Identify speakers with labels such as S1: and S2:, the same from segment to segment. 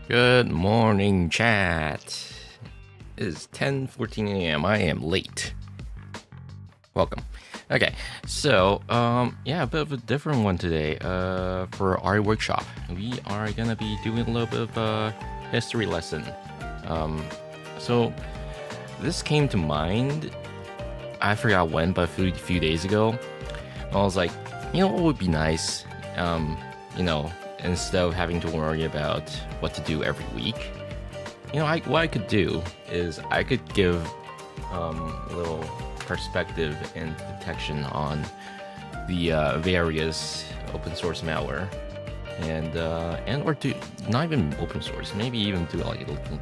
S1: Good morning, chat. It is 10:14 a.m. I am late. Welcome. Okay, so yeah, a bit of a different one today. For our workshop, we are gonna be doing a little bit of a history lesson. So this came to mind. I forgot when, but a few days ago, I was like, you know, what would be nice? Instead of having to worry about what to do every week, what I could do is I could give a little perspective and detection on the various open source malware, and or do not even open source, maybe even do like a little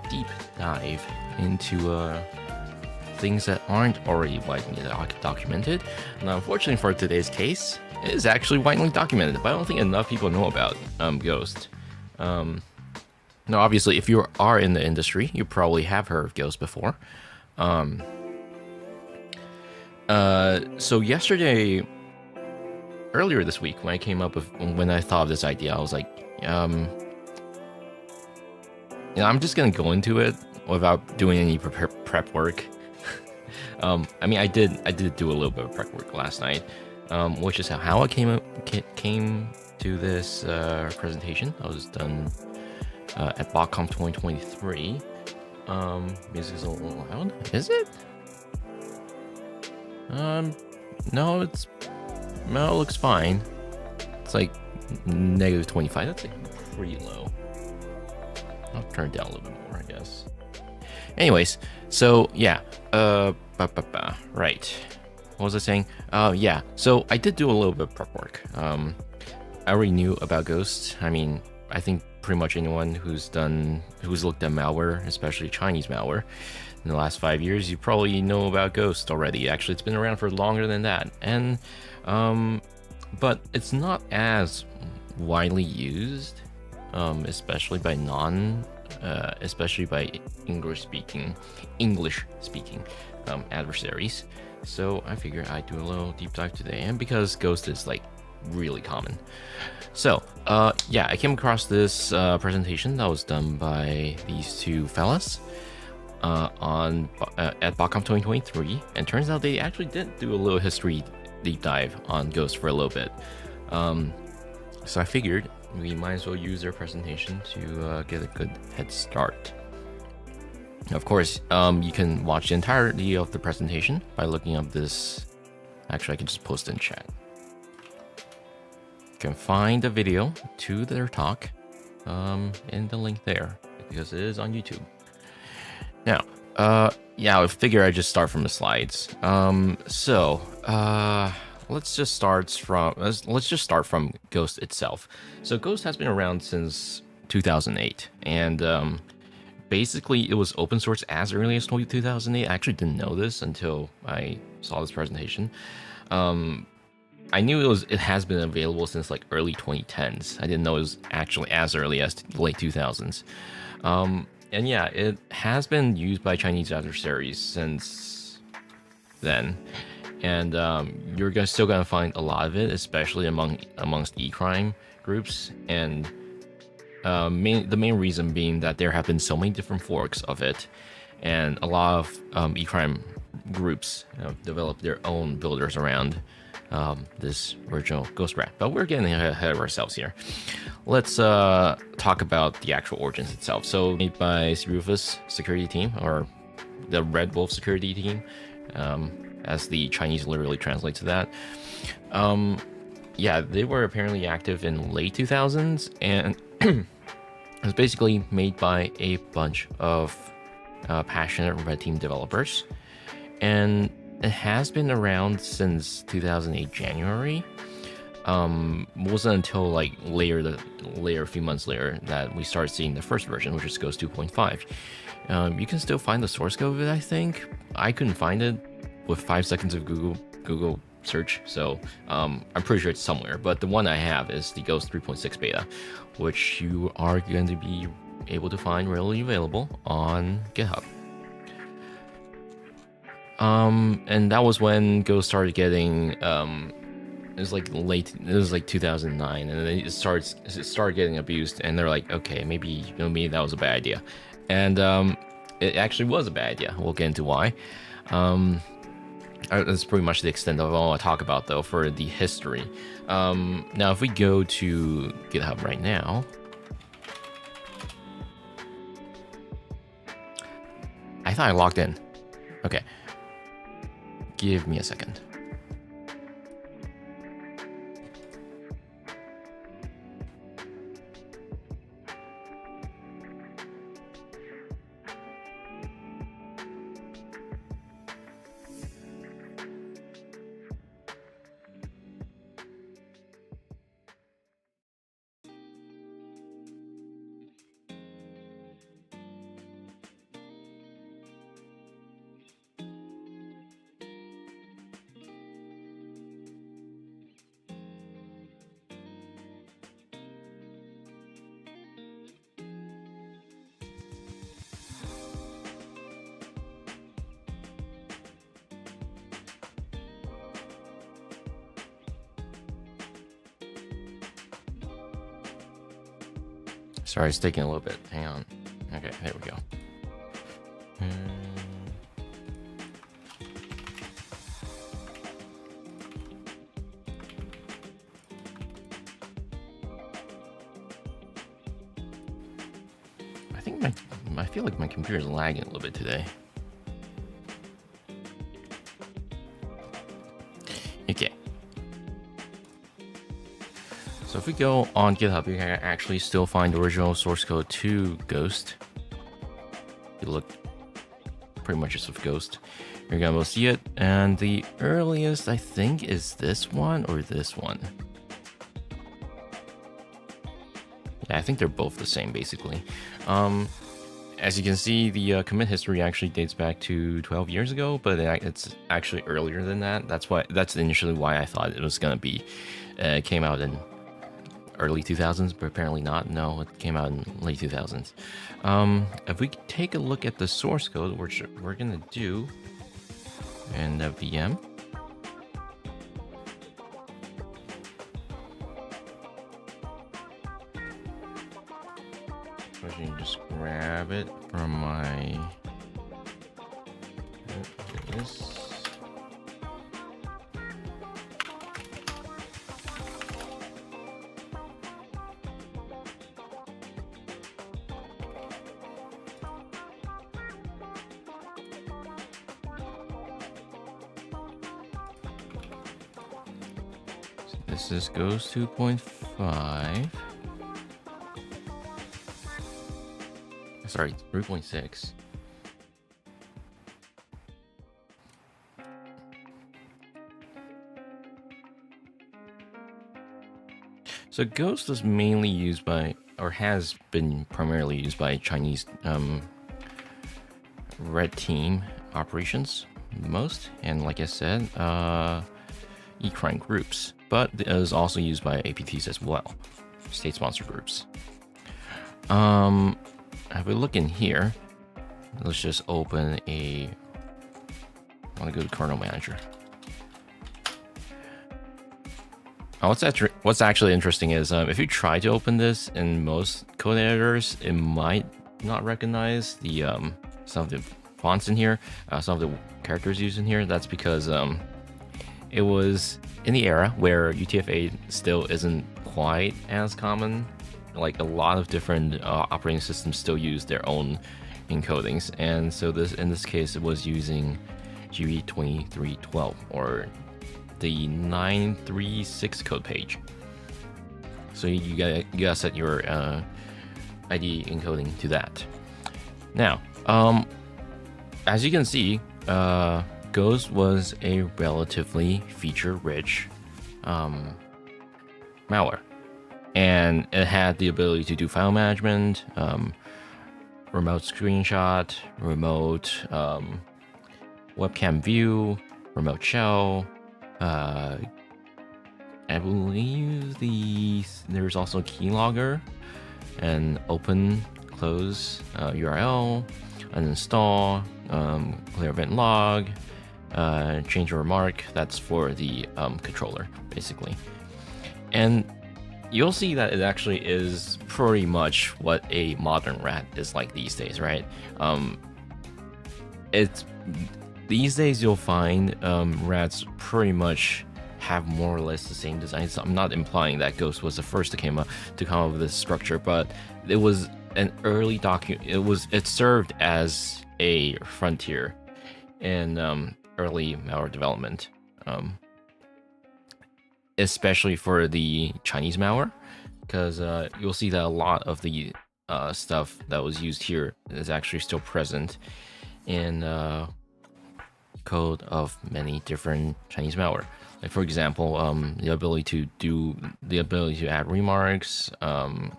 S1: deep dive into things that aren't already widely documented. Now, unfortunately for today's case, it is actually widely documented, but I don't think enough people know about Gh0st. Now, obviously, if you are in the industry, you probably have heard of Gh0st before. So earlier this week, when I thought of this idea, I was like, I'm just gonna go into it without doing any prep work. I mean, I did do a little bit of prep work last night, which is how I came to this presentation. I was done at BotConf 2023. Music is a little loud. Is it? No, it looks fine. It's like -25. That's like pretty low. I'll turn it down a little bit more, I guess. Anyways, so yeah, right. What was I saying? Yeah, so I did do a little bit of prep work. I already knew about Gh0st. I mean, I think pretty much anyone who's looked at malware, especially Chinese malware, in the last 5 years, you probably know about Gh0st already. Actually, it's been around for longer than that, and but it's not as widely used, especially by English speaking adversaries. So I figured I'd do a little deep dive today, and because Gh0st is like really common. So yeah, I came across this presentation that was done by these two fellas at BotConf 2023, and turns out they actually did do a little history deep dive on Gh0st for a little bit. So I figured we might as well use their presentation to get a good head start. Of course, you can watch the entirety of the presentation by looking up this. Actually, I can just post it in chat. You can find the video to their talk in the link there, because it is on YouTube. Now, yeah, I figure I just start from the slides. Let's just start from Gh0st itself. So Gh0st has been around since 2008, and basically it was open source as early as 2008. I actually didn't know this until I saw this presentation. I knew it has been available since like early 2010s. I didn't know it was actually as early as late 2000s. And yeah, it has been used by Chinese adversaries since then. And you're still gonna find a lot of it, especially amongst e-crime groups, and the main reason being that there have been so many different forks of it, and a lot of e-crime groups have developed their own builders around this original Gh0st RAT. But we're getting ahead of ourselves here. Let's talk about the actual origins itself. So made by Rufus security team, or the Red Wolf security team, as the Chinese literally translate to that. Yeah, they were apparently active in late 2000s, and it was basically made by a bunch of passionate Red Team developers, and it has been around since 2008 January. Wasn't until like a few months later that we started seeing the first version, which is Gh0st 2.5. You can still find the source code of it, I think. I couldn't find it with 5 seconds of Google search, so I'm pretty sure it's somewhere. But the one I have is the Gh0st 3.6 beta, which you are going to be able to find readily available on GitHub. And that was when Gh0st started getting it was like late. It was like 2009, and then it started getting abused. And they're like, okay, maybe that was a bad idea, and it actually was a bad idea. We'll get into why. That's pretty much the extent of all I talk about, though, for the history. Now, if we go to GitHub right now, I thought I logged in. Okay, give me a second. Sorry, it's taking a little bit. Hang on. Okay, there we go. I feel like my computer is lagging a little bit today. Okay. So if we go on GitHub, you can actually still find the original source code to Gh0st. You look pretty much just with Gh0st. You're gonna be able to see it, and the earliest I think is this one or this one. Yeah, I think they're both the same basically. As you can see, the commit history actually dates back to 12 years ago, but it's actually earlier than that. That's initially why I thought it was gonna be. It came out in early 2000s, but apparently not. No, it came out in late 2000s. If we take a look at the source code, which we're gonna do in the VM. I can just grab it from my. This. This is Gh0st 2.5. Sorry, 3.6. So Gh0st is mainly used by, or has been primarily used by Chinese red team operations most, and like I said, e-crime groups, but it is also used by APTs as well, state-sponsored groups. If we look in here, let's just open I want to go to kernel manager. What's actually interesting is if you try to open this in most code editors, it might not recognize the some of the fonts in here, some of the characters used in here. That's because it was in the era where UTF-8 still isn't quite as common. Like a lot of different operating systems still use their own encodings, and so in this case it was using GB2312 or the 936 code page. So you gotta set your ID encoding to that. Now, as you can see, Gh0st was a relatively feature-rich malware. And it had the ability to do file management, remote screenshot, remote webcam view, remote shell. I believe there's also keylogger and open, close URL, uninstall, clear event log, change a remark. That's for the controller, basically. And you'll see that it actually is pretty much what a modern rat is like these days, right? It's these days you'll find rats pretty much have more or less the same design. So I'm not implying that Ghost was the first to come up with this structure, but it was an early document. It served as a frontier in early malware development, especially for the Chinese malware, because you'll see that a lot of the stuff that was used here is actually still present in code of many different Chinese malware. Like, for example, the ability to add remarks, and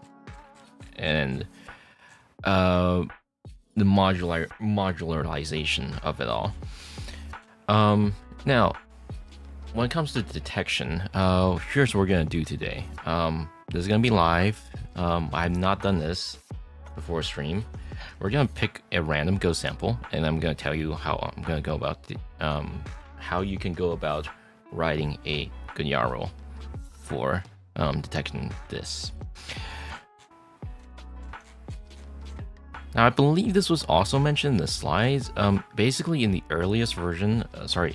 S1: the modularization of it all. Now, when it comes to detection, here's what we're gonna do today. This is gonna be live. I have not done this before stream. We're gonna pick a random Ghost sample, and I'm gonna tell you how I'm gonna go about how you can go about writing a good YARL for detecting this. Now, I believe this was also mentioned in the slides. Basically, in the earliest version,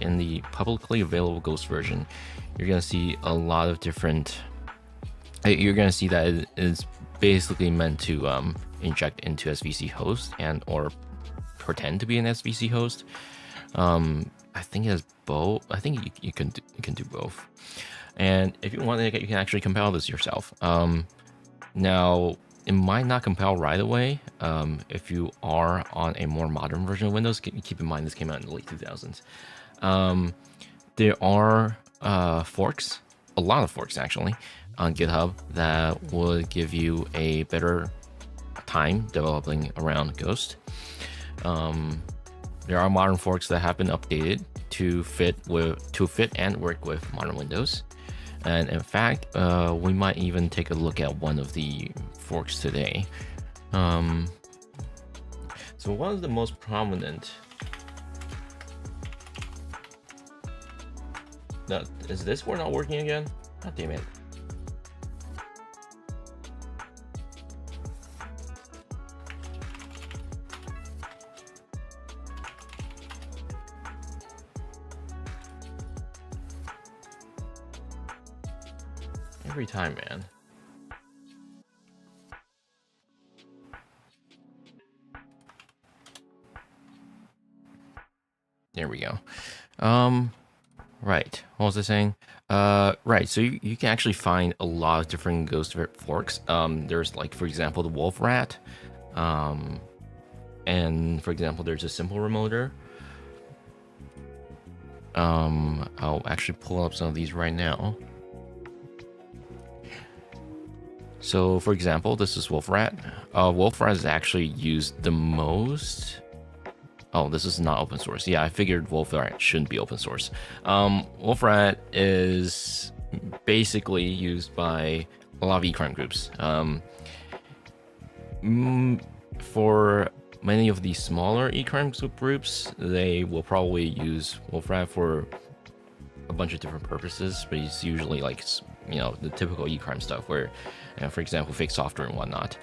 S1: in the publicly available Ghost version, you're gonna see a lot of different. You're gonna see that it is basically meant to inject into SVC host or pretend to be an SVC host. I think it has both. I think you can do both. And if you want, you can actually compile this yourself. Now, it might not compile right away. If you are on a more modern version of Windows, keep in mind this came out in the late 2000s. There are forks, a lot of forks actually, on GitHub that would give you a better time developing around Ghost. There are modern forks that have been updated to fit and work with modern Windows. And in fact, we might even take a look at one of the forks today. So one of the most prominent. Is this one not working again? God damn it. Every time, man. There we go. Right. What was I saying? Right. So you can actually find a lot of different Ghost forks. There's, like, for example, the Wolf Rat. And for example, there's a simple remoter. I'll actually pull up some of these right now. So, for example, this is Wolf Rat. Wolf Rat is actually used the most. Oh, this is not open source. Yeah, I figured Wolf Rat shouldn't be open source. Wolf Rat is basically used by a lot of e-crime groups. For many of the smaller e-crime groups, they will probably use Wolf Rat for a bunch of different purposes, but it's usually like, the typical e-crime stuff where, for example, fake software and whatnot.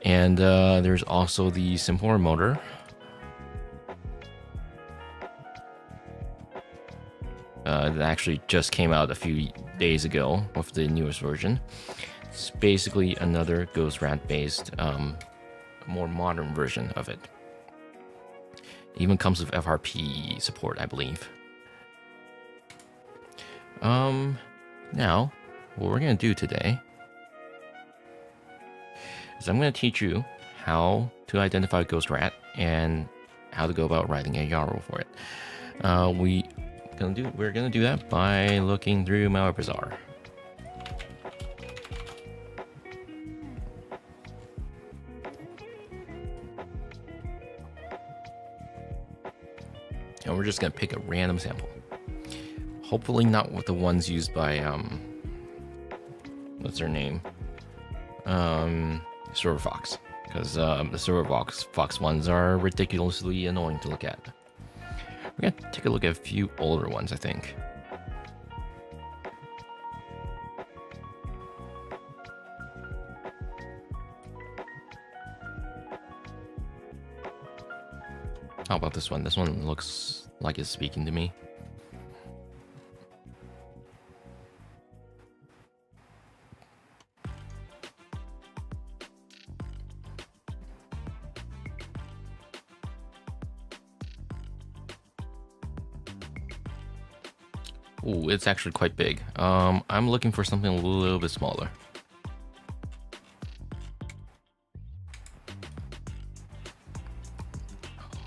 S1: And there's also the simple remoter. That actually just came out a few days ago with the newest version. It's basically another Gh0st RAT based, more modern version of it. Even comes with FRP support, I believe. Now, what we're gonna do today is I'm gonna teach you how to identify Gh0st RAT and how to go about writing a YARL for it. We're gonna do that by looking through Malware Bazaar. And we're just gonna pick a random sample. Hopefully not with the ones used by what's their name? Server Fox, because the Server Fox ones are ridiculously annoying to look at. We're gonna take a look at a few older ones, I think. How about this one? This one looks like it's speaking to me. Ooh, it's actually quite big. I'm looking for something a little bit smaller.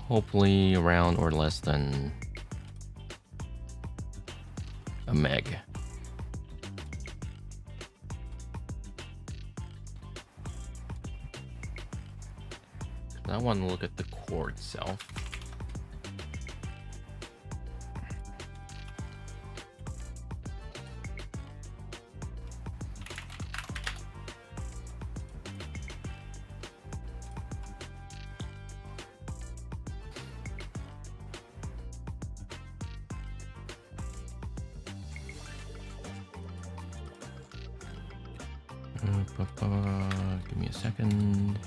S1: Hopefully around or less than a meg. I want to look at the core itself. Give me a second.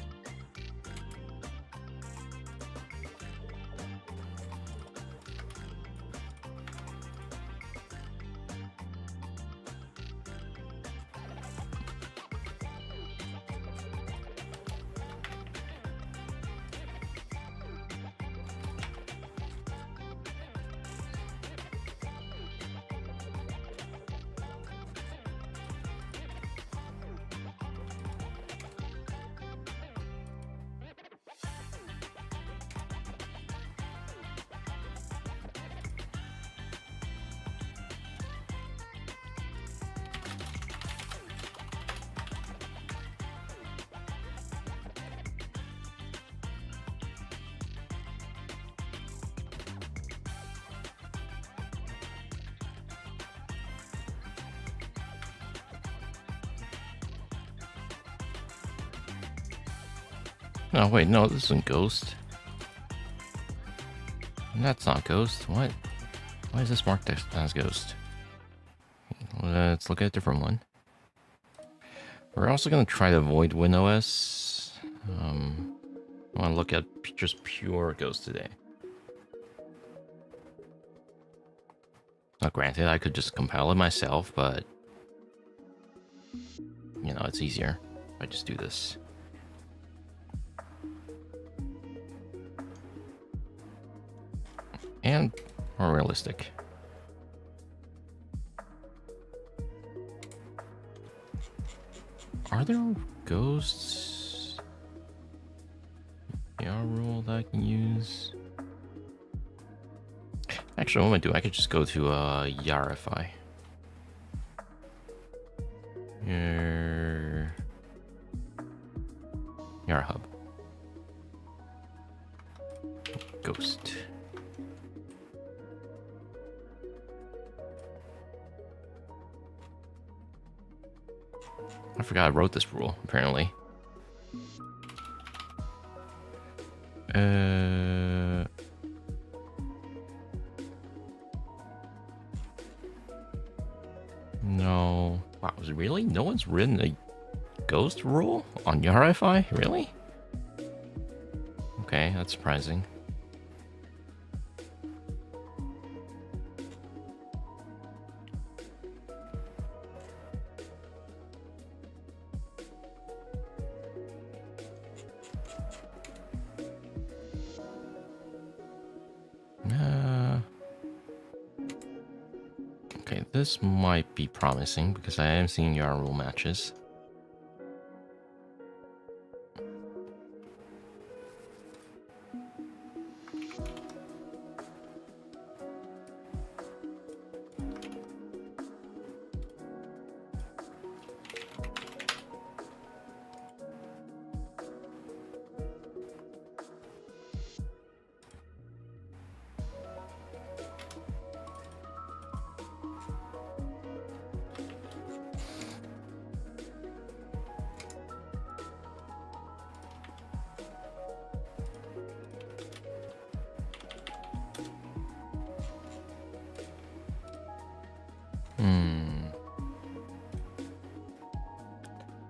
S1: Oh wait, no, this isn't Ghost. That's not Ghost. What? Why is this marked as Ghost? Let's look at a different one. We're also going to try to avoid WinOS. I want to look at just pure Ghost today. Now, granted, I could just compile it myself, but you know, it's easier if I just do this. And more realistic. Are there ghosts? Yeah, rule that I can use. Actually, what I'm gonna do, I could just go to Yarify. Yarhub. Ghost. I forgot I wrote this rule, apparently. No. Wow, really? No one's written a ghost rule on Yarify? Really? Okay, that's surprising. Okay, this might be promising because I am seeing Yara rule matches.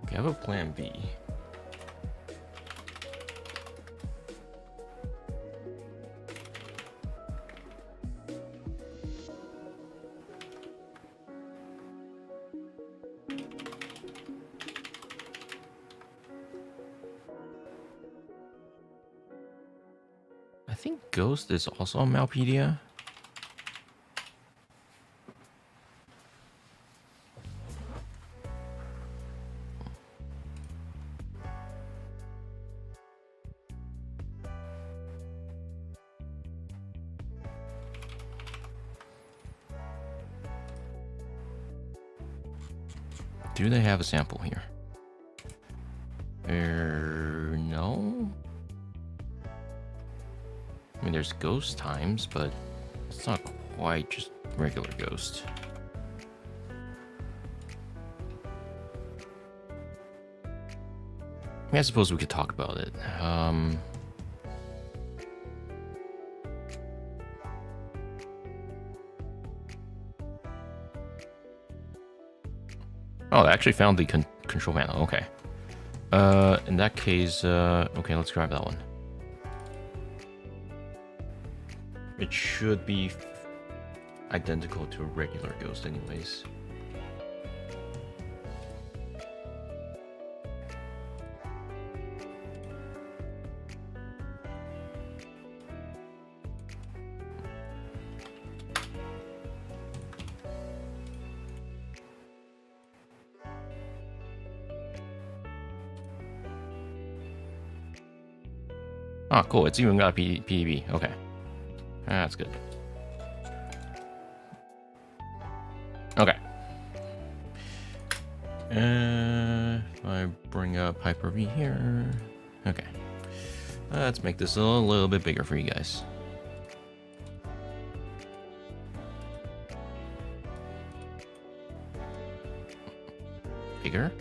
S1: Okay, I have a plan B. I think Ghost is also on Malpedia. Do they have a sample here? No. I mean, there's Ghost times, but it's not quite just regular Ghost. I mean, I suppose we could talk about it. Oh, I actually found the control panel. Okay. In that case, okay, let's grab that one. It should be identical to a regular Ghost anyways. Oh, cool. It's even got a PDB. Okay. That's good. Okay. If I bring up Hyper-V here. Okay. Let's make this a little bit bigger for you guys. Bigger?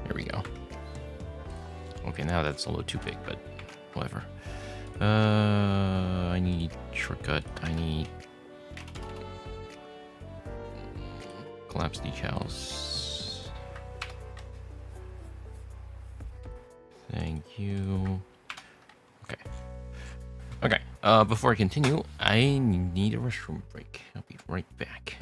S1: Here we go. Okay, now that's a little too big, but whatever. I need shortcut. I need collapse decals. Thank you. Okay. Okay. Before I continue, I need a restroom break. I'll be right back.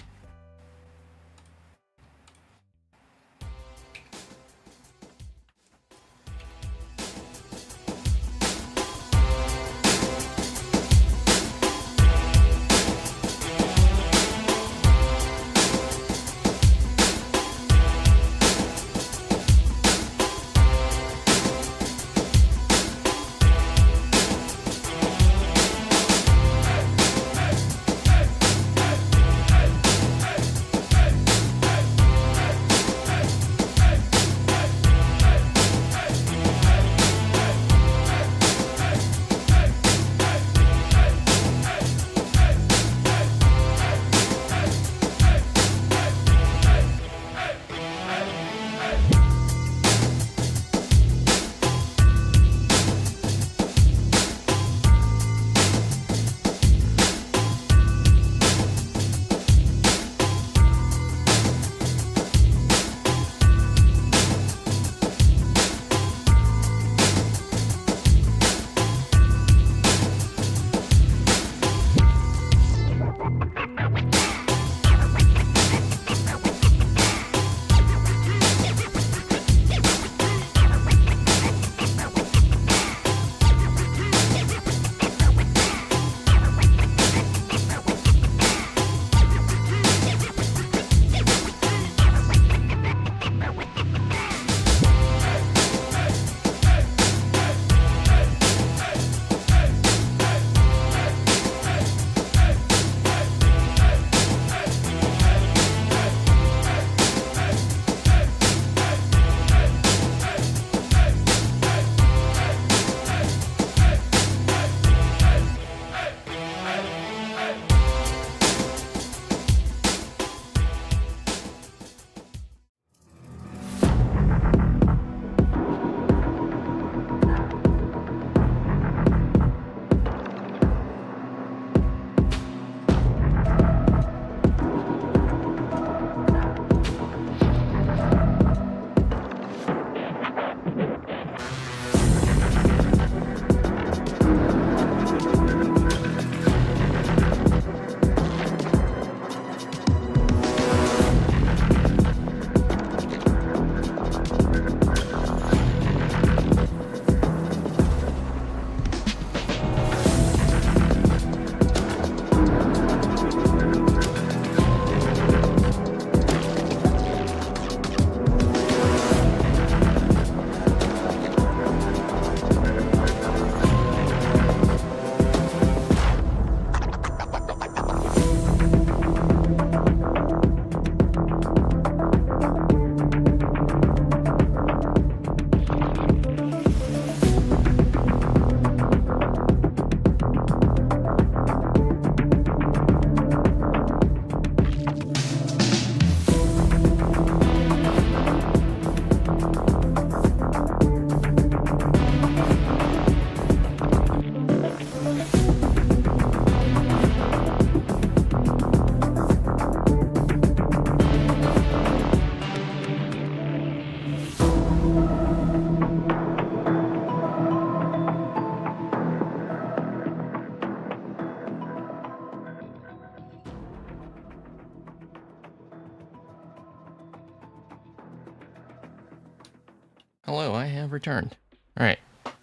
S1: Hello, I have returned. All right,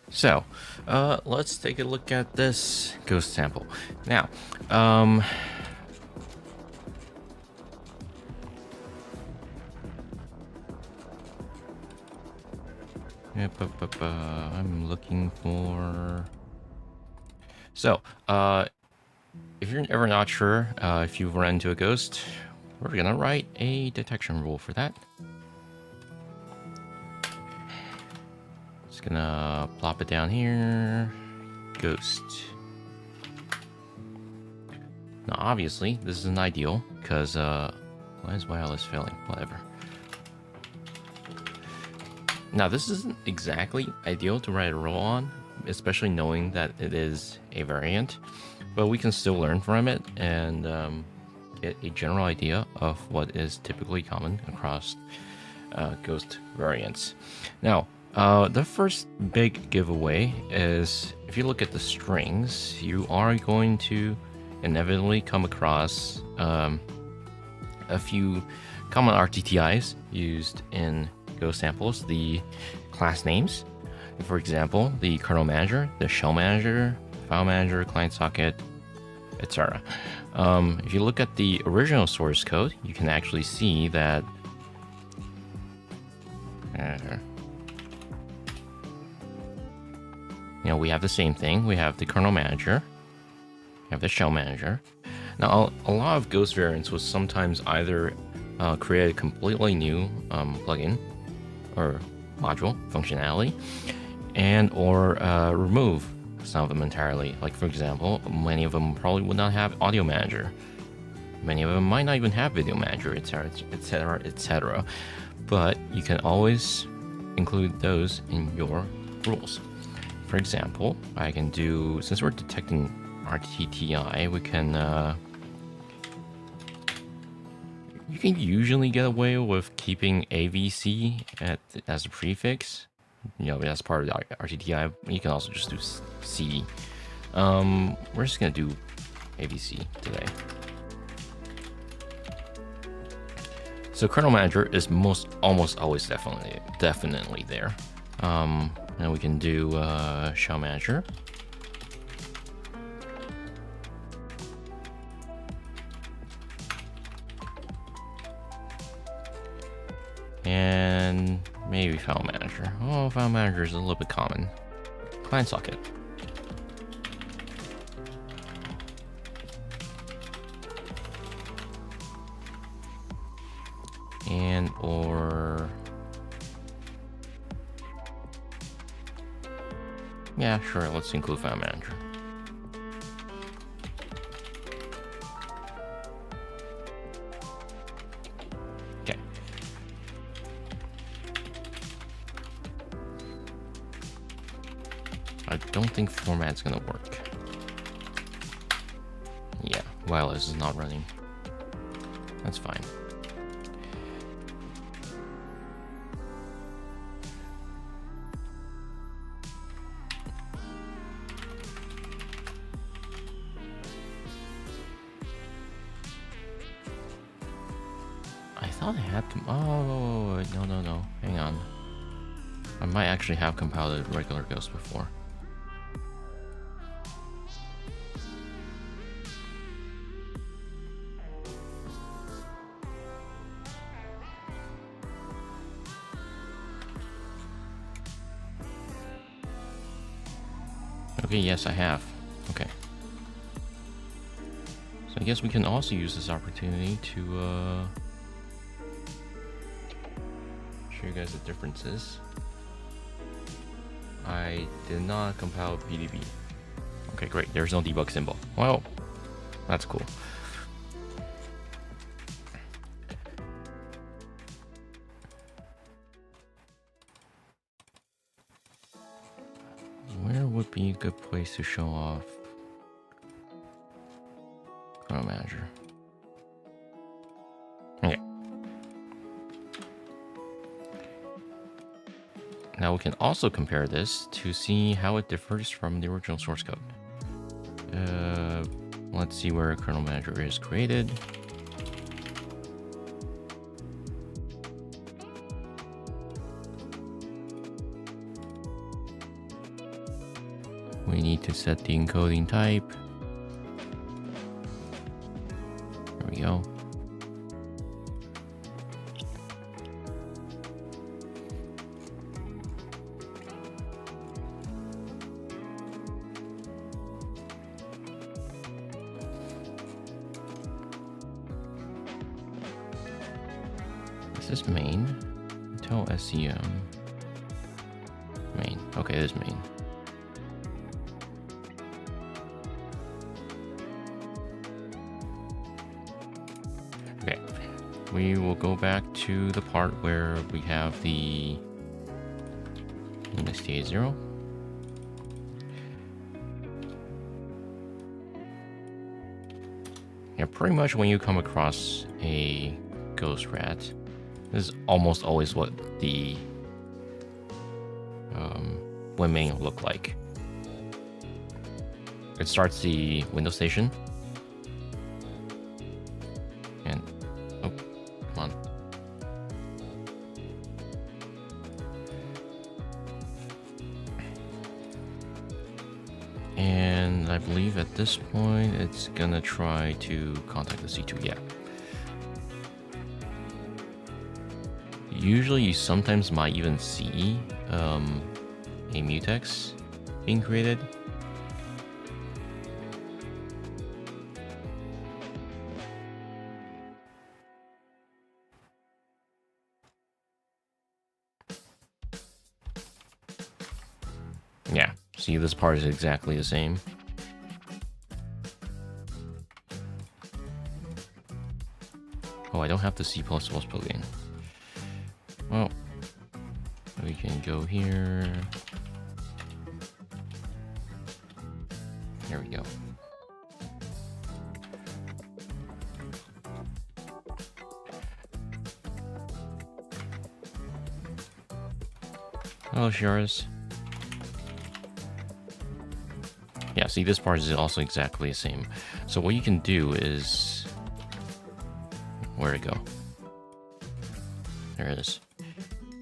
S1: so let's take a look at this ghost sample. Now, I'm looking for. So, if you're ever not sure if you've run into a ghost, we're gonna write a detection rule for that. Just gonna plop it down here. Ghost. Now, obviously, this isn't ideal because why is wireless failing? Whatever. Now, this isn't exactly ideal to write a rule on, especially knowing that it is a variant, but we can still learn from it and get a general idea of what is typically common across ghost variants. Now, the first big giveaway is if you look at the strings, you are going to inevitably come across a few common RTTIs used in ghost samples, the class names, for example, the kernel manager, the shell manager, file manager, client socket, etc. If you look at the original source code, you can actually see that we have the same thing. We have the kernel manager, we have the shell manager. Now, a lot of ghost variants will sometimes either create a completely new plugin or module functionality, and or remove some of them entirely. Like, for example, many of them probably would not have audio manager. Many of them might not even have video manager, etc., etc., etc. But you can always include those in your rules. For example, I can do, since we're detecting RTTI, we can you can usually get away with keeping AVC as a prefix. As part of the RTTI. You can also just do C. We're just gonna do AVC today. So kernel manager is almost always definitely there. And we can do shell manager. And maybe file manager. Oh, file manager is a little bit common. Client socket. And or yeah, sure, let's include file manager. Okay. I don't think format's gonna work. Yeah, wireless is not running. That's fine. I thought I had to. Oh, no. Hang on. I might actually have compiled a regular Ghost before. Okay, yes, I have. Okay. So I guess we can also use this opportunity to show you guys the differences. I did not compile PDB. Okay, great. There's no debug symbol. Well, that's cool. Where would be a good place to show off kernel manager? Okay. Now we can also compare this to see how it differs from the original source code. Let's see where kernel manager is created. We need to set the encoding type. There we go. Is this main? Tell SEM. Main. Okay, this is main. Okay. We will go back to the part where we have the STA0. Yeah, pretty much when you come across a Gh0st RAT, this is almost always what the main will look like. It starts the Windows station, and oh, come on. And I believe at this point it's gonna try to contact the C2. Yeah. Usually you sometimes might even see a mutex being created. Yeah, see, this part is exactly the same. Oh, I don't have the C++ plugin. Well, we can go here. There we go. Hello, Shiras. Yeah, see, this part is also exactly the same. So what you can do is... Where'd it go? There it is.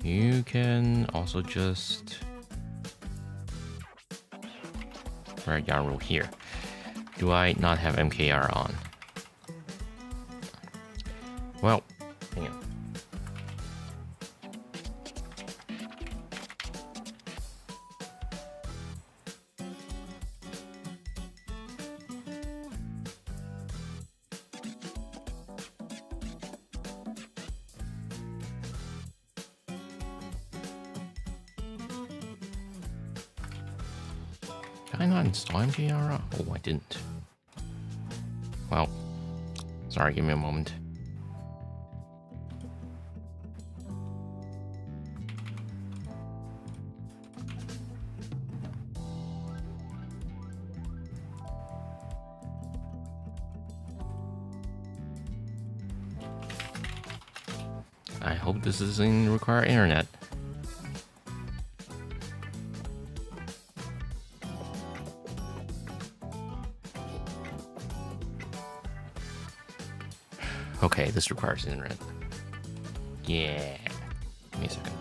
S1: You can also just... Right, yarn rule here. Do I not have MKR on? Well, hang on. Did I not install MKR? Oh, I didn't. Well, sorry, give me a moment. I hope this doesn't require internet. Okay, this requires internet. Yeah. Give me a second.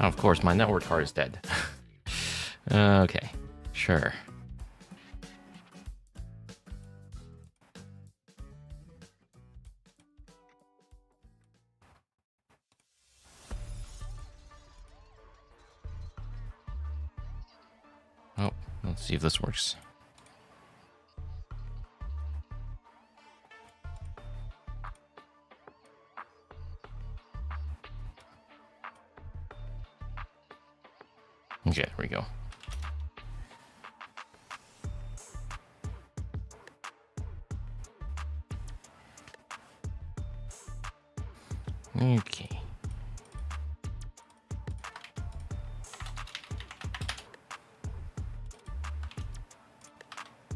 S1: Oh, of course, my network card is dead. Okay, sure. Oh, let's see if this works. Okay, there we go. Okay.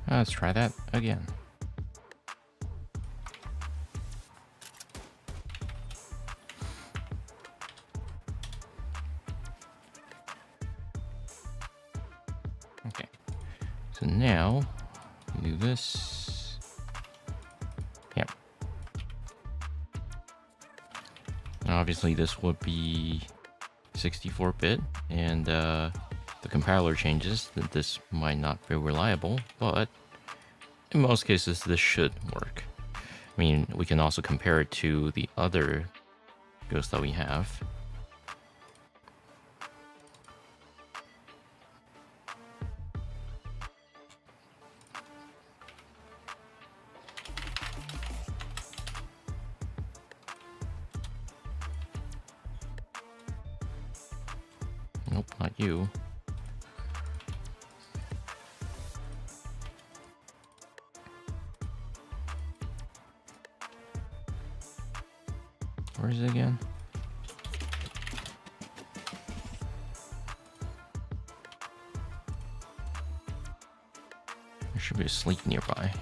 S1: Let's try that again. Okay. So now we do this. Yep. obviously this would be 64-bit, and the compiler changes, that this might not be reliable, but in most cases this should work. I mean, we can also compare it to the other Ghost that we have. Nope, not you. Where is it again? There should be a sleep nearby.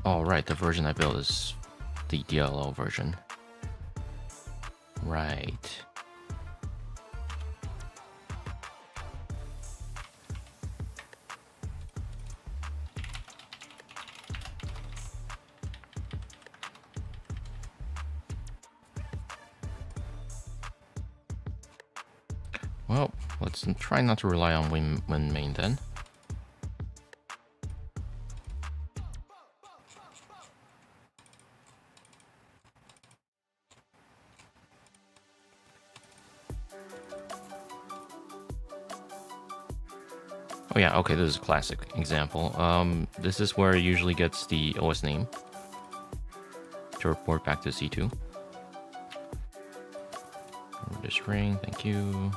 S1: Oh, right, the version I built is the DLL version. Right. Well, let's try not to rely on win main then. Oh yeah, okay, this is a classic example. This is where it usually gets the OS name to report back to C2. Remove the string, thank you.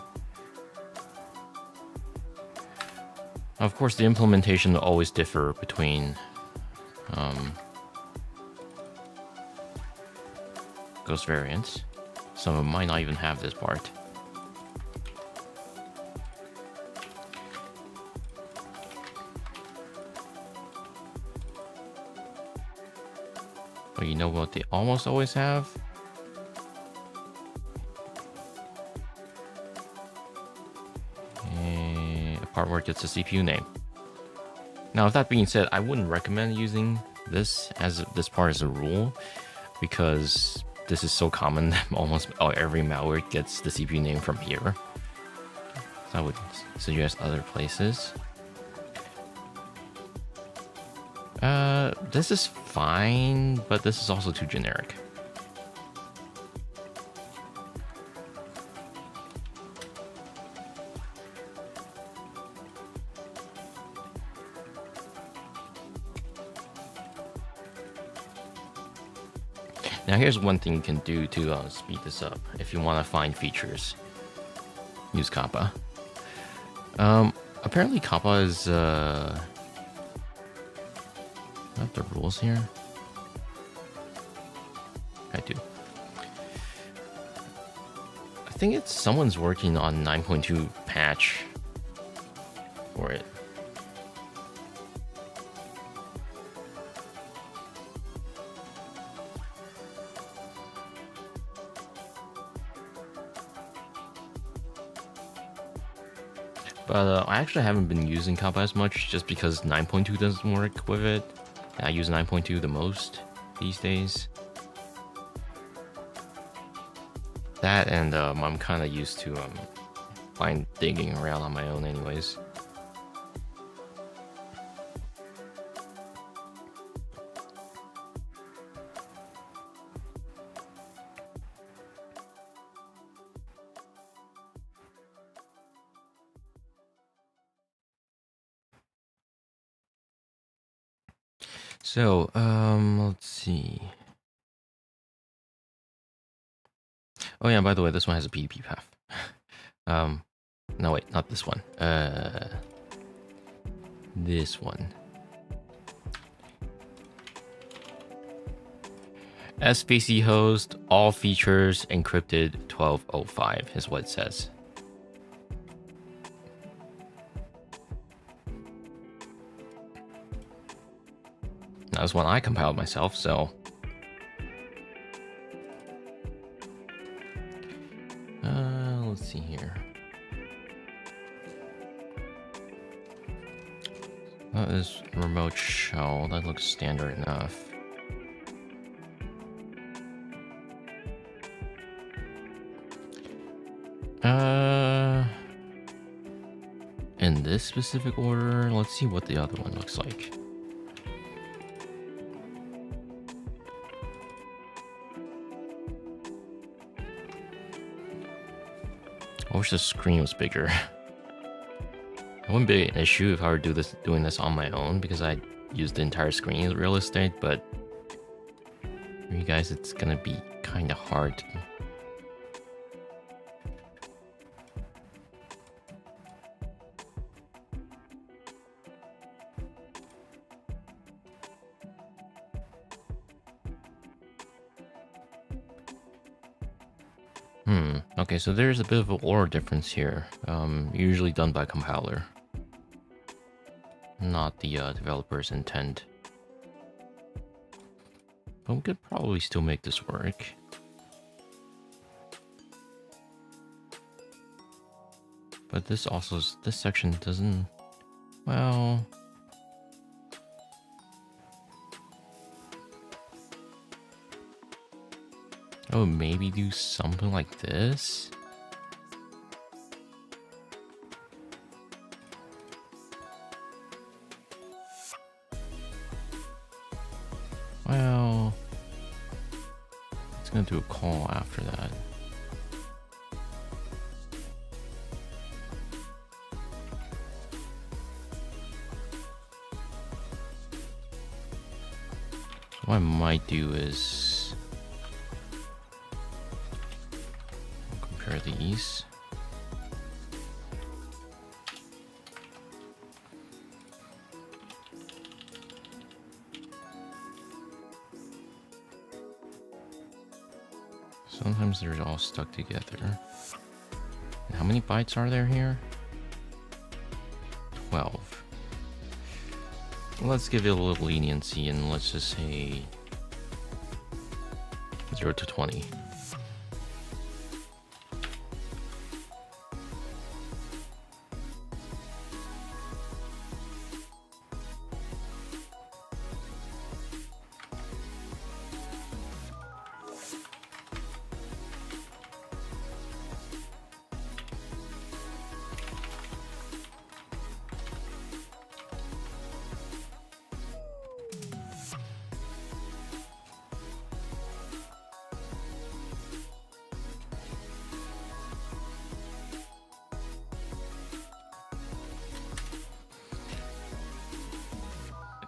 S1: Of course, the implementation will always differ between Ghost variants. Some of them might not even have this part. But you know what they almost always have? A part where it gets the CPU name. Now, with that being said, I wouldn't recommend using this part as a rule, because this is so common that almost every malware gets the CPU name from here. So I would suggest other places. This is fine, but this is also too generic. Now here's one thing you can do to speed this up. If you want to find features, use Kappa. Apparently Kappa is I have the rules here. I do. I think it's someone's working on 9.2 patch for it. But I actually haven't been using Kappa as much just because 9.2 doesn't work with it. I use 9.2 the most these days. That and I'm kind of used to digging around on my own anyways. So, let's see. Oh yeah, by the way, this one has a PDP path. No wait, not this one. This one. SVC host, all features encrypted 1205 is what it says. That was one I compiled myself, so let's see here. That is remote shell. That looks standard enough. In this specific order, let's see what the other one looks like. I wish the screen was bigger. It wouldn't be an issue if I were doing this on my own, because I use the entire screen as real estate, but for you guys, it's gonna be kind of hard. Okay, so there's a bit of a lore difference here. Usually done by compiler, not the developer's intent. But we could probably still make this work. But this section doesn't, well... Oh, maybe do something like this? Well... it's gonna do a call after that. What I might do is... compare these. Sometimes they're all stuck together. And how many bytes are there here? 12. Let's give it a little leniency and let's just say 0 to 20.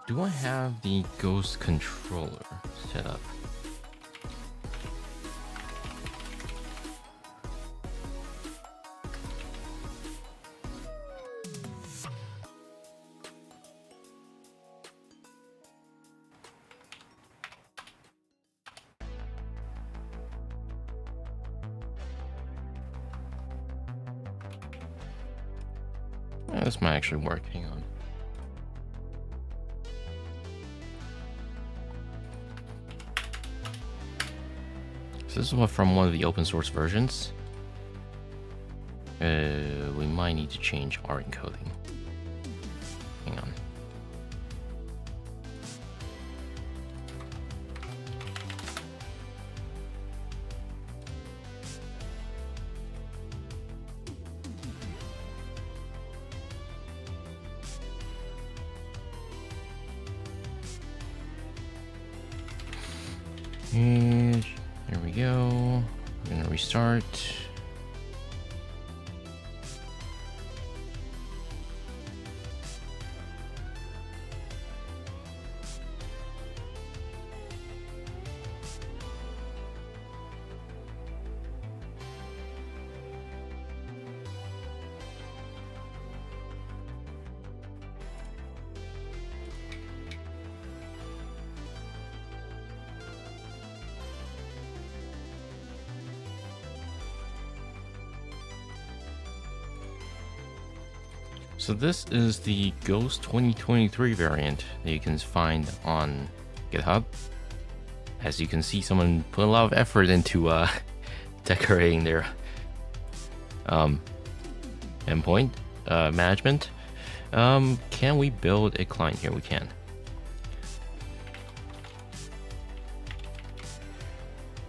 S1: Do I have the Gh0st controller set up? Yeah, this might actually work. Hang on. So this is one from one of the open source versions. We might need to change our encoding. Hang on. And there we go. I'm gonna restart. So this is the Gh0st 2023 variant that you can find on GitHub. As you can see, someone put a lot of effort into decorating their endpoint management. Can we build a client here? We can.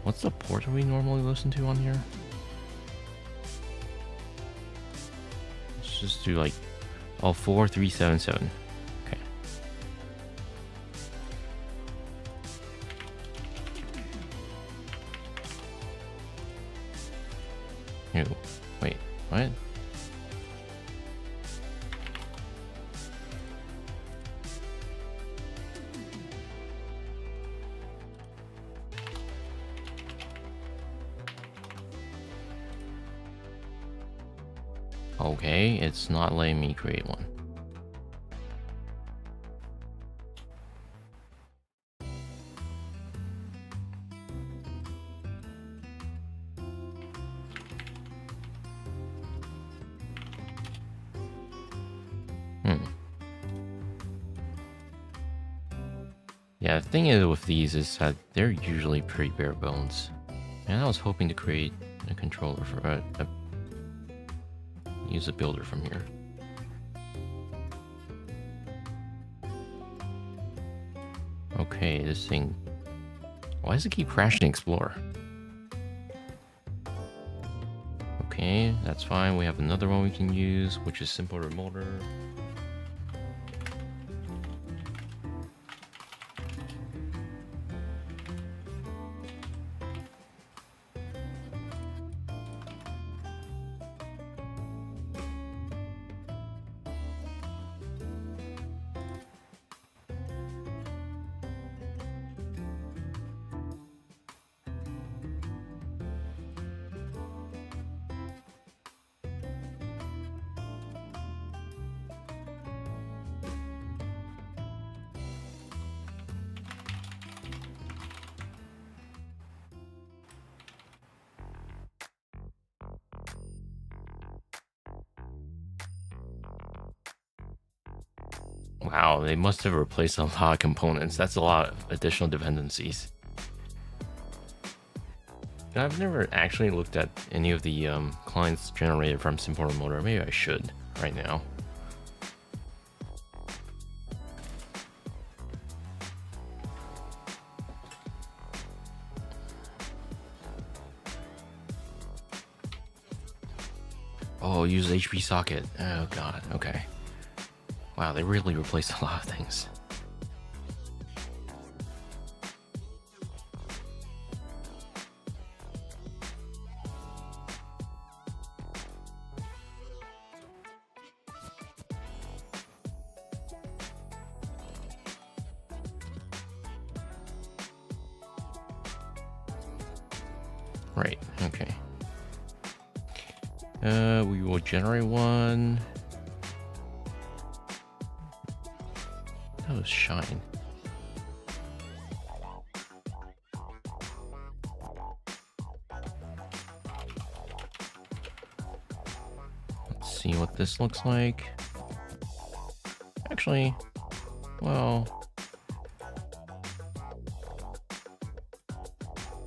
S1: What's the port we normally listen to on here? Let's just do like, oh, 4377. Okay. Ew. Wait, what? Okay, it's not letting me create one. Yeah, the thing is with these is that they're usually pretty bare bones. And I was hoping to create a controller for use a builder from here. Okay, this thing. Why does it keep crashing Explorer? Okay, that's fine. We have another one we can use, which is Simple Remoter. Wow, they must have replaced a lot of components. That's a lot of additional dependencies. I've never actually looked at any of the clients generated from Simple Remoter. Maybe I should right now. Oh, use HP socket. Oh god, okay. Wow, they really replaced a lot of things. Right, okay. We will generate one. That was shine. Let's see what this looks like. Actually, well,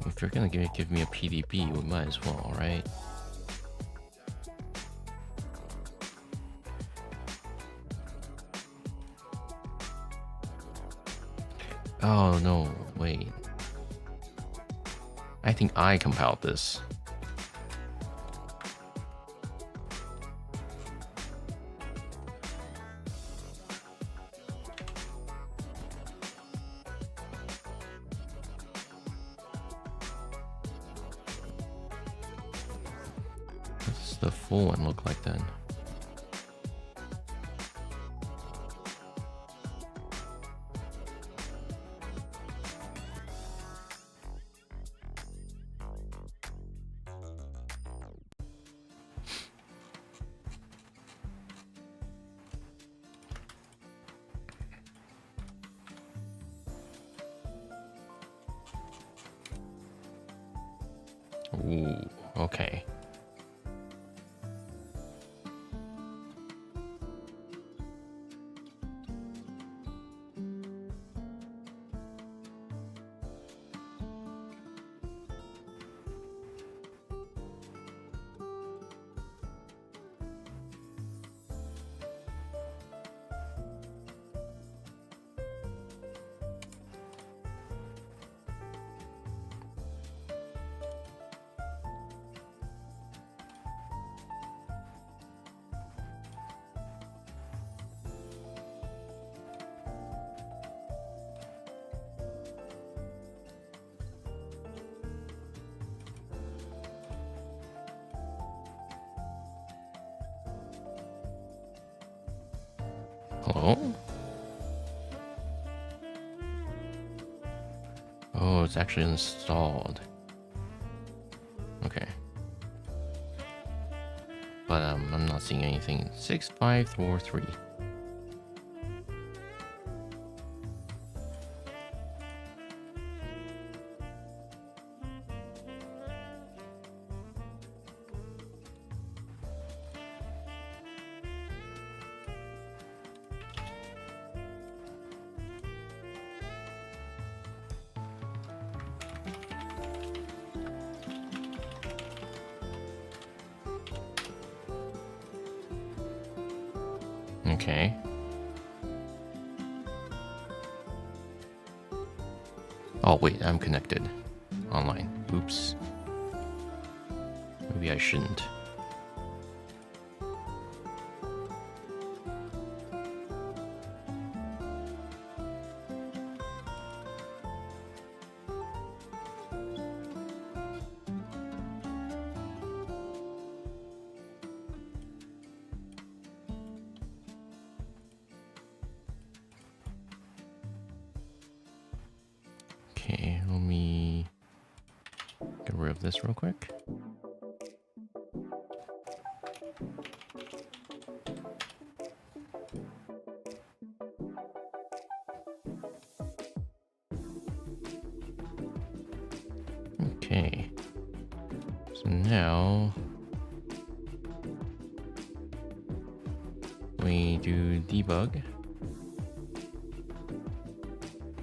S1: if you're gonna give me a PDB, we might as well, right? Oh no, wait. I think I compiled this. What does the full one look like then? Ooh, okay. Hello? Oh, it's actually installed. Okay. But I'm not seeing anything. 6543. Okay. Oh, wait, I'm connected online. Oops. Maybe I shouldn't. Okay, let me get rid of this real quick. Okay. So now we do debug.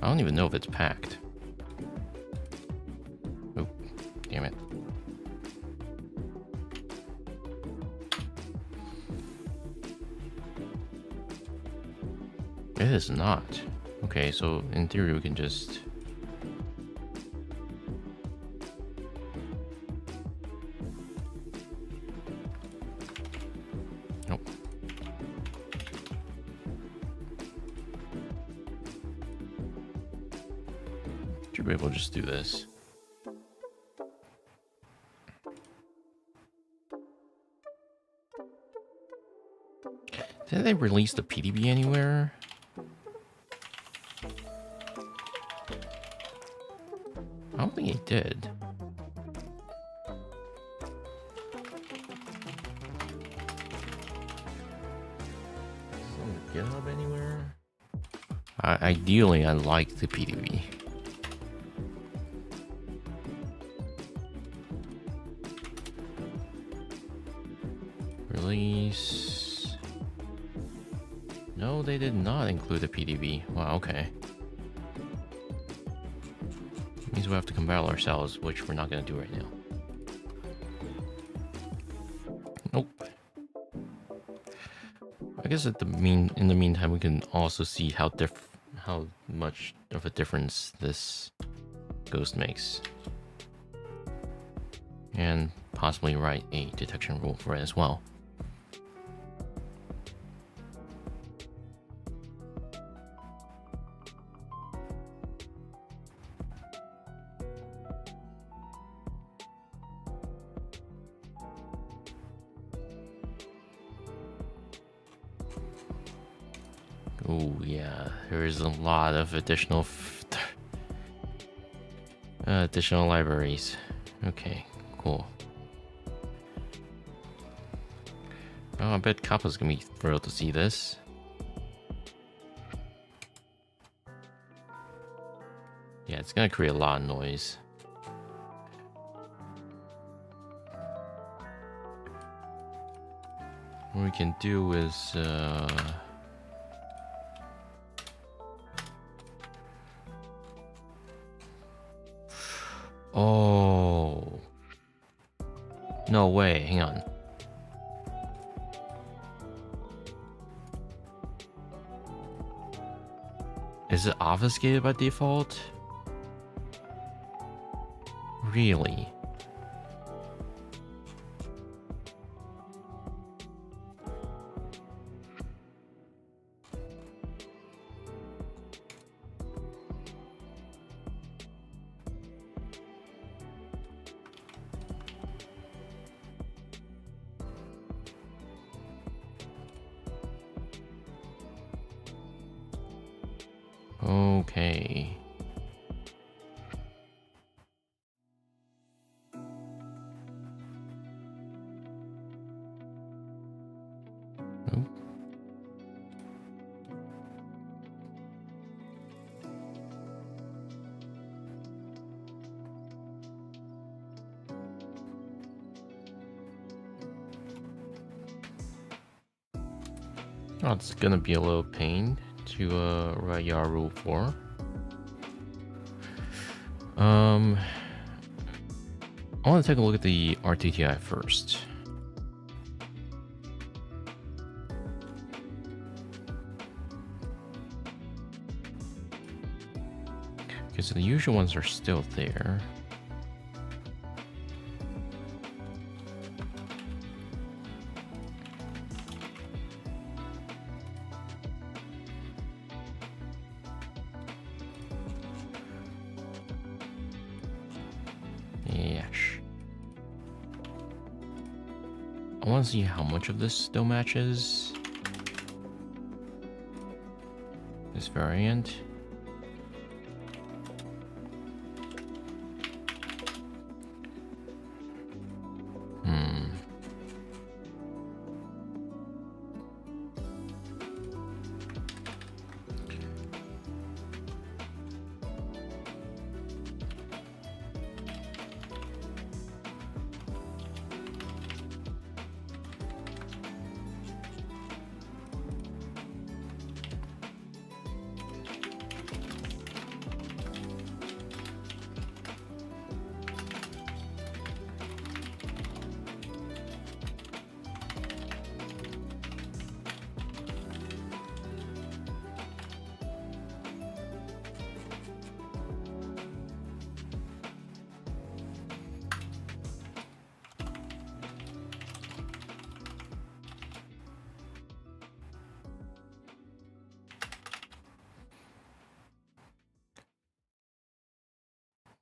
S1: I don't even know if it's packed. Oh, damn it. It is not. Okay, so in theory we can just... Nope. Should be able to just do this. Did they release the PDB anywhere? I don't think it did. Is it on the GitHub anywhere? Ideally, I like the PDB. Release. No, they did not include the PDB. Wow, okay. Means we have to compile ourselves, which we're not going to do right now. Nope. I guess in the meantime, we can also see how much of a difference this ghost makes, and possibly write a detection rule for it as well. Oh yeah, there is a lot of additional libraries. Okay, cool. Oh, I bet Kappa's gonna be thrilled to see this. Yeah, it's gonna create a lot of noise. What we can do is oh. No way, hang on. Is it obfuscated by default? Really? Okay. Nope. Oh, it's gonna be a little pain to write your rule 4. I want to take a look at the RTTI first. Because the usual ones are still there. I want to see how much of this still matches this variant.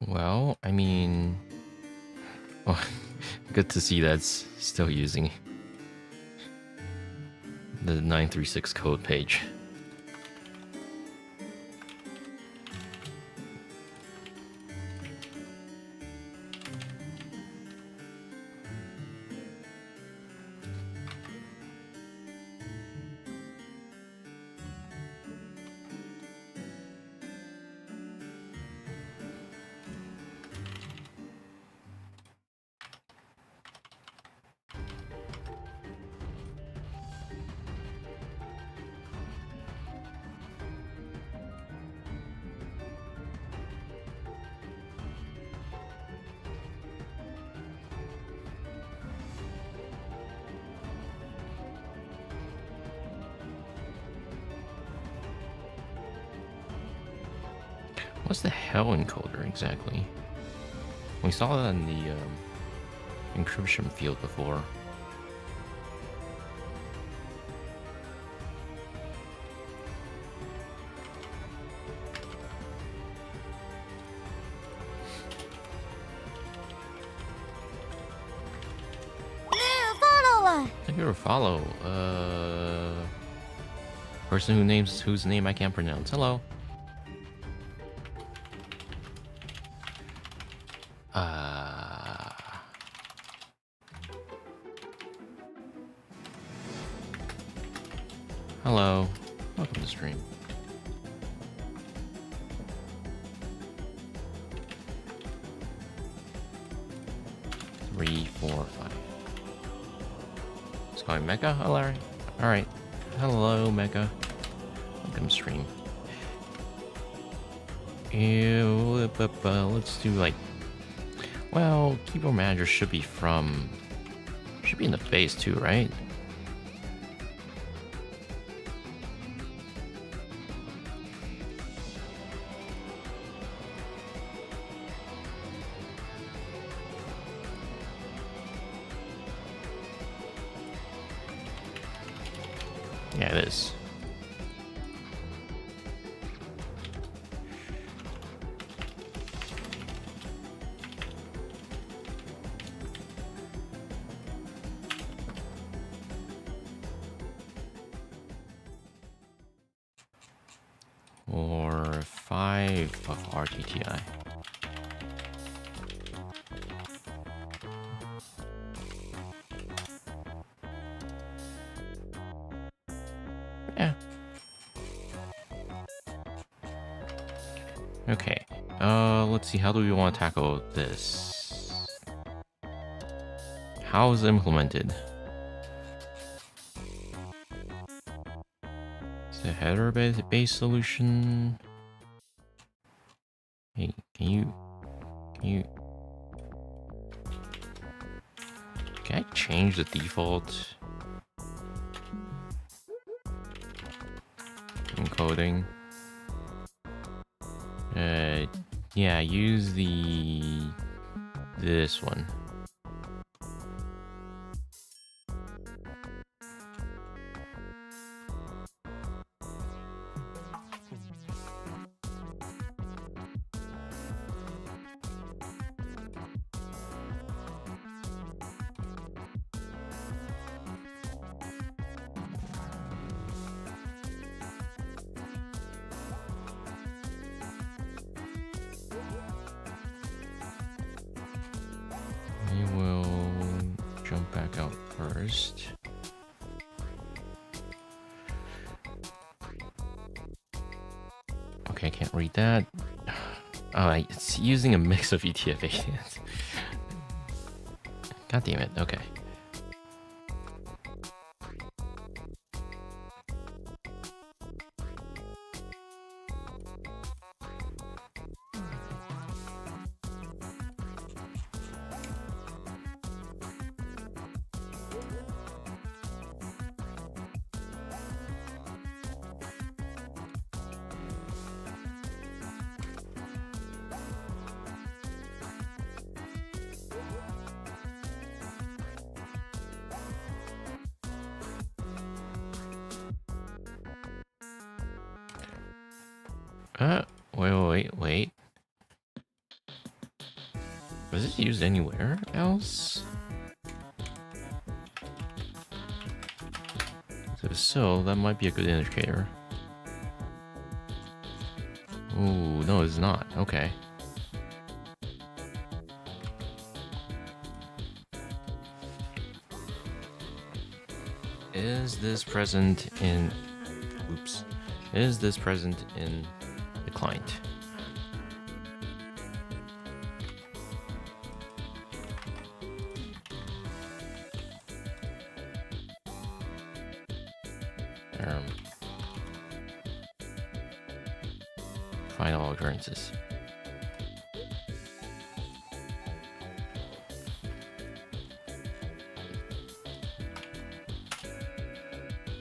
S1: Well, I mean, oh, good to see that's still using the 936 code page. What's the hell encoder exactly? We saw that in the encryption field before. Thank you for follow. Person whose name I can't pronounce. Hello. Hello. Welcome to the stream. Three, 4, 5. It's calling Mecha. Oh, Larry. All right. Hello, Mecha. Welcome to stream. Ew, let's do like. Well, keyboard manager should be in the base too, right? Yeah, it is. or 5 of RTTI. Yeah. Okay. Let's see. How do we want to tackle this? How is it implemented? Is it a header-based solution? Hey, can I change the default encoding? Yeah, use this one. We will jump back out first. Okay, I can't read that. Oh, it's using a mix of ETFA. God damn it. Okay. Wait. Was this used anywhere else? So that might be a good indicator. Oh, no, it's not. Okay. Is this present in... Oops. Is this present in the client? Find all occurrences.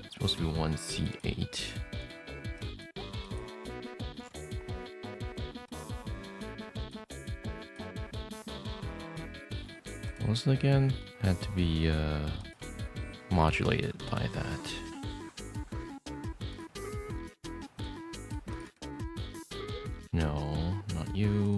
S1: It's supposed to be 1C8. What was it again? Had to be modulated by that. No, not you.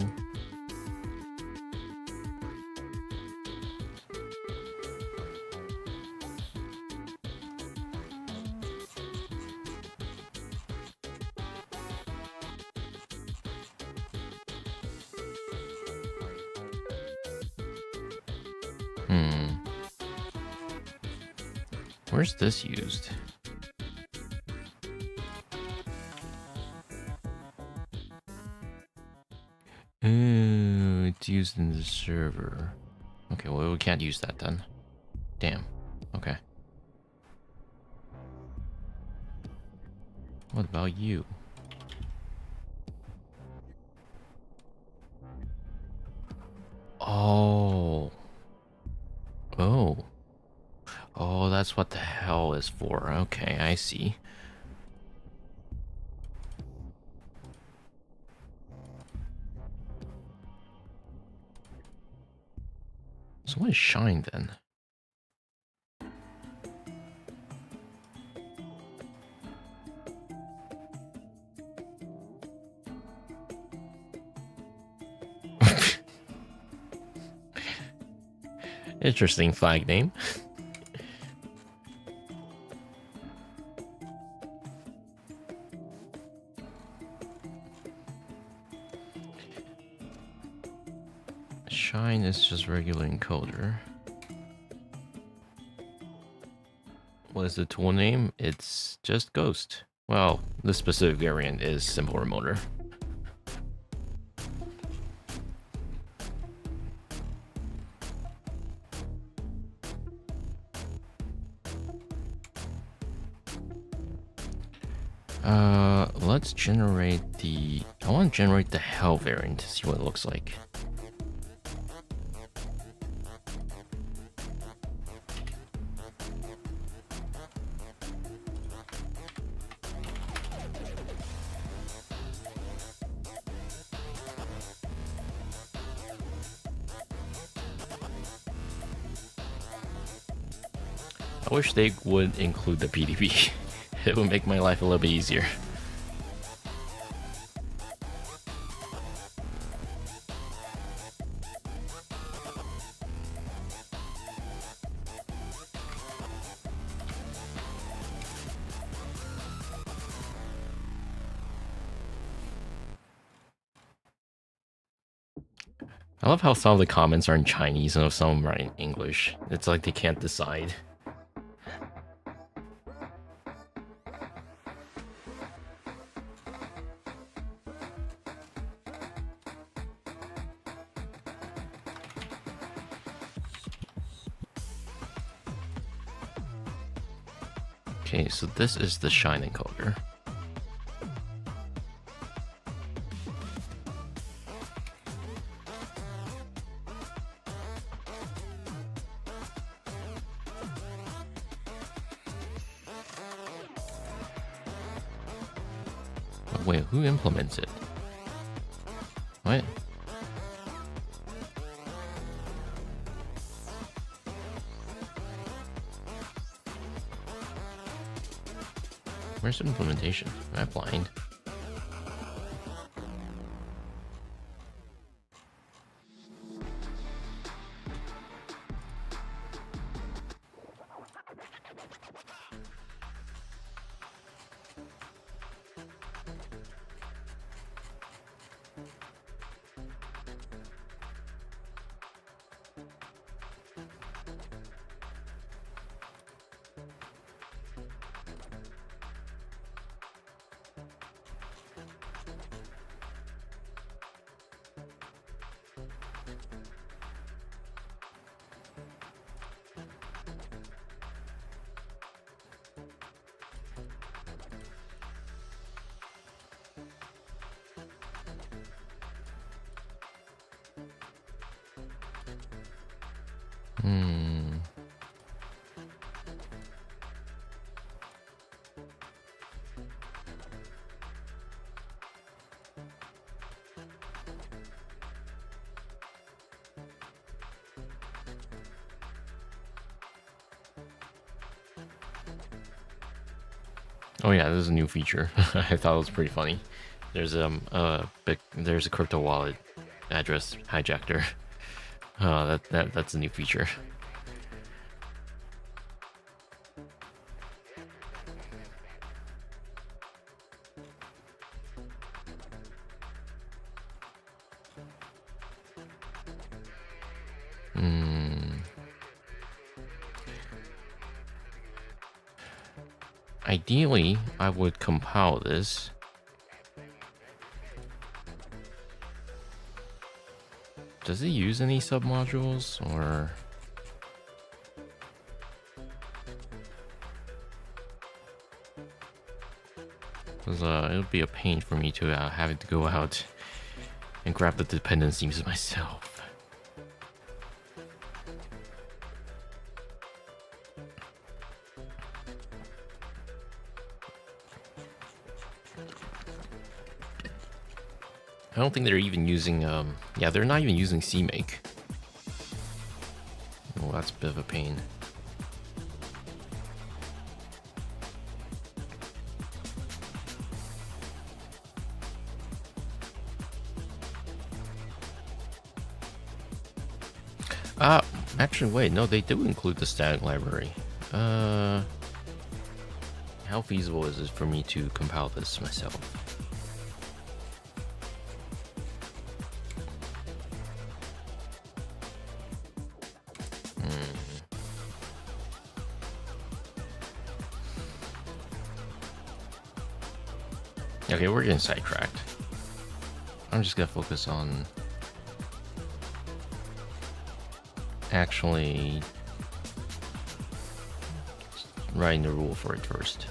S1: Where's this used? It's used in the server. Okay, well, we can't use that then. Damn. Okay. What about you? Oh. Oh. Oh, that's what the hell is for. Okay, I see. So what is shine then? Interesting flag name. Shine is just regular encoder. What is the tool name? It's just Gh0st. Well, this specific variant is Simple Remoter. Let's generate the... I want to generate the Hell variant to see what it looks like. I wish they would include the PDB. It would make my life a little bit easier. I love how some of the comments are in Chinese and some of them are in English. It's like they can't decide. Okay, so this is the shine encoder. But wait, who implements it? What? Where's the implementation? Am I blind? Oh yeah, this is a new feature. I thought it was pretty funny. There's there's a crypto wallet address hijacker. That's a new feature. Ideally, I would compile this. Does it use any submodules or? Because it would be a pain for me to having to go out and grab the dependencies myself. I don't think they're even using, yeah, they're not even using CMake. Well, that's a bit of a pain. Actually, wait, no, they do include the static library. How feasible is it for me to compile this myself? Okay, we're getting sidetracked. I'm just gonna focus on actually writing the rule for it first.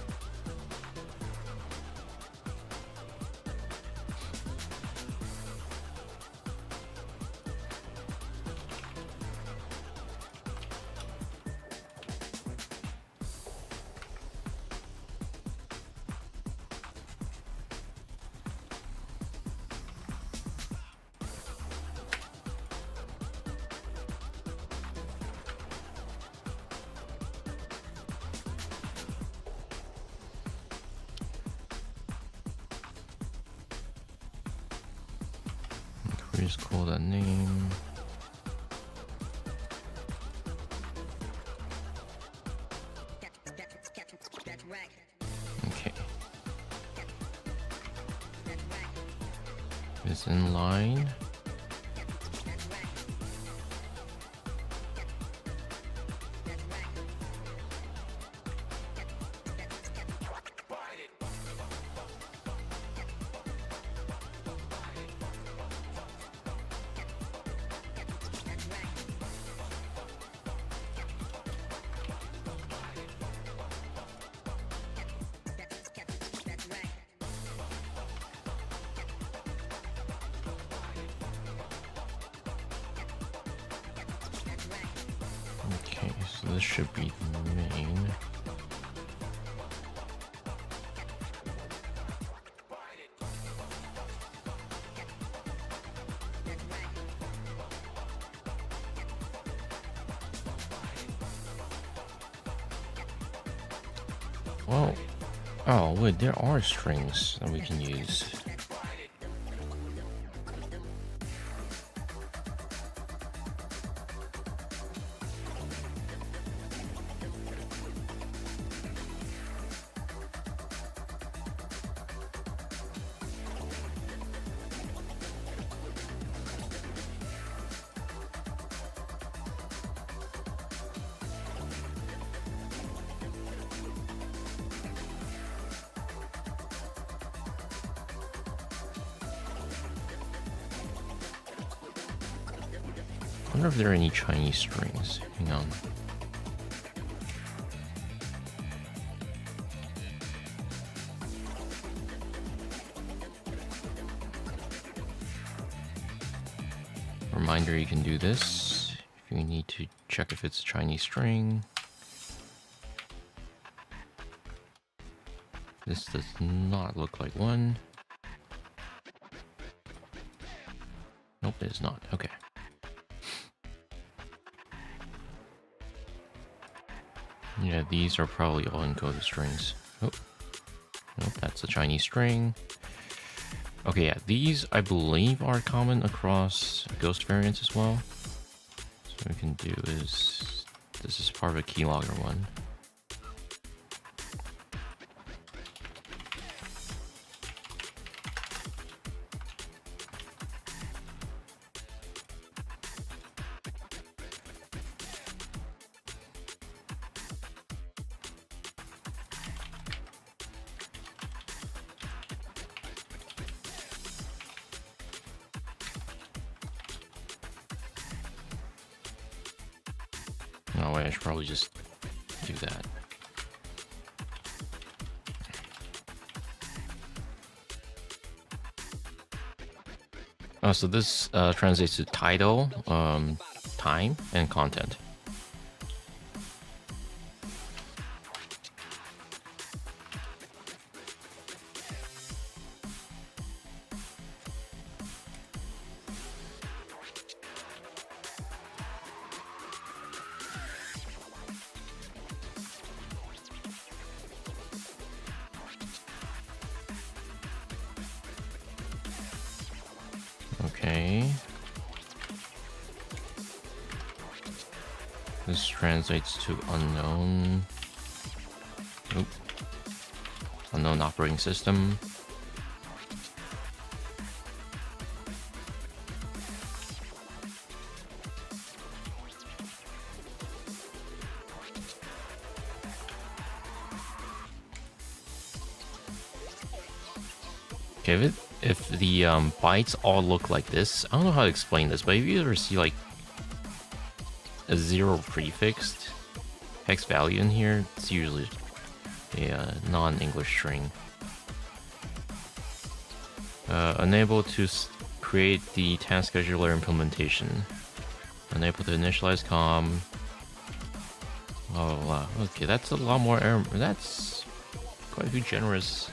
S1: We just call that name. Okay. It's in line. Okay, so this should be the main. Well, oh wait, there are strings that we can use. I wonder if there are any Chinese strings. Hang on. Reminder, you can do this if you need to check if it's a Chinese string. This does not look like one. Nope, it is not. Okay. Yeah, these are probably all encoded strings. Oh, nope, that's a Chinese string. Okay, yeah, these I believe are common across Ghost variants as well. So what we can do is, this is part of a keylogger one. Oh wait, I should probably just do that. Oh, so this translates to title, time, and content. Okay. This translates to unknown. Oop. Unknown operating system. Okay, if the bytes all look like this, I don't know how to explain this, but if you ever see like a 0 prefixed hex value in here, it's usually a non-English string. Unable to create the task scheduler implementation. Unable to initialize com. Oh wow. Okay, that's a lot more error. That's quite a few generous.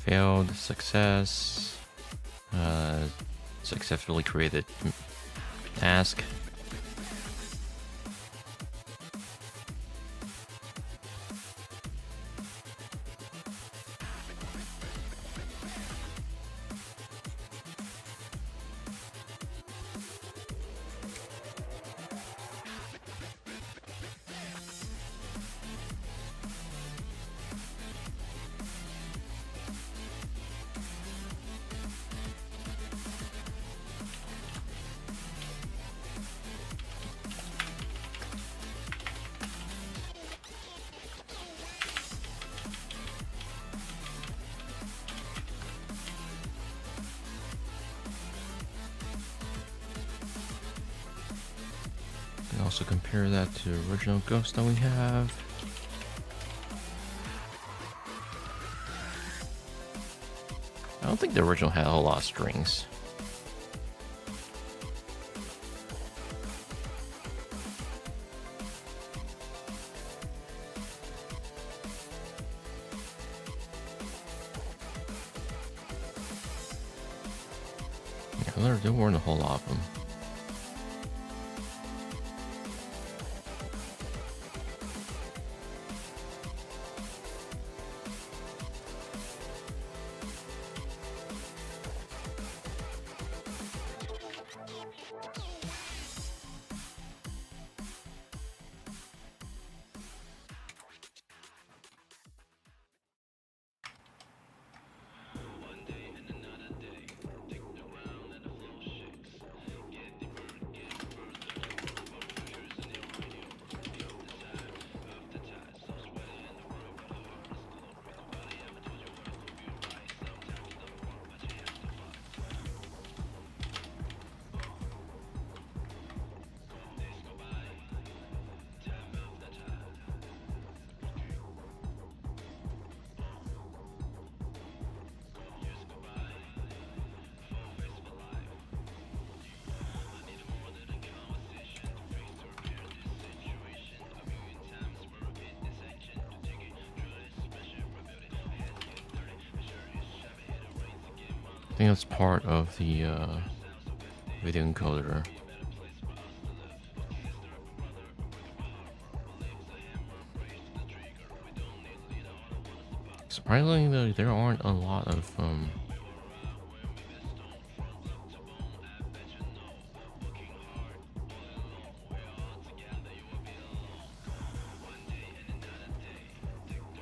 S1: Failed, success, successfully created task. Also compare that to original Gh0st that we have. I don't think the original had a whole lot of strings. Yeah, there weren't a whole lot of them. I think that's part of the video encoder. Surprisingly, though, there aren't a lot of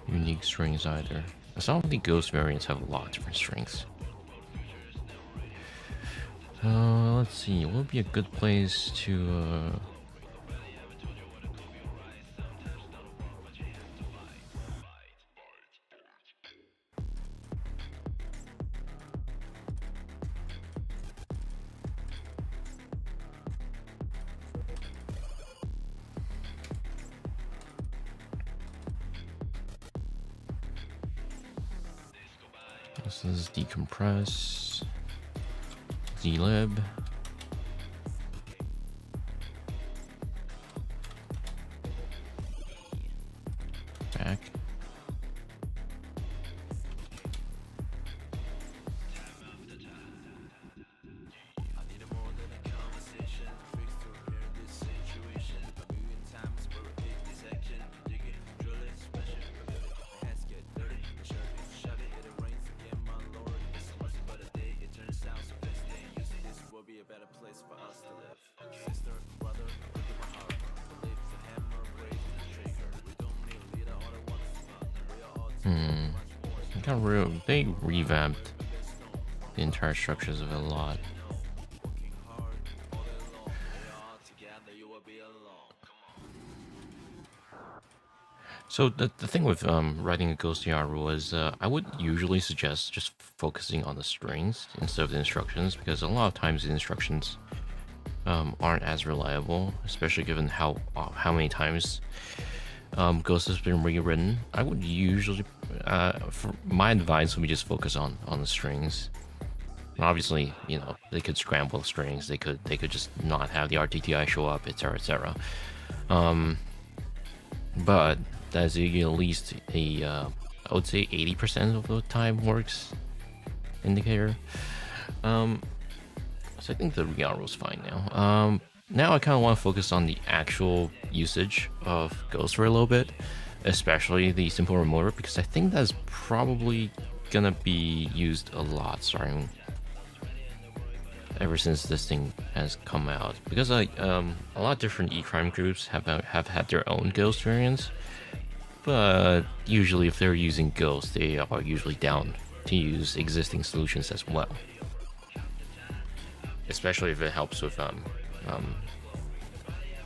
S1: unique strings either. Some of the Gh0st variants have a lot of different strings. Let's see, what would be a good place to this is decompress, zlib. Back. They revamped the entire structures of it a lot. So the thing with writing a Ghost ER rule is I would usually suggest just focusing on the strings instead of the instructions, because a lot of times the instructions aren't as reliable, especially given how many times Ghost has been rewritten. I would usually, for my advice, would be just focus on the strings. Obviously, you know, they could scramble strings. They could just not have the RTTI show up, etc., etc. But that's at least a I would say 80% of the time works indicator. So I think the REWorkshop rule is fine now. Now I kind of want to focus on the actual usage of Ghost for a little bit, especially the simple remoter, because I think that's probably gonna be used a lot starting ever since this thing has come out. Because a lot of different e-crime groups have had their own Ghost variants, but usually if they're using Ghost, they are usually down to use existing solutions as well, especially if it helps with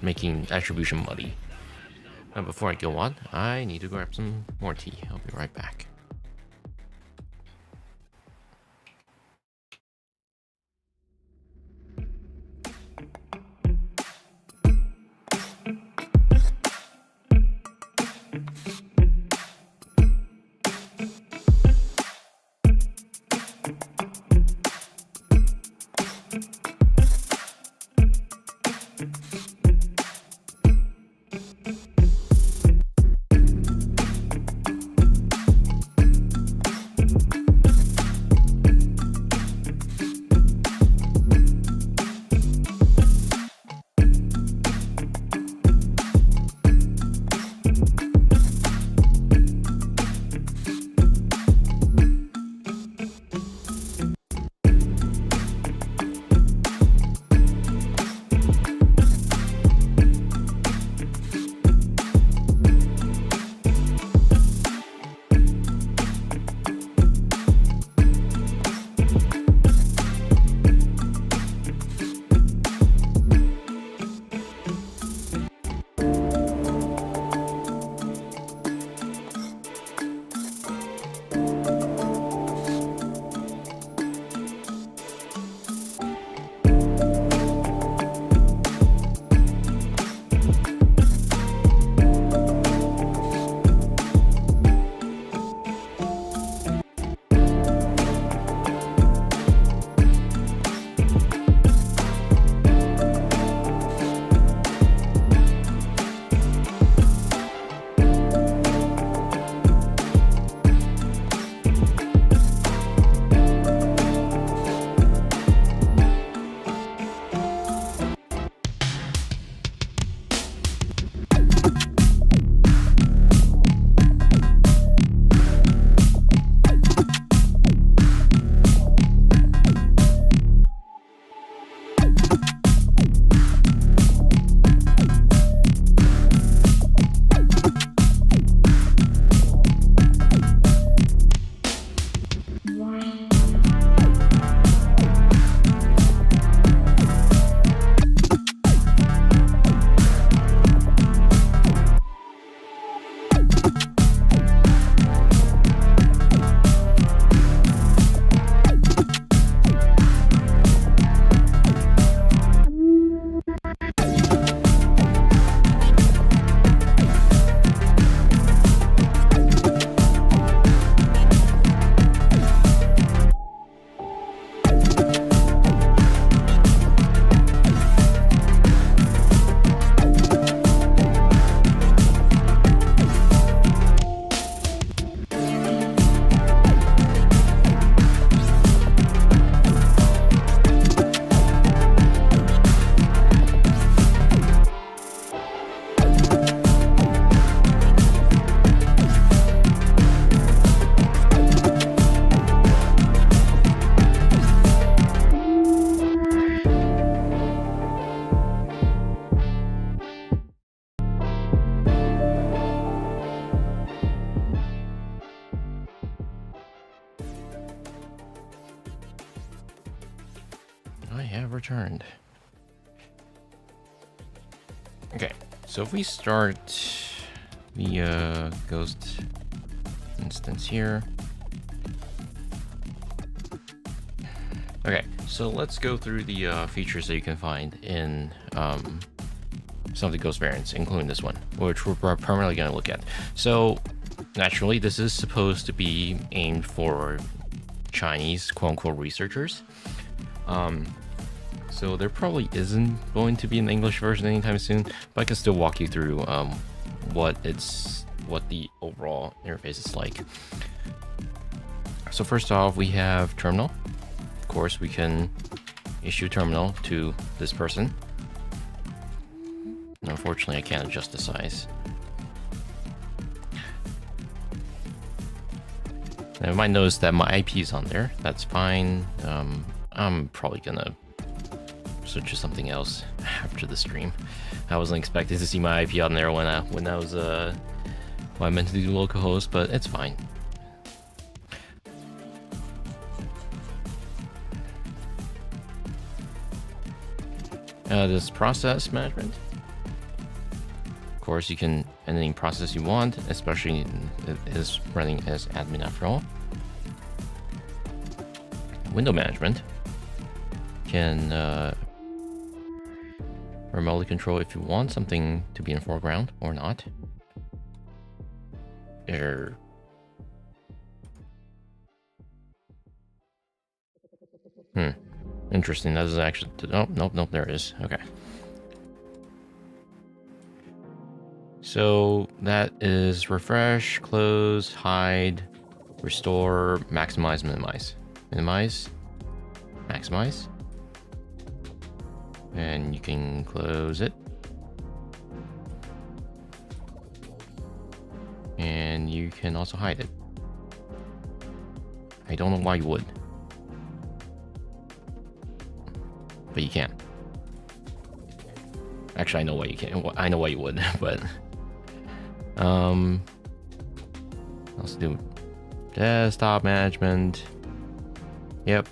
S1: making attribution muddy. Before I go on, I need to grab some more tea. I'll be right back. returned. Okay, so if we start the Ghost instance here. Okay, so let's go through the features that you can find in some of the Ghost variants, including this one, which we're primarily going to look at. So naturally, this is supposed to be aimed for Chinese quote-unquote researchers. So there probably isn't going to be an English version anytime soon, but I can still walk you through what the overall interface is like. So first off, we have terminal. Of course, we can issue terminal to this person. And unfortunately, I can't adjust the size. Now, you might notice that my IP is on there. That's fine. I'm probably gonna switch to something else after the stream. I wasn't expecting to see my IP on there when I was when I meant to do localhost, but it's fine. This process management. Of course, you can any process you want, especially it is running as admin after all. Window management can remotely control if you want something to be in foreground or not. Interesting. That is actually. Oh, nope. There it is. Okay. So that is refresh, close, hide, restore, maximize, minimize. Minimize, maximize. And you can close it. And you can also hide it. I don't know why you would. But you can. Actually, I know why you can. I know why you would, but let's do desktop management. Yep,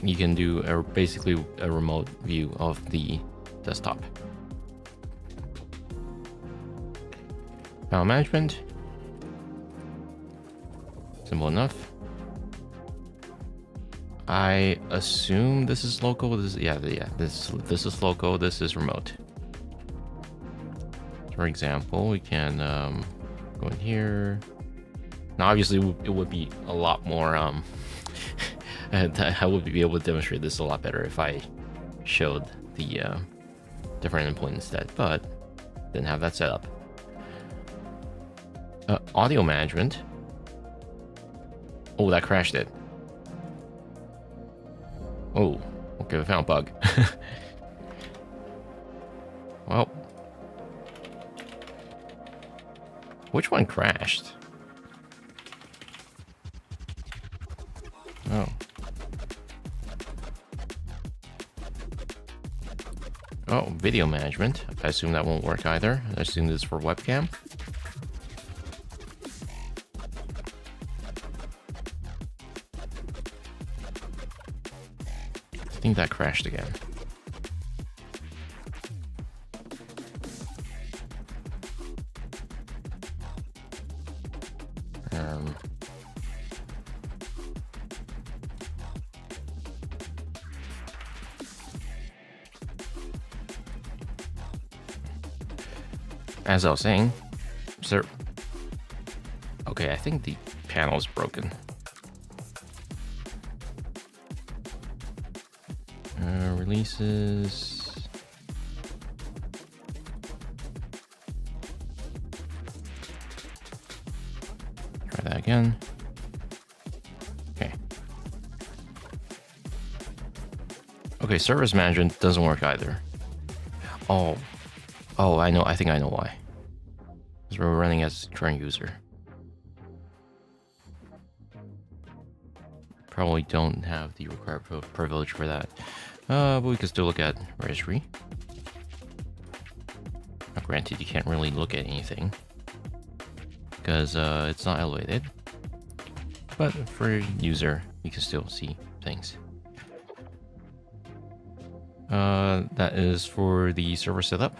S1: you can do basically a remote view of the desktop. File management. Simple enough. I assume this is local. This is local. This is remote. For example, we can go in here. Now, obviously, it would be a lot more. I would be able to demonstrate this a lot better if I showed the different endpoint instead, but didn't have that set up. Audio management. Oh, that crashed it. Oh, okay, we found a bug. Well, which one crashed? Oh. Oh, video management. I assume that won't work either. I assume this is for webcam. I think that crashed again. As I was saying, sir. Okay, I think the panel is broken. Releases. Try that again. Okay. Okay, service management doesn't work either. Oh, I know. I think I know why. Because we're running as current user. Probably don't have the required privilege for that. But we can still look at registry. Now, granted, you can't really look at anything because it's not elevated. But for user, you can still see things. That is for the server setup.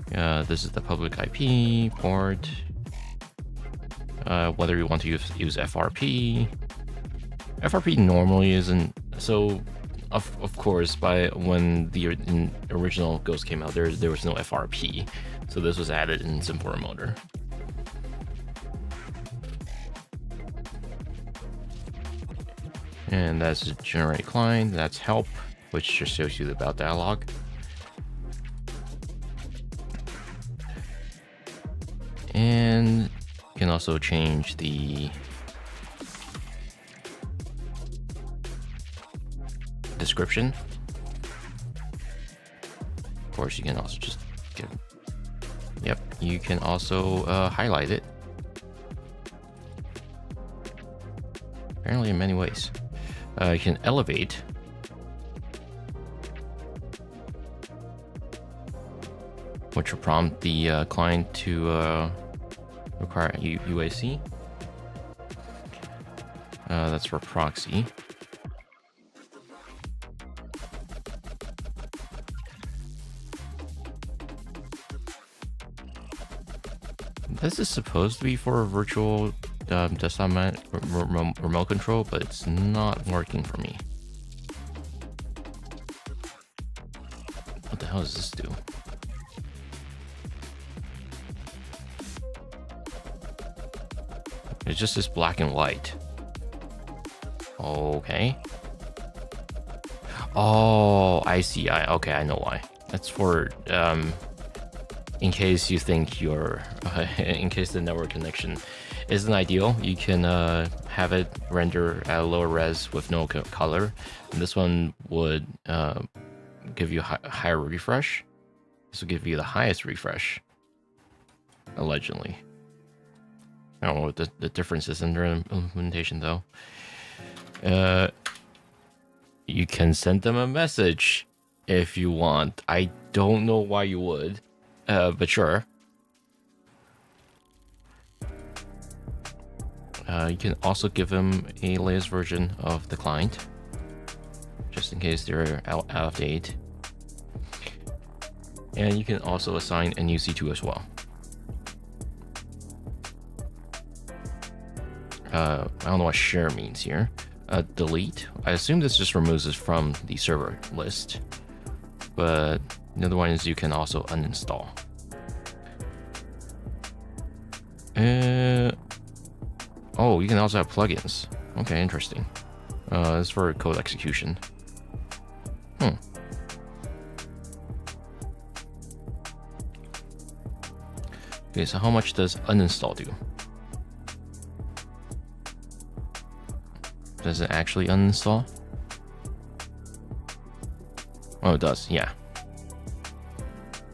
S1: This is the public IP port. Whether you want to use FRP. FRP normally isn't so. Of course, by when the original Ghost came out, there was no FRP, so this was added in Simple Remoter. And that's a generate client. That's help, which just shows you the about dialog. And you can also change the description. Of course, you can also just get. Yep, you can also highlight it. Apparently, in many ways. You can elevate. Which will prompt the client to require UAC. That's for proxy. This is supposed to be for a virtual desktop remote control, but it's not working for me. What the hell does this do? It's just this black and white. Okay. Oh, I see. Okay, I know why. That's for in case you think in case the network connection isn't ideal, you can have it render at a lower res with no color. And this one would give you a higher refresh. This will give you the highest refresh, allegedly. I don't know what the difference is in their implementation, though. You can send them a message if you want. I don't know why you would, but sure. You can also give them a latest version of the client, just in case they're out of date. And you can also assign an UC2 as well. I don't know what share means here. Delete. I assume this just removes it from the server list. But the other one is you can also uninstall. Oh, you can also have plugins. Okay, interesting. This is for code execution. Okay, so how much does uninstall do? Does it actually uninstall? Oh, it does, yeah.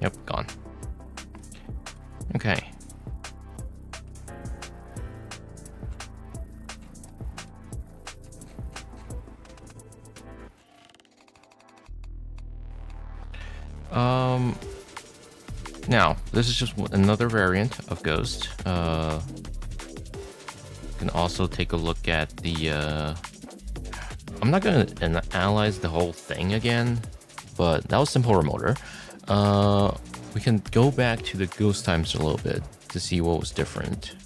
S1: Yep, gone. Okay. Now, this is just another variant of Ghost. You can also take a look at the I'm not gonna analyze the whole thing again, but that was Simple Remoter. We can go back to the ghost times a little bit to see what was different.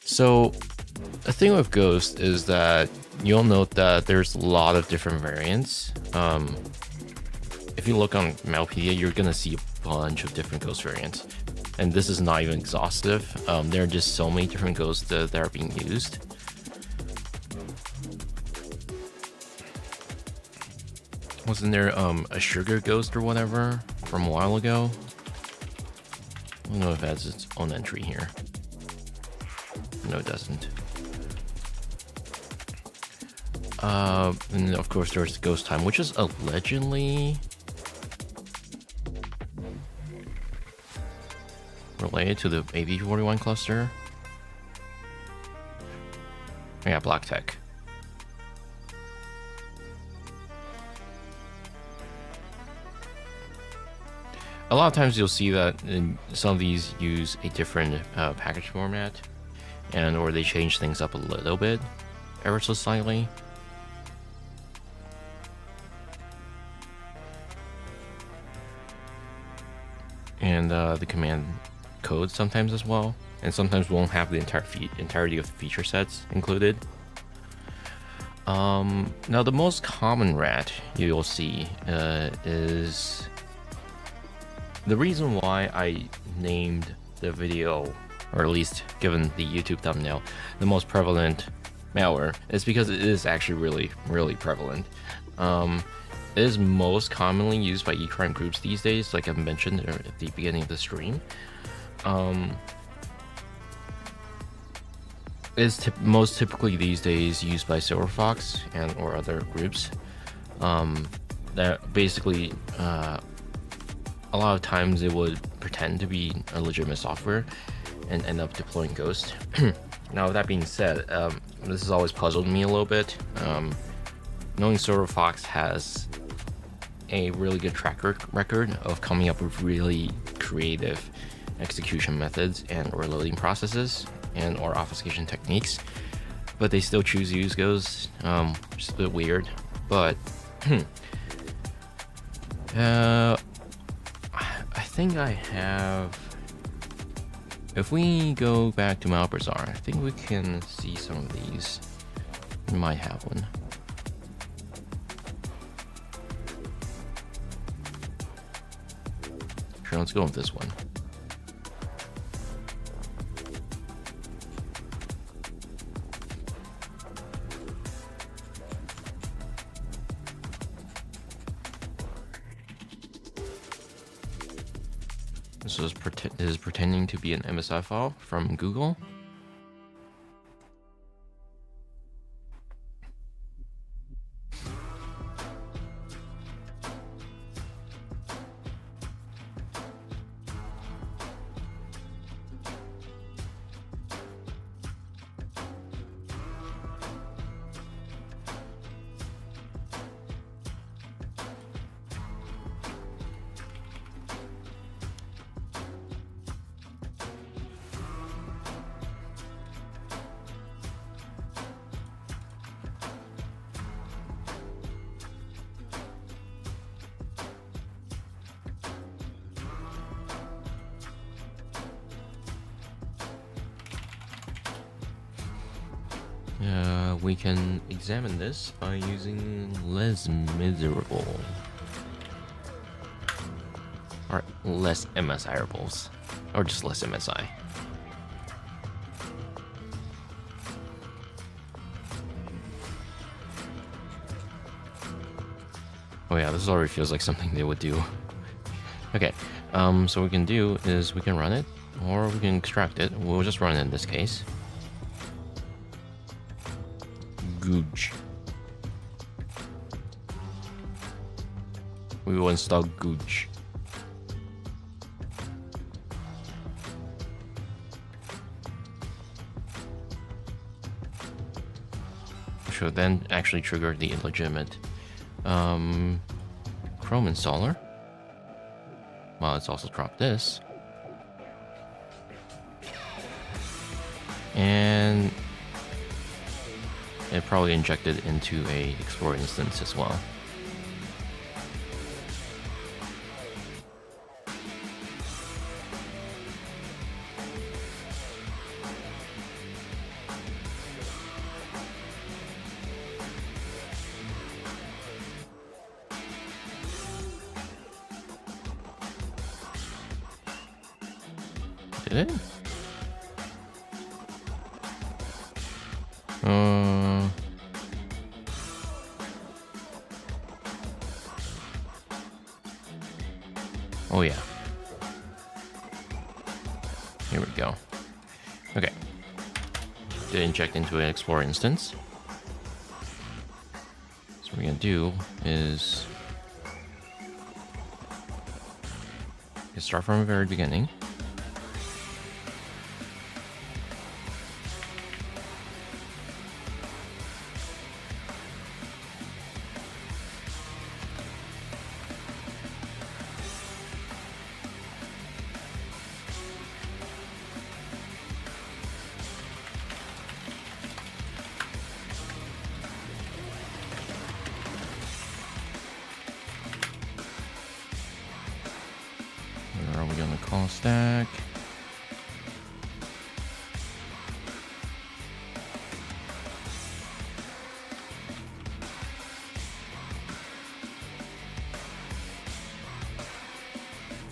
S1: So the thing with Ghost is that you'll note that there's a lot of different variants. If you look on Metalpedia, you're gonna see a bunch of different Ghost variants. And this is not even exhaustive. There are just so many different ghosts that are being used. Wasn't there a sugar ghost or whatever from a while ago? I don't know if it has its own entry here. No, it doesn't. And of course there's Ghost Time, which is allegedly related to the AV41 cluster. Yeah, Black Tech. A lot of times you'll see that some of these use a different package format, or they change things up a little bit. ever so slightly. And the command code sometimes as well, and sometimes won't have the entirety of the feature sets included. Now the most common rat you'll see is the reason why I named the video, or at least given the YouTube thumbnail, the most prevalent malware, is because it is actually really prevalent. It is most commonly used by e-crime groups these days, like I mentioned at the beginning of the stream. Is most typically these days used by Silverfox and or other groups. That basically, a lot of times it would pretend to be a legitimate software and end up deploying Gh0st. Now, with that being said, this has always puzzled me a little bit. Knowing Silverfox has a really good track record of coming up with really creative execution methods and or loading processes and or obfuscation techniques, but they still choose to use Gh0st, which is a bit weird. But I think I have, if we go back to Malbazaar, I think we can see some of these. We might have one. Sure, let's go with this one. This is pretending to be an MSI file from Google. We can examine this by using less miserable, or less MSIrables, or just less MSI. Oh yeah, this already feels like something they would do. Okay, so what we can do is we can run it, or we can extract it. We'll just run it in this case. Gh0st. We will install Gh0st. Which will then actually trigger the illegitimate Chrome installer. Well, let's also drop this. And it probably injected into a Explorer instance as well. Did it? Oh yeah. Here we go. Okay. Did inject into an Explorer instance. So what we're gonna do is start from the very beginning. we go on the call stack.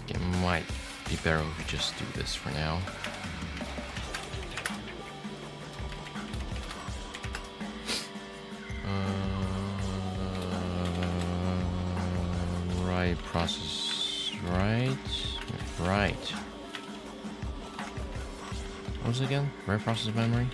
S1: It might be better if we just do this for now. Right process, right. What was it again? Right process memory?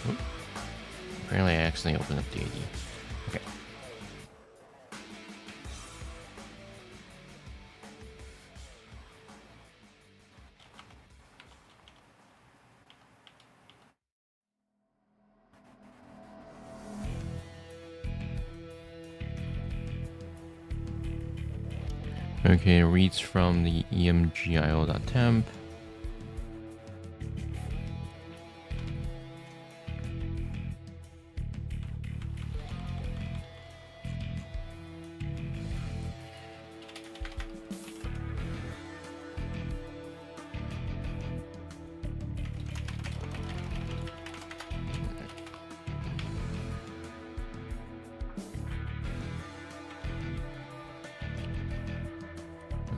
S1: Oop. Apparently I accidentally opened up the AD. Okay. Okay, it reads from the emgio.temp.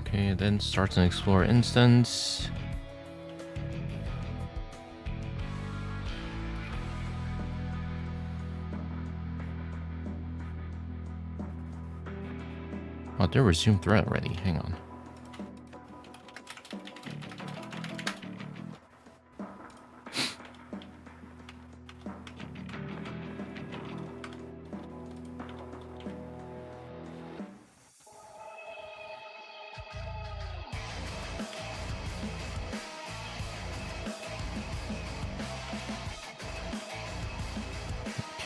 S1: Okay, then starts an Explorer instance. Oh, there resumed thread already. Hang on.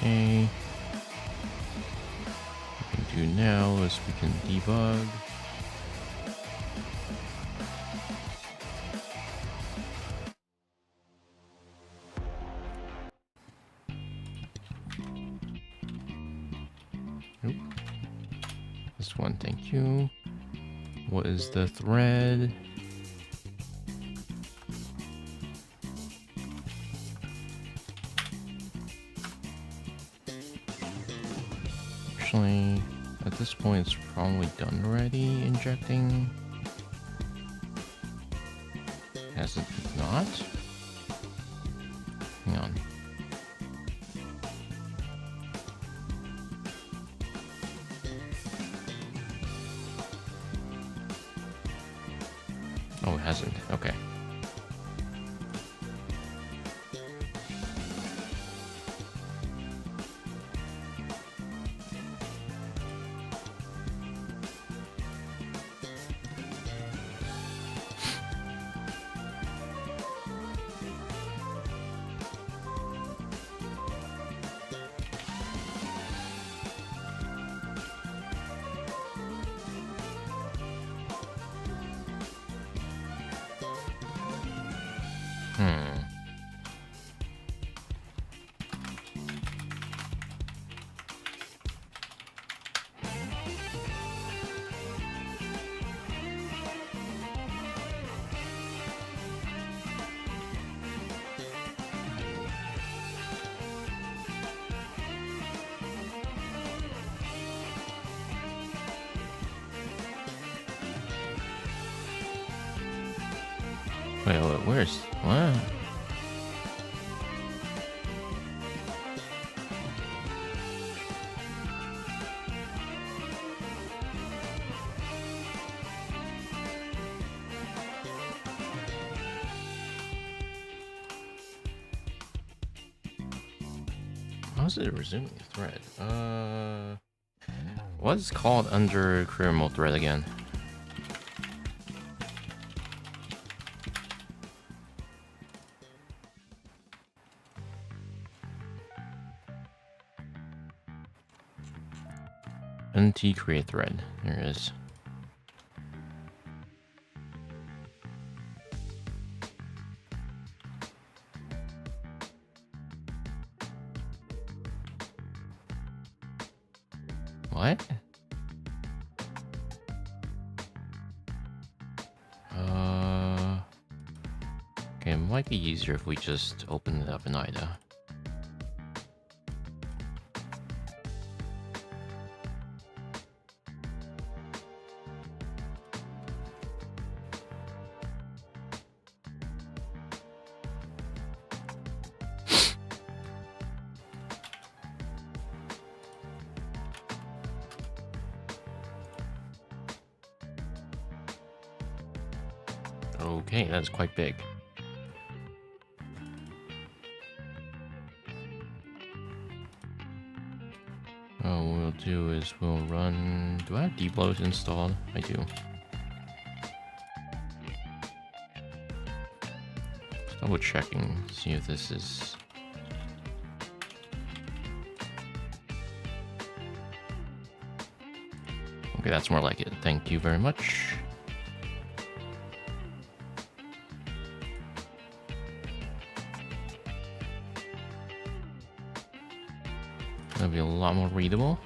S1: Okay. What we can do now is we can debug. Nope. This one, thank you. What is the thread? Actually, at this point, it's probably done already, injecting. Has it not? Hang on. Oh, it hasn't. Okay. Wait, where's what? How's it resuming the thread? What's called under career mode thread again? NT create thread. There it is. What? Okay, it might be easier if we just open it up in IDA. Okay, that's quite big. What we'll do is we'll run... Do I have debloat installed? I do. Just double checking, see if this is... Okay, that's more like it. Thank you very much. That'll be a lot more readable.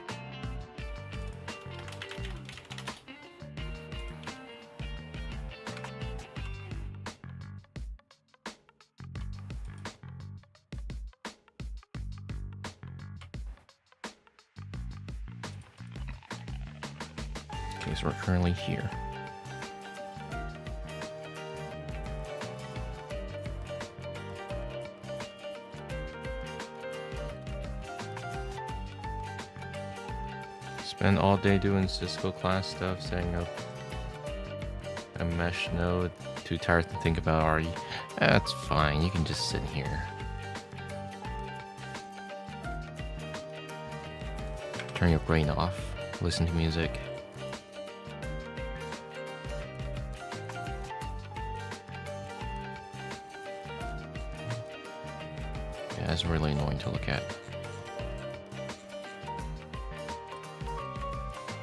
S1: Okay, so we're currently here. Spend all day doing Cisco class stuff, setting up a mesh node. Too tired to think about RE. That's fine, you can just sit here. Turn your brain off, listen to music. Yeah, it's really annoying to look at.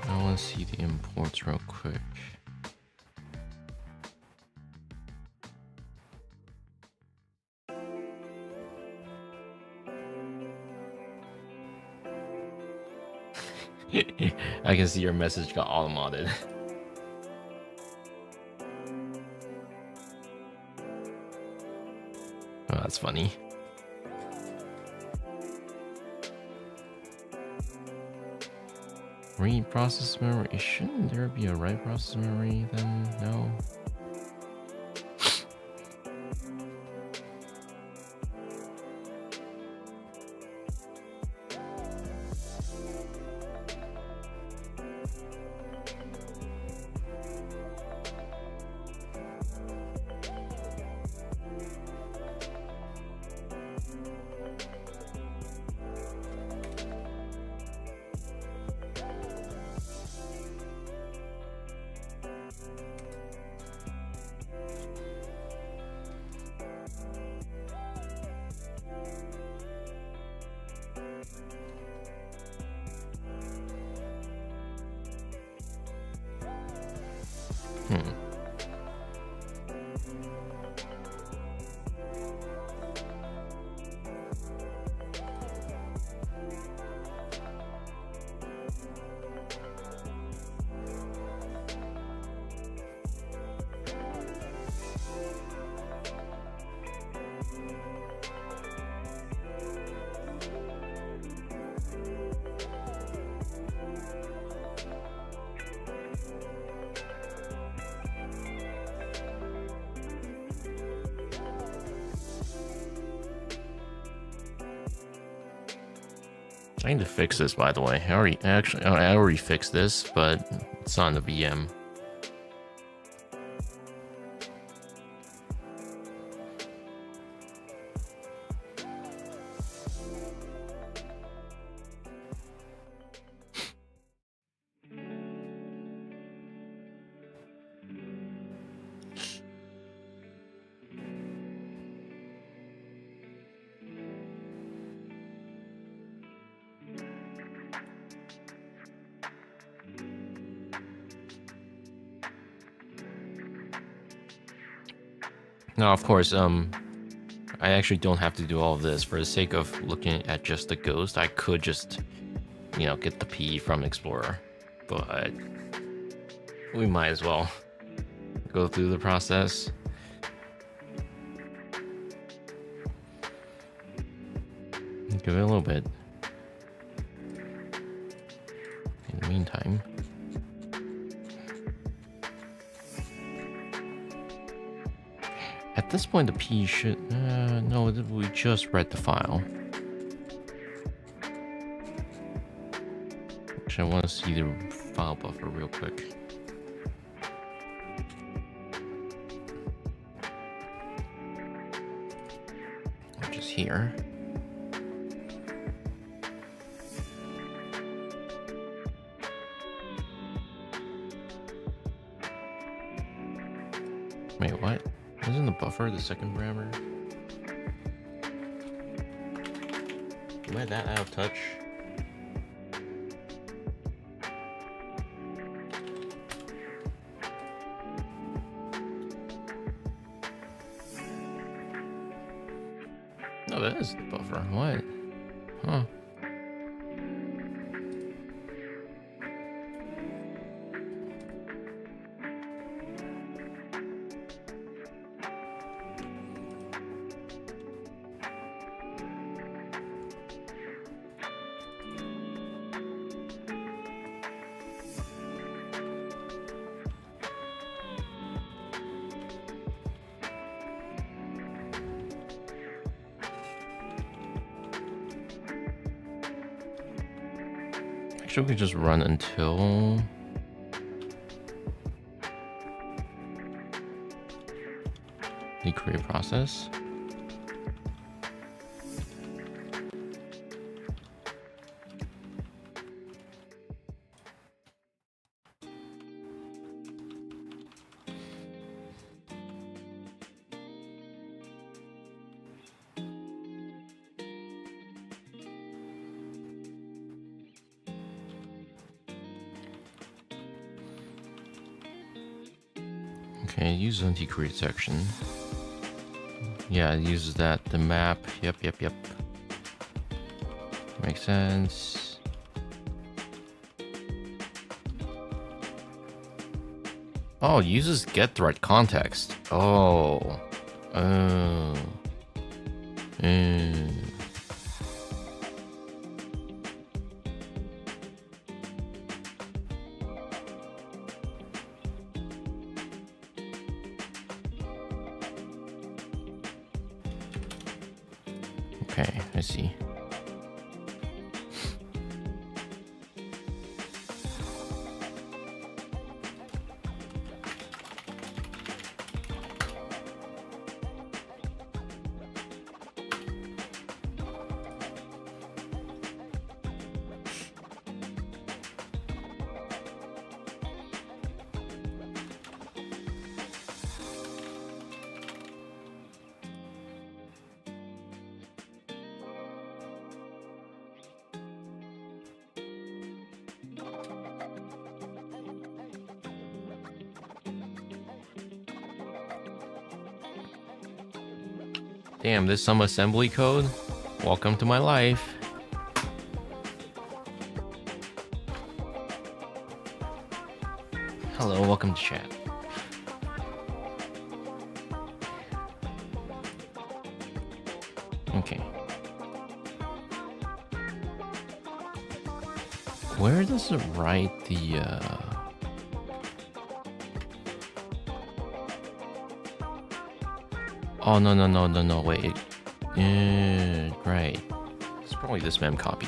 S1: I want to see the imports real quick. I can see your message got auto-modded. Oh, that's funny. Read process memory. Shouldn't there be a write process memory then? No. I need to fix this, by the way. I already fixed this, but it's on the VM. Now, of course, I actually don't have to do all of this. For the sake of looking at just the ghost, I could just you know, get the P from Explorer, but we might as well go through the process. Give it a little bit. In the meantime, at this point, the P should... no, we just read the file. Actually, I want to see the file buffer real quick. Which is here. Wait, what? Isn't the buffer the second parameter? Am I that out of touch? No, that is the buffer. What? Huh. Actually, we could just run until the create process. Okay, use anti-create section. Yeah, it uses that. The map. Yep. Makes sense. Oh, it uses get thread context. Oh. Okay, I see. Damn, there's some assembly code? Welcome to my life. Hello, welcome to chat. Okay. Where does it write the, Oh, no, wait. Right. It's probably this mem copy.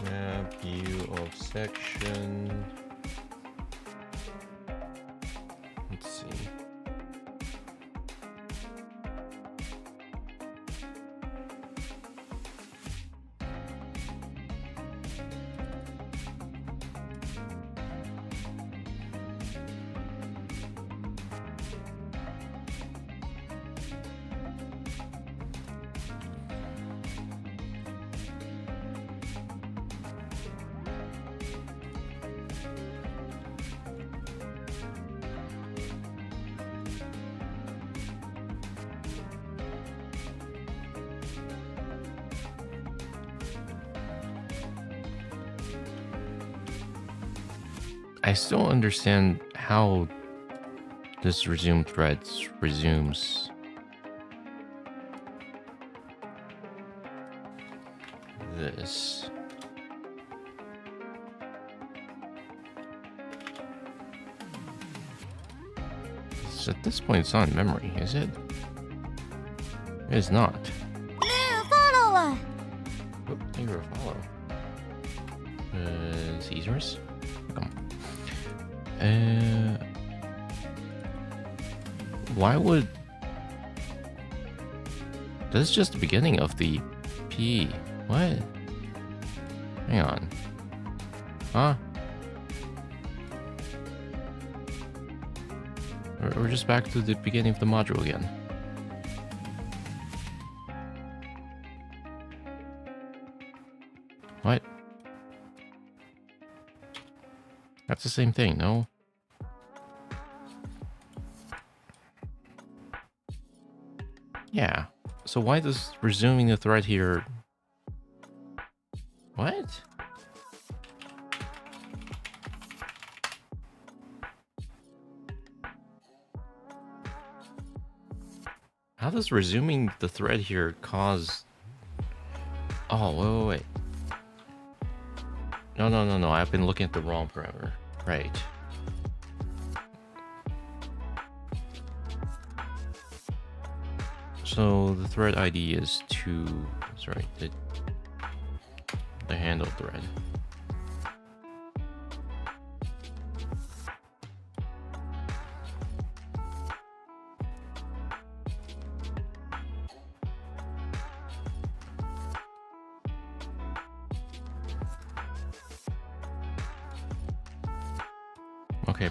S1: Map view of section I still understand how this resume thread resumes. This. So at this point, it's not in memory, is it? It is not.
S2: Follow.
S1: Oh, thank you for a follow. Caesar's? Come. Why would... This is just the beginning of the P. What? Hang on. Huh? We're just back to the beginning of the module again. What? That's the same thing, no? Yeah. So why does resuming the thread here... What? How does resuming the thread here cause... Oh, wait. No. I've been looking at the wrong parameter. Right. So the thread ID is 2... Sorry, the handle thread. Okay,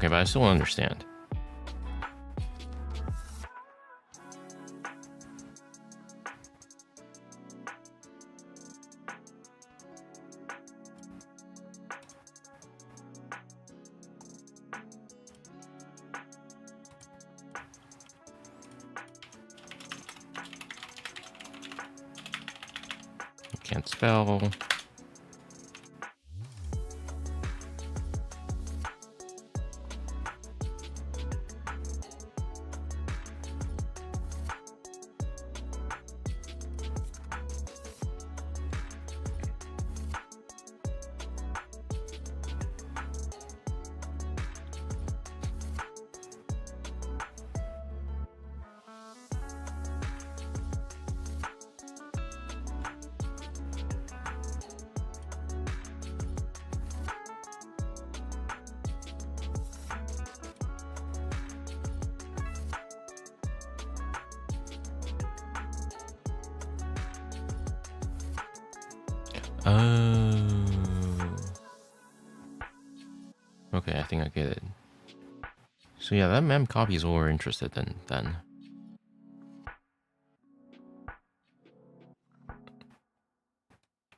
S1: but I still don't understand. Can't spell. Oh. Okay, I think I get it. So yeah, that mem copy is what we're interested in then.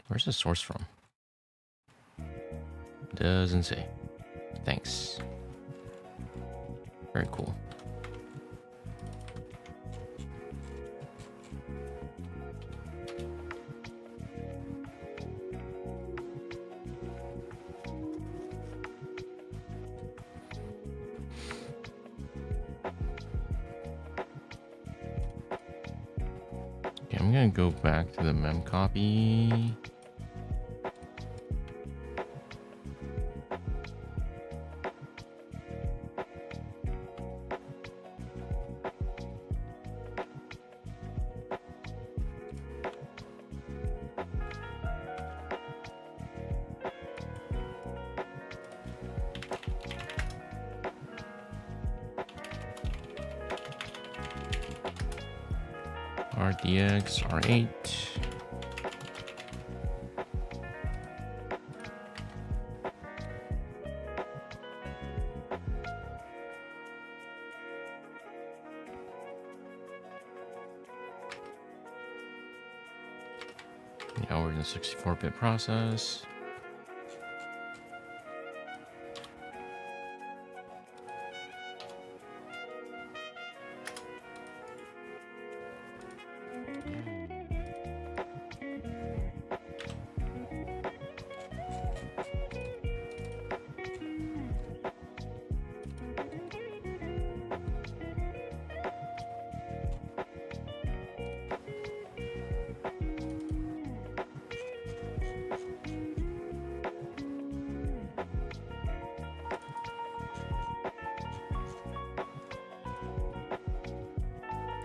S1: Where's the source from? Doesn't say. Thanks. Very cool. Okay, I'm gonna go back to the mem copy. RDX R8. Now we're in the 64-bit process.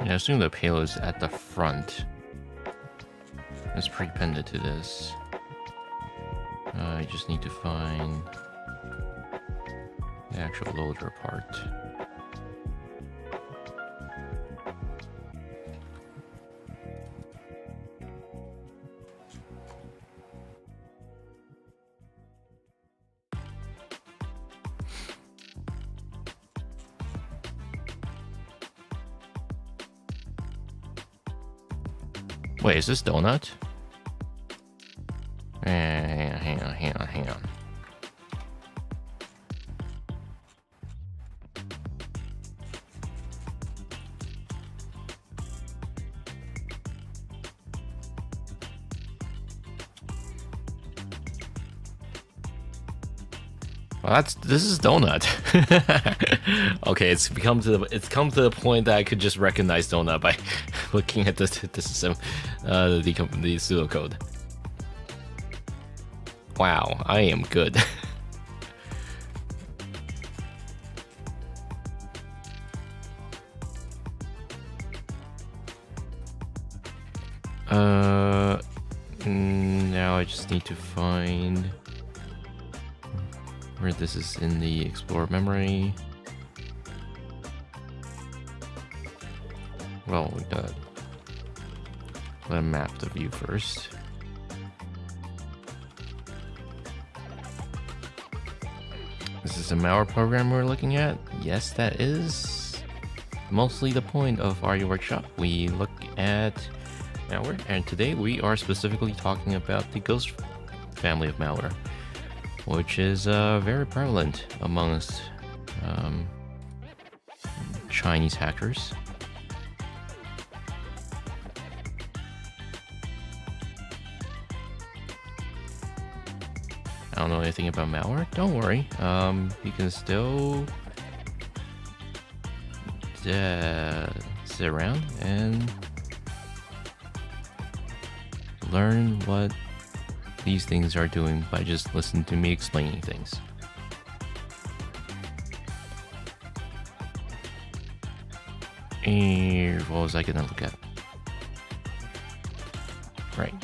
S1: I assume the payload is at the front. It's pre-appended to this. I just need to find the actual loader part. Wait, is this donut? Hang on. Well, this is donut. Okay, it's come to the point that I could just recognize donut by looking at the system, the pseudocode. Wow, I am good. Now I just need to find where this is in the Explorer memory. Well, we gotta let map the view first. This is a malware program we're looking at. Yes, that is mostly the point of REWorkshop. We look at malware, and today we are specifically talking about the Gh0st family of malware, which is very prevalent amongst Chinese hackers. I don't know anything about malware. Don't worry. You can still sit around and learn what these things are doing by just listening to me explaining things. And what was I gonna look at? Right.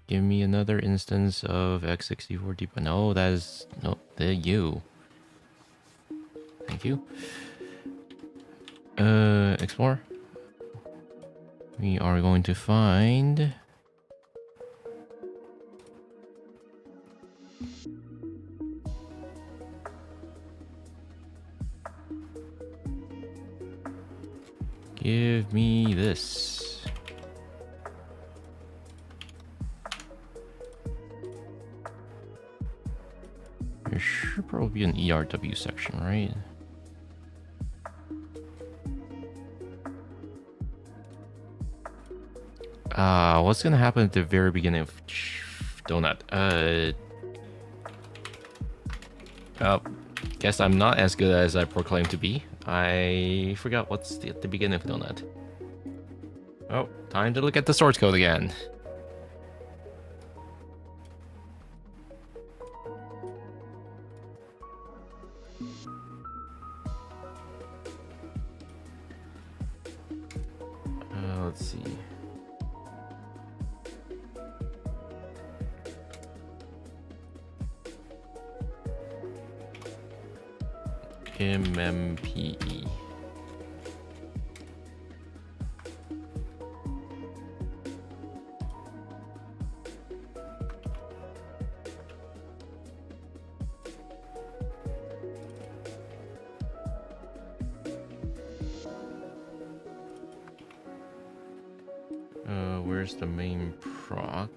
S1: Give me another instance of x64 debug. No, that is no the U. Thank you. Explore. We are going to find give me this. There should probably be an ERW section, right? What's gonna happen at the very beginning of Donut? Guess I'm not as good as I proclaim to be. I forgot what's at the beginning of Donut. Oh, time to look at the source code again. Let's see. MMPE. Where's the main proc?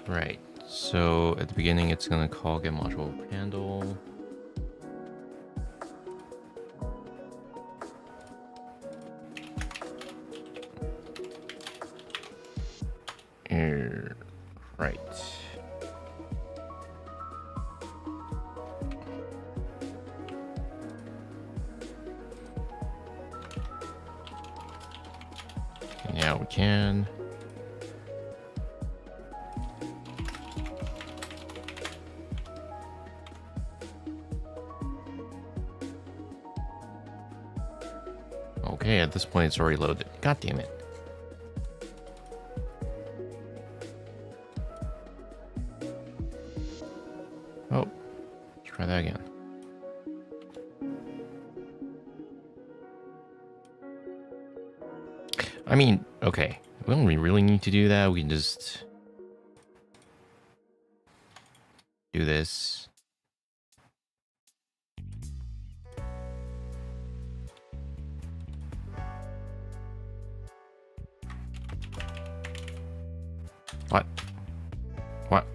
S1: Right, so at the beginning it's gonna call get module handle. Right. Now we can. Okay, at this point it's already loaded. God damn it. Oh, try that again. I mean, okay. We don't really need to do that. We can just do this. What? What?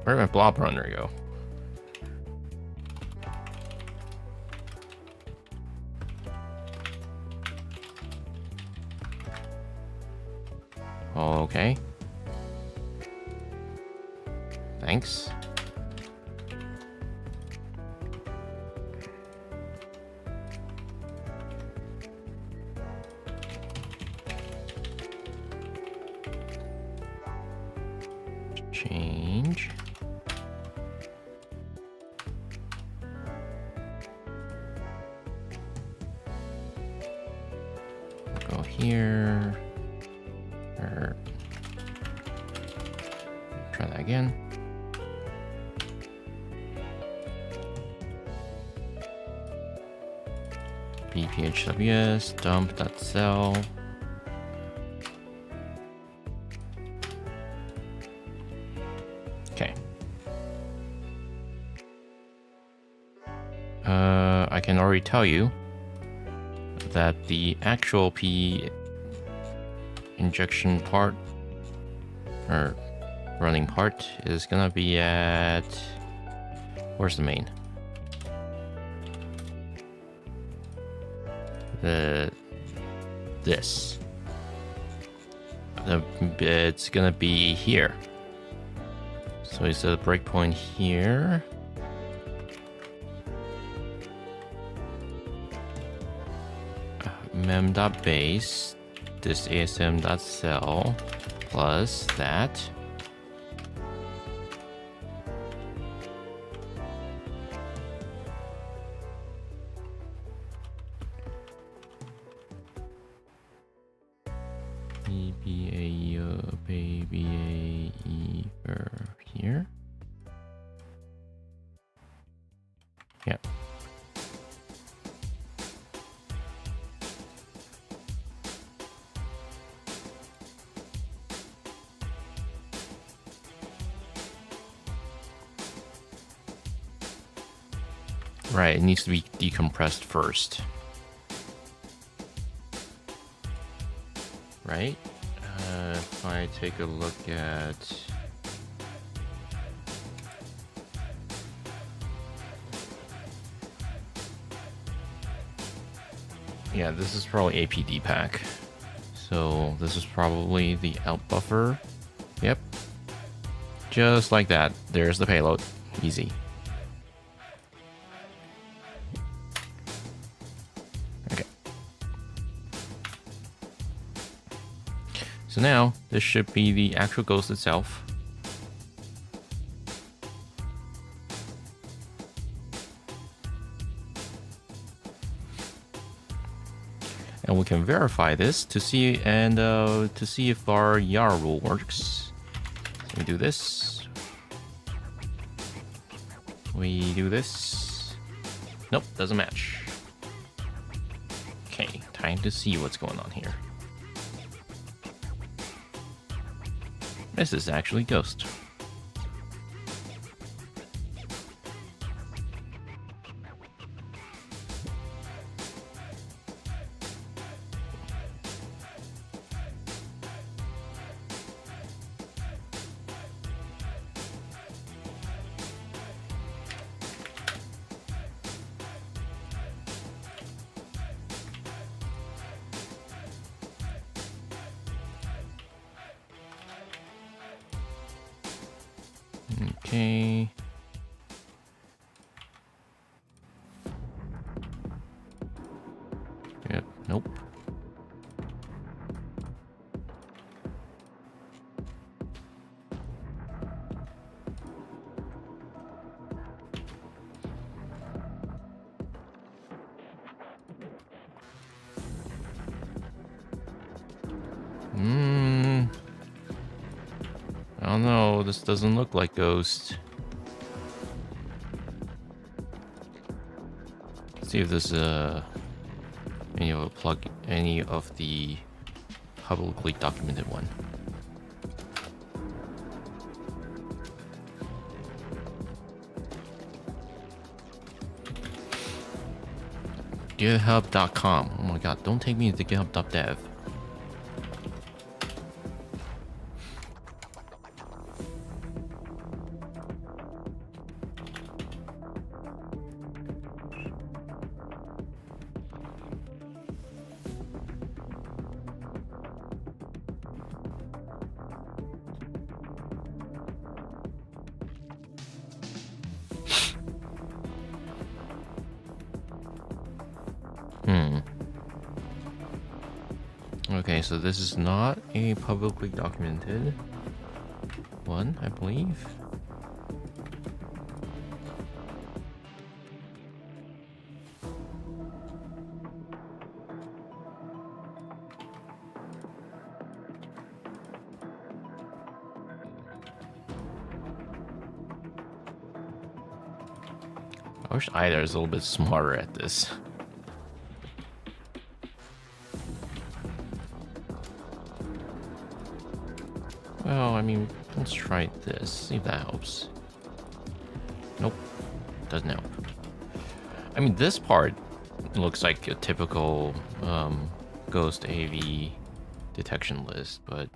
S1: Where did my blob runner go? Okay. Thanks. Change. Go here. Try that again. bphws dump.cell. Okay. I can already tell you that the actual P injection part or running part is gonna be at, where's the main? This. It's gonna be here. So we set a breakpoint here. Mem.base, this asm.cell plus that. BBA here. Yeah. Right, it needs to be decompressed first. Right? If I take a look at... Yeah, this is probably APD pack. So this is probably the out buffer. Yep. Just like that. There's the payload. Easy. Okay. So now, this should be the actual Gh0st itself. And we can verify this to see to see if our YAR rule works. So we do this. We do this. Nope, doesn't match. Okay, time to see what's going on here. This is actually Gh0st. Okay. Yep, nope. Oh no, this doesn't look like Ghost. Let's see if there's any of the publicly documented one. GitHub.com. Oh my god, don't take me to GitHub.dev. Okay, so this is not a publicly documented one, I believe. I wish Ida is a little bit smarter at this. Well, I mean, let's try this, see if that helps. Nope, doesn't help. I mean, this part looks like a typical Ghost AV detection list, but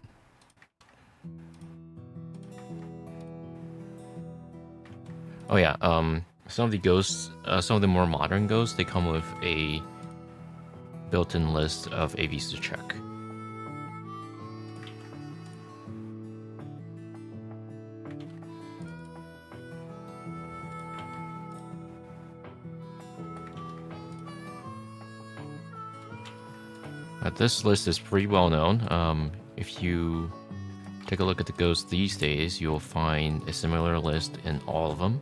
S1: oh yeah, some of the ghosts, some of the more modern ghosts, they come with a built-in list of AVs to check. This list is pretty well known. If you take a look at the ghosts these days, you'll find a similar list in all of them.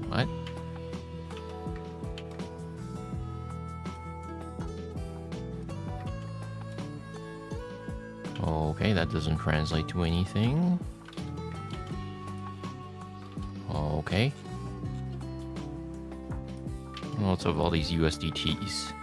S1: What? Okay, that doesn't translate to anything. Okay. Lots of all these USDTs.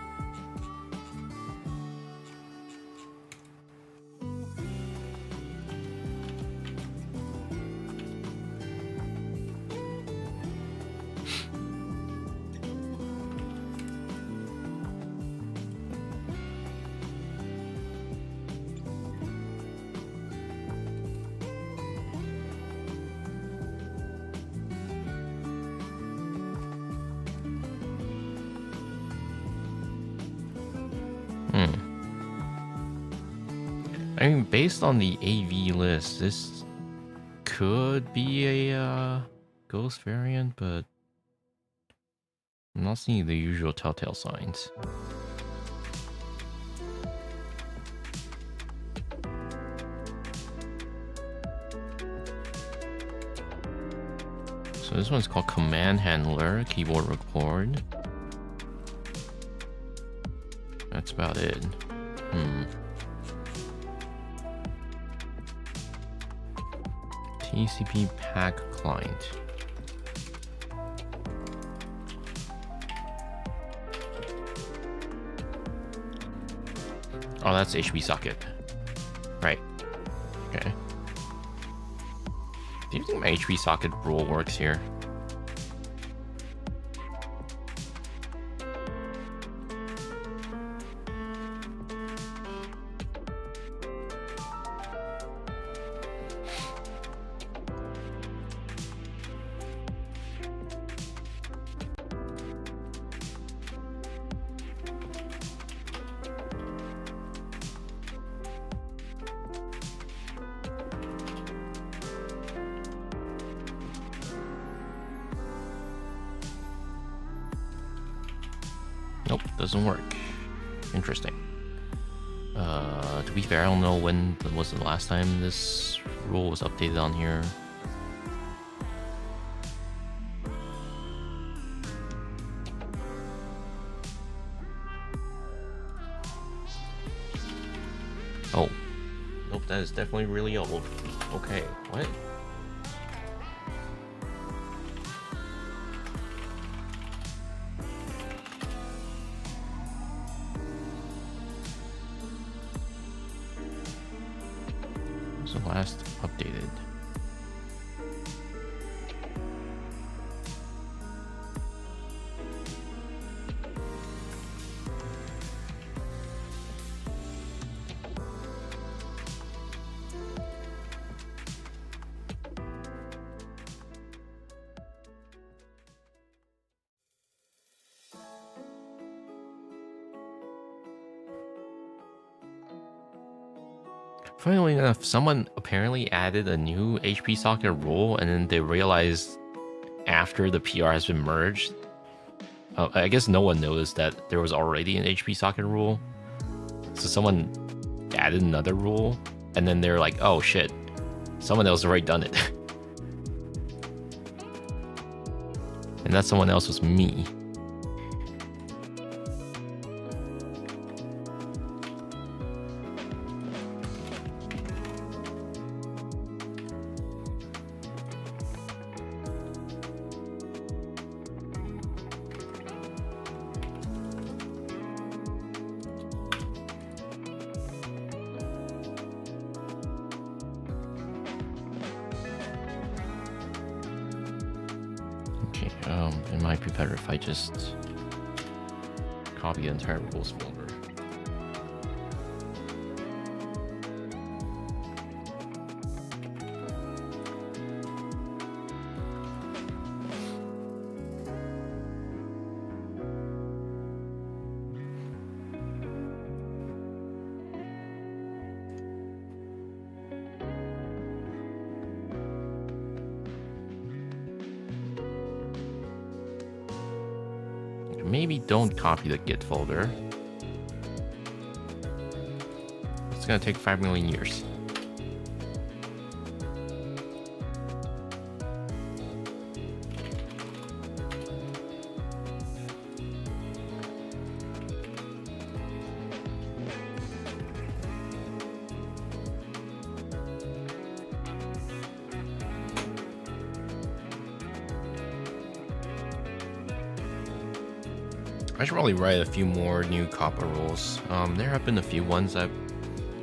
S1: I mean, based on the AV list, this could be a ghost variant, but I'm not seeing the usual telltale signs. So this one's called Command Handler, Keyboard Record. That's about it. TCP pack client. Oh, that's HB socket. Right. Okay. Do you think my HB socket rule works here? Nope, doesn't work. Interesting. To be fair, I don't know when was the last time this rule was updated on here. Oh, nope, that is definitely really old. Okay, what? Was the last updated? Funnily enough, someone apparently added a new HP socket rule, and then they realized after the PR has been merged, I guess no one noticed that there was already an HP socket rule. So someone added another rule, and then they're like, oh shit, someone else already done it. And that someone else was me. It might be better if I just copy the entire rules folder. Maybe don't copy the Git folder. It's gonna take 5 million years. I should probably write a few more new copper rules. There have been a few ones I've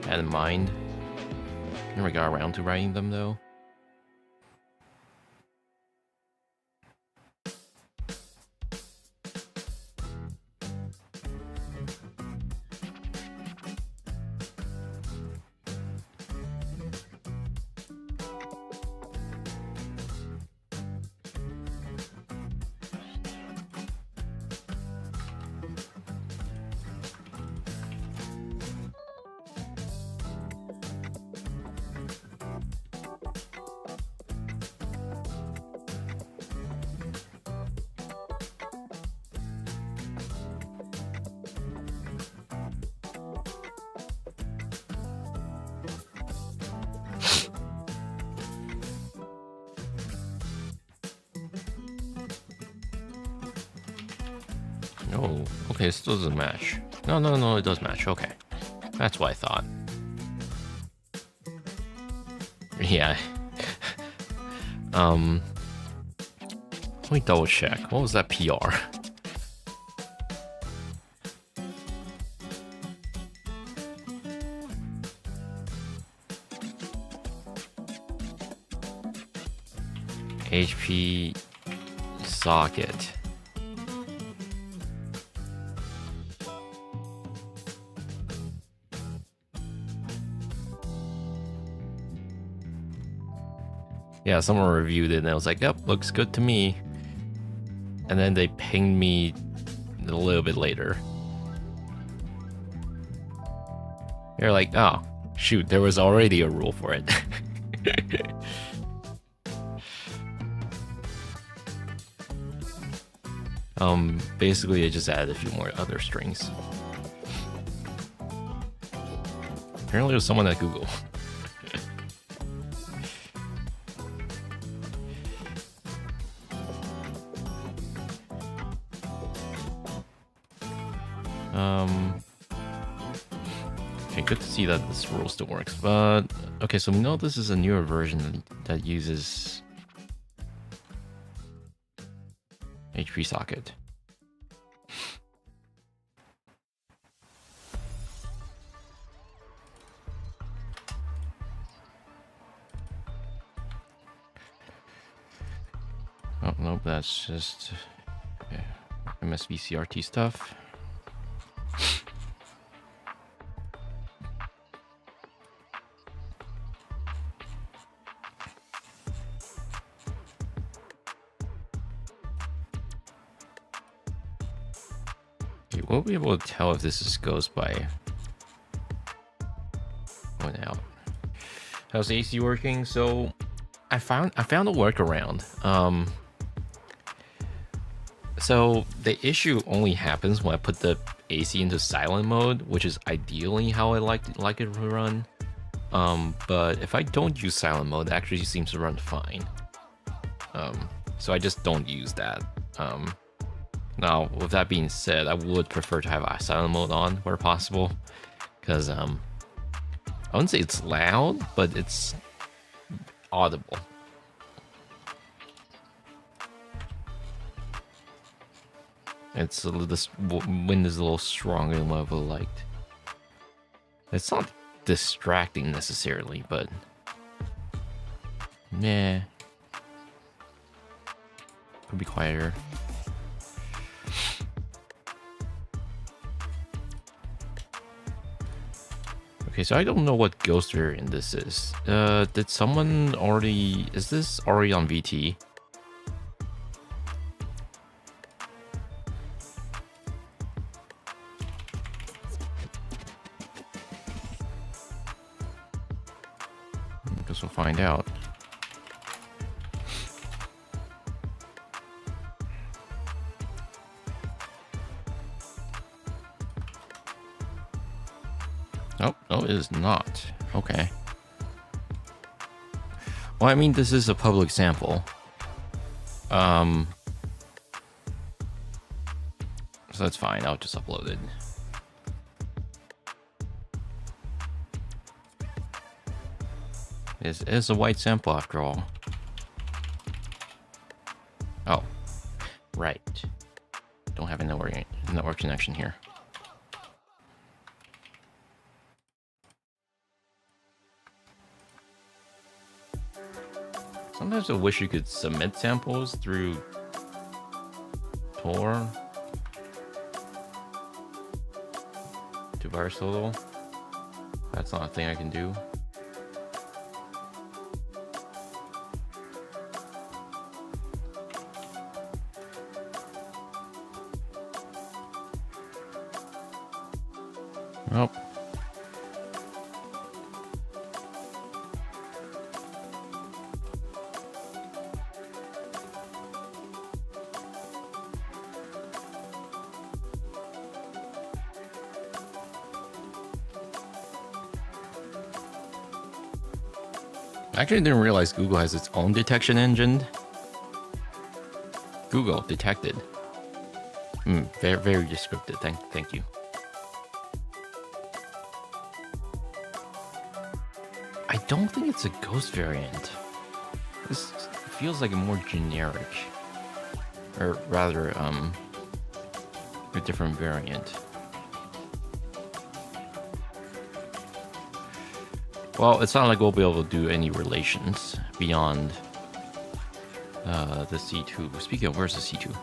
S1: had in mind. Never got around to writing them though. Oh, okay, this doesn't match. No, it does match. Okay, that's what I thought. Yeah. Let me double check. What was that PR? HP socket. Yeah, someone reviewed it and I was like, yep, looks good to me. And then they pinged me a little bit later. They're like, oh, shoot, there was already a rule for it. Basically, I just added a few more other strings. Apparently it was someone at Google. Okay, good to see that this rule still works. But okay, so we know this is a newer version that uses HP socket. Oh nope, that's just MSV CRT stuff. We'll be able to tell if this is Ghost by going out. How's AC working? So I found a workaround. So the issue only happens when I put the AC into silent mode, which is ideally how I like it to run. But if I don't use silent mode, it actually seems to run fine. So I just don't use that. Now, with that being said, I would prefer to have a silent mode on where possible, because I wouldn't say it's loud, but it's audible. It's this wind is a little stronger than what I would have liked. It's not distracting necessarily, but meh, could be quieter. Okay, so I don't know what Gh0st variant this is. Did someone already... Is this already on VT? Guess we'll find out. Oh, no, it is not. Okay. Well, I mean, this is a public sample. So that's fine. I'll just upload it. It is a white sample after all. Oh, right. Don't have a network connection here. Sometimes I wish you could submit samples through Tor to VirSolo. That's not a thing I can do. Nope. I actually didn't realize Google has its own detection engine. Google detected. Very, very descriptive. Thank you. I don't think it's a Gh0st variant. This feels like a more generic, or rather, a different variant. Well, it's not like we'll be able to do any relations beyond the C2. Speaking of, where's the C2?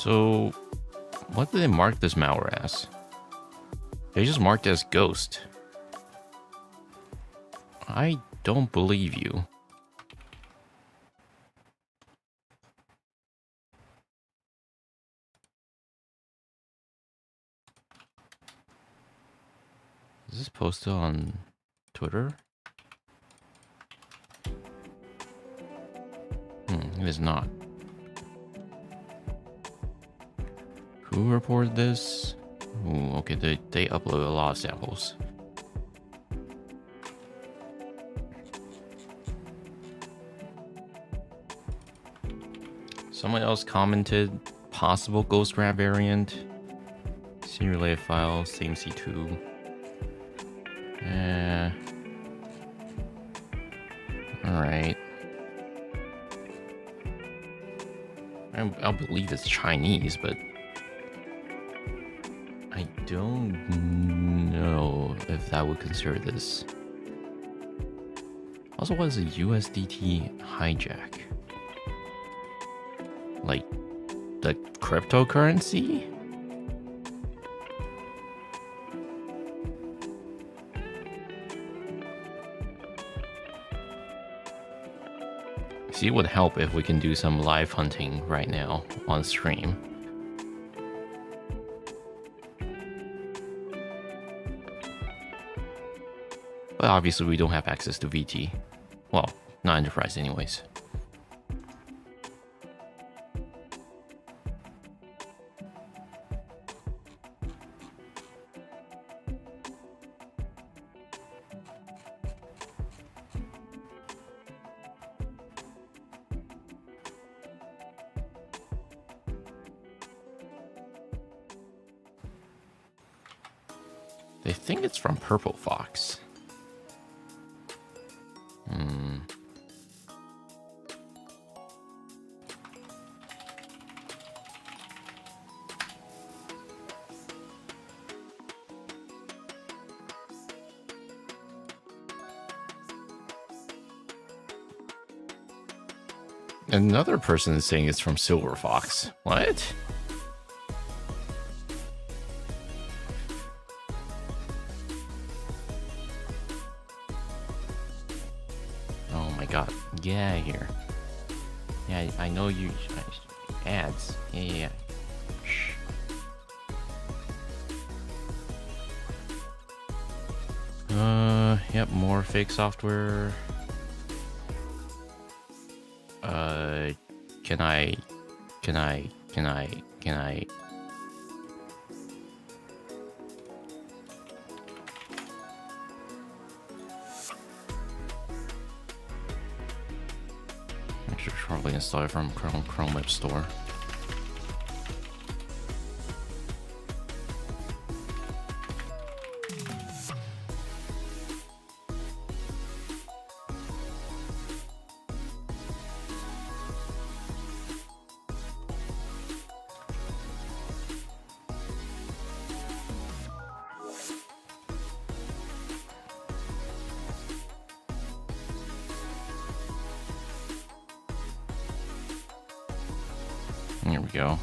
S1: So, what did they mark this malware as? They just marked it as Ghost. I don't believe you. Is this posted on Twitter? It is not. Who reported this? Ooh, okay, they uploaded a lot of samples. Someone else commented possible Gh0st RAT variant. Simulated file, same C2. Alright. I'll believe it's Chinese, but I don't know if that would consider this. Also, what is a USDT hijack? Like the cryptocurrency? See, it would help if we can do some live hunting right now on stream. But obviously we don't have access to VT. Well, not Enterprise anyways. They think it's from Purple Fox. Another person is saying it's from Silver Fox. What? Oh my god. Get out of here. Yeah, I know you... Ads. Yeah. Shh. Yep, more fake software. Can I? I should probably install it from Chrome Web Store. Here we go.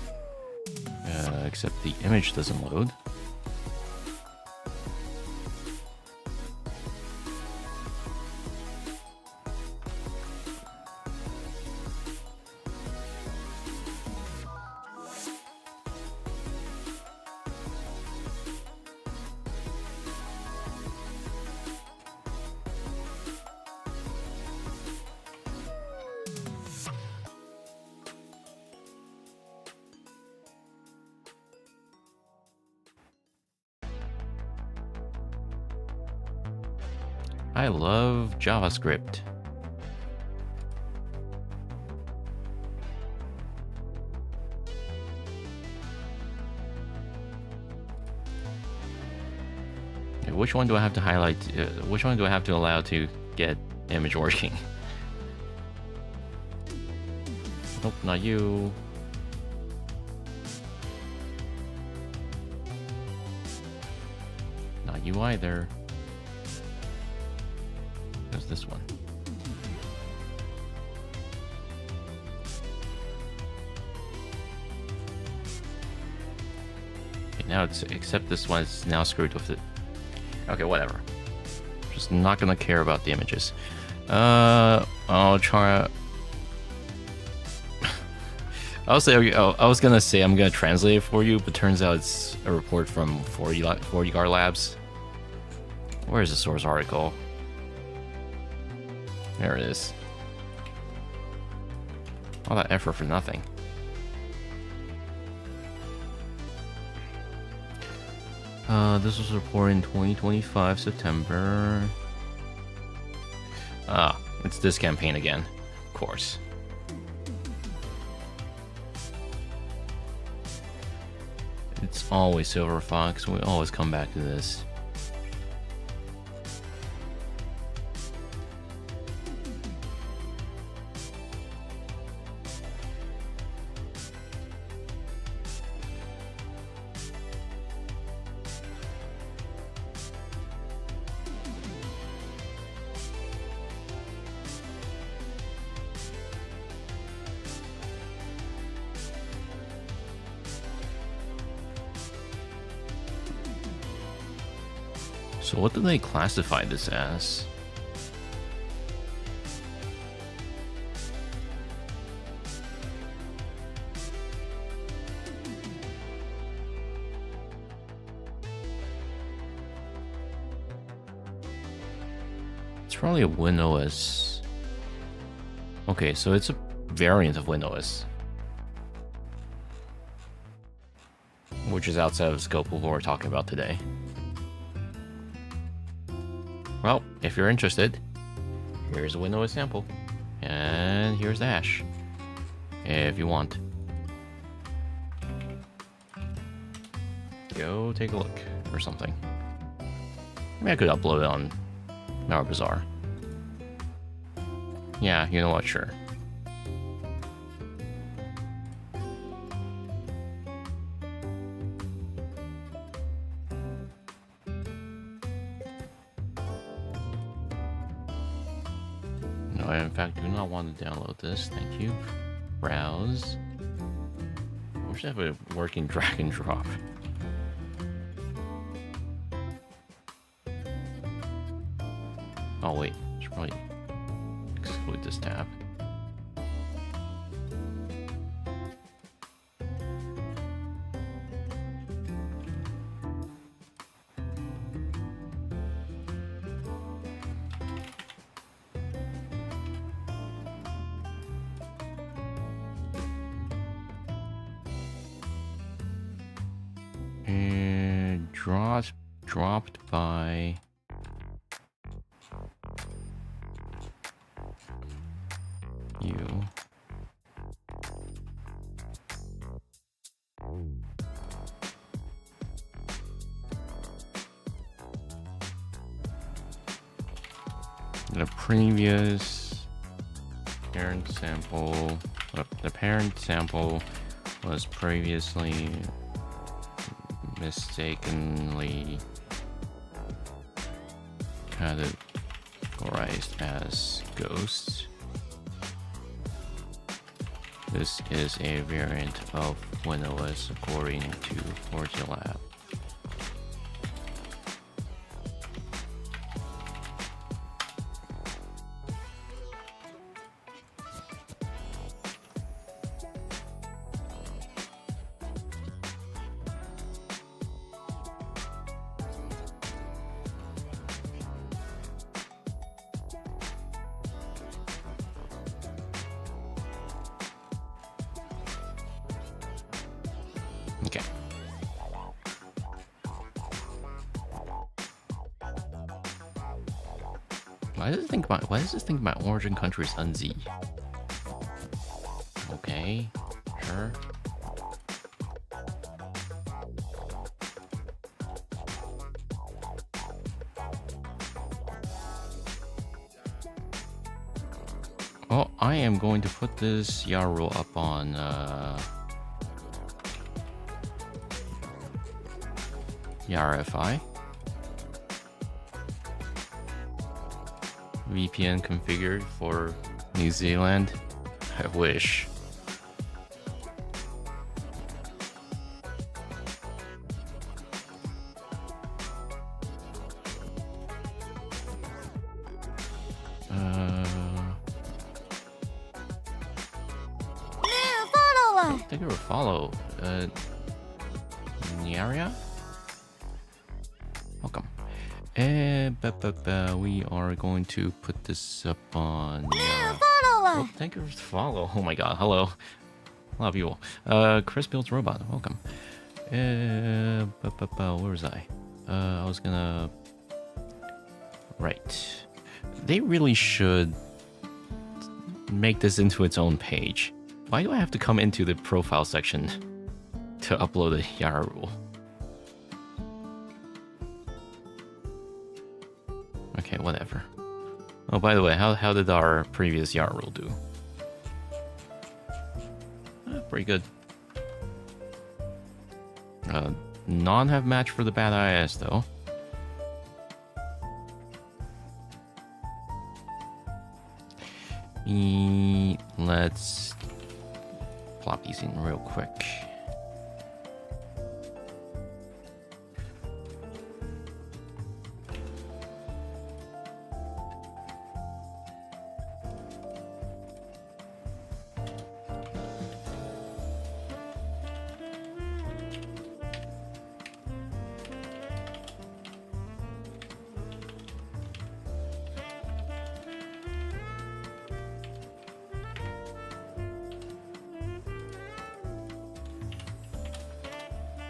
S1: Except the image doesn't load. I love JavaScript. Which one do I have to highlight? Which one do I have to allow to get image working? Nope, not you. Not you either. There's this one. now it's except this one is now screwed with it. Okay, whatever. Just not gonna care about the images. I'll try. I was gonna say I'm gonna translate it for you, but turns out it's a report from 40 Labs. Where is the source article? There it is. All that effort for nothing. This was reported in 2025 September. Ah, it's this campaign again, of course. It's always Silver Fox. We always come back to this. So what do they classify this as? It's probably a WinOS. Okay, so it's a variant of WinOS, which is outside of the scope of what we're talking about today. Well, if you're interested, here's a WinOS sample, and here's the hash, if you want. Go take a look, or something. Maybe I could upload it on Bazaar. Yeah, you know what, sure. No, I in fact do not want to download this, thank you. Browse. I wish I have a working drag and drop. Oh wait, I should probably exclude this tab. And dropped by you. The previous parent sample, the parent sample was previously mistakenly categorized as Gh0st. This is a variant of WinOS according to 40 Lab. Okay. Why does this think my origin country is UNZ? Okay, sure. Well, I am going to put this YARU up on YARFI. VPN configured for New Zealand. I wish. thank you for follow. Nyaria? Welcome. We are going to put this up on. Oh, thank you for follow. Oh my god, hello. A lot of people. Chris Builds Robot, welcome. Where was I? I was gonna. Right. They really should make this into its own page. Why do I have to come into the profile section to upload a Yara rule? Okay, whatever. Oh, by the way, how did our previous Yara rule do? Pretty good. None have matched for the bad IS though. Let's plop these in real quick.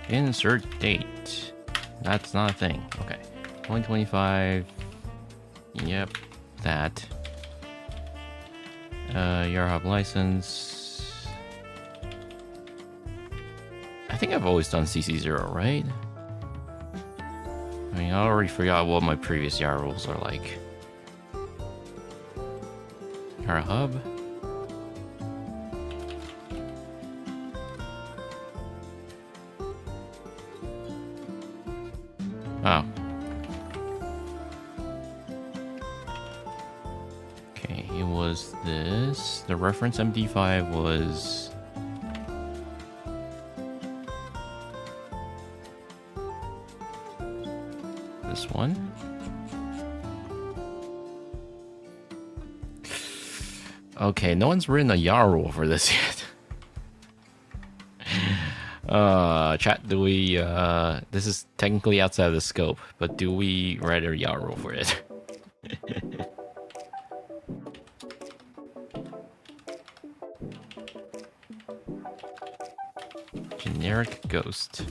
S1: Insert date. That's not a thing. Okay. 2025. Yep. That. Yarhub license. I think I've always done CC0, right? I mean, I already forgot what my previous Yara rules are like. Yara hub. Oh. Okay, it was this. The reference MD5 was... this one. Okay, no one's written a Yara rule for this yet. Chat, do we, this is technically outside of the scope, but do we write a Yara rule for it? Generic ghost.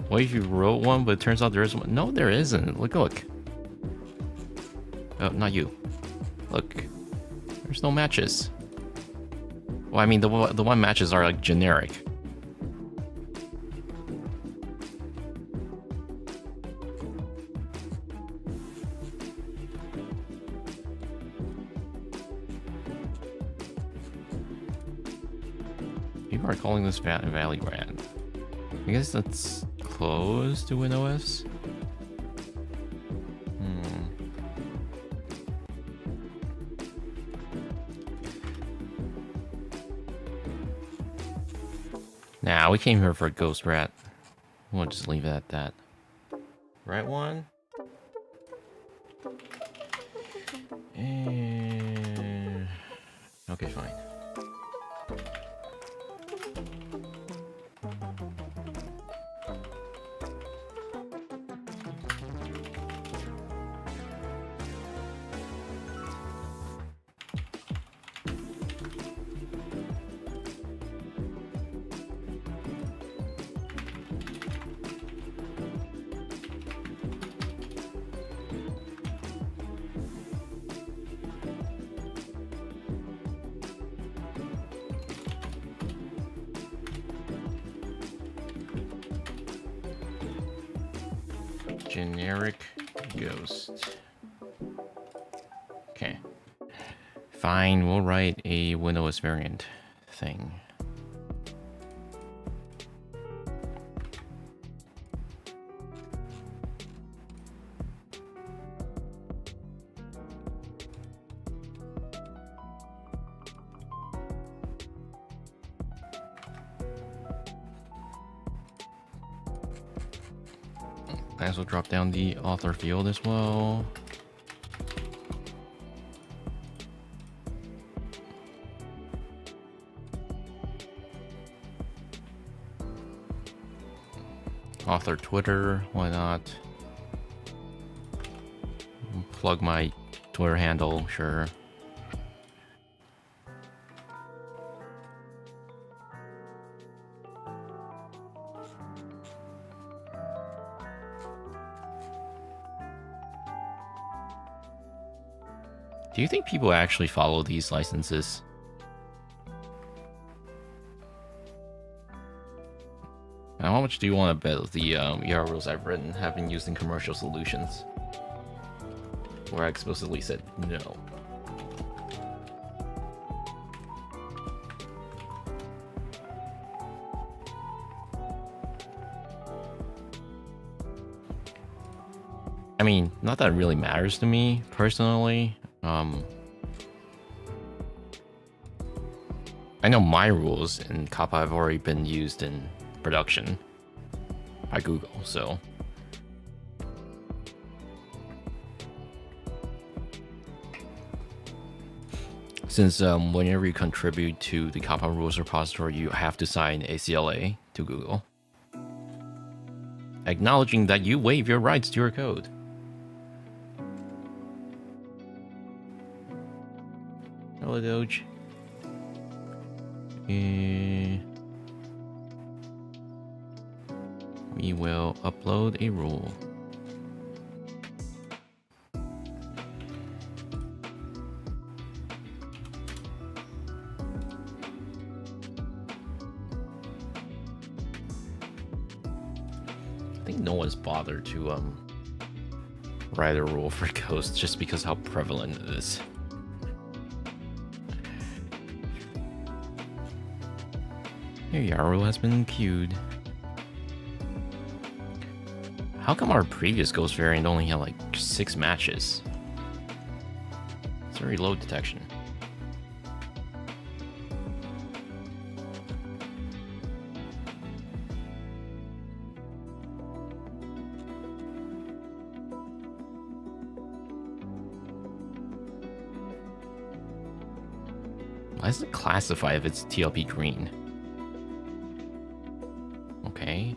S1: What if you wrote one, but it turns out there is one? No, there isn't. Look. Oh, not you. Look. There's no matches. Well, I mean, the one matches are like generic. People are calling this Valley Rat. I guess that's close to WinOS. Nah, we came here for a Gh0st RAT. We'll just leave it at that. Right one? And... okay, fine. Generic ghost. Okay. Fine, we'll write a WinOS variant thing. Might as well drop down the author field as well. Author Twitter, why not? Plug my Twitter handle, sure. Do you think people actually follow these licenses? And how much do you want to bet the URLs I've written have been used in commercial solutions? Where I explicitly said no. I mean, not that it really matters to me, personally. I know my rules in COPPA have already been used in production by Google, so... Since whenever you contribute to the COPPA rules repository, you have to sign a CLA to Google, acknowledging that you waive your rights to your code. Hello, Doge. We will upload a rule. I think no one's bothered to write a rule for Ghost just because how prevalent it is. Your Yarrow has been queued. How come our previous Ghost variant only had like 6 matches? It's very low detection. Why does it classify if it's TLP green? Okay.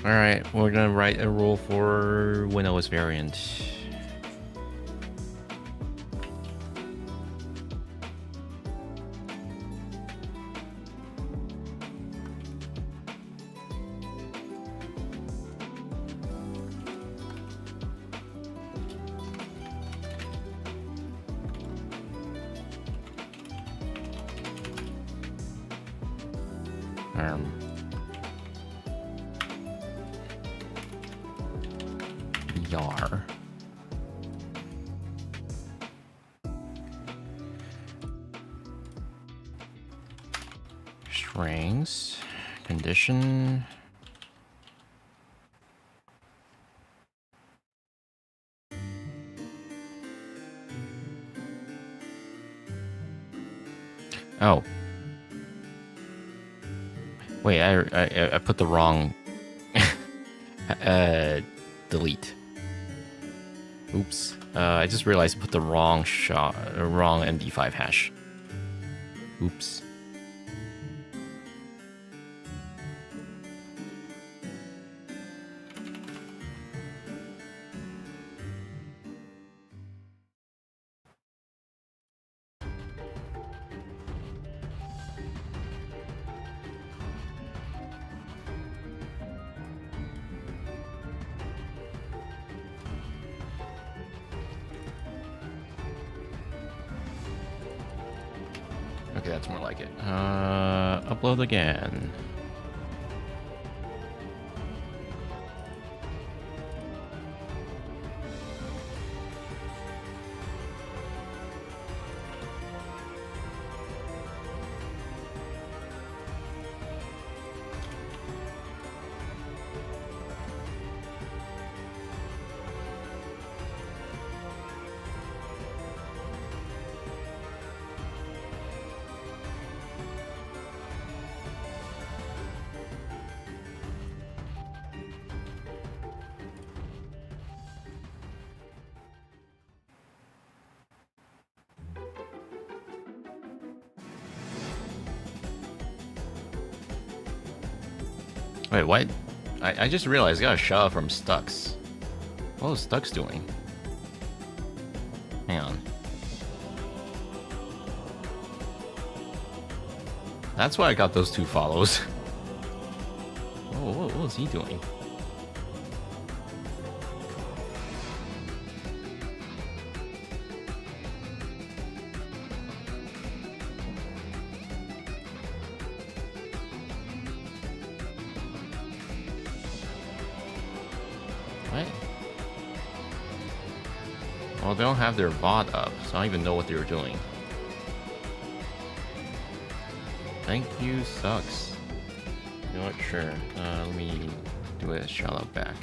S1: Alright, we're gonna write a rule for WinOS variant. Yar. Strings. Condition. Oh. Wait, I put the wrong delete. Oops. I just realized I put the wrong wrong MD5 hash. Oops. Okay, that's more like it. Upload again. Wait, what? I just realized I got a shot from Stux. What was Stux doing? Hang on. That's why I got those 2 follows. Oh, what was he doing? What? Well, they don't have their bot up, so I don't even know what they were doing. Thank you, sucks. You know what? Sure. Let me do a shout out back.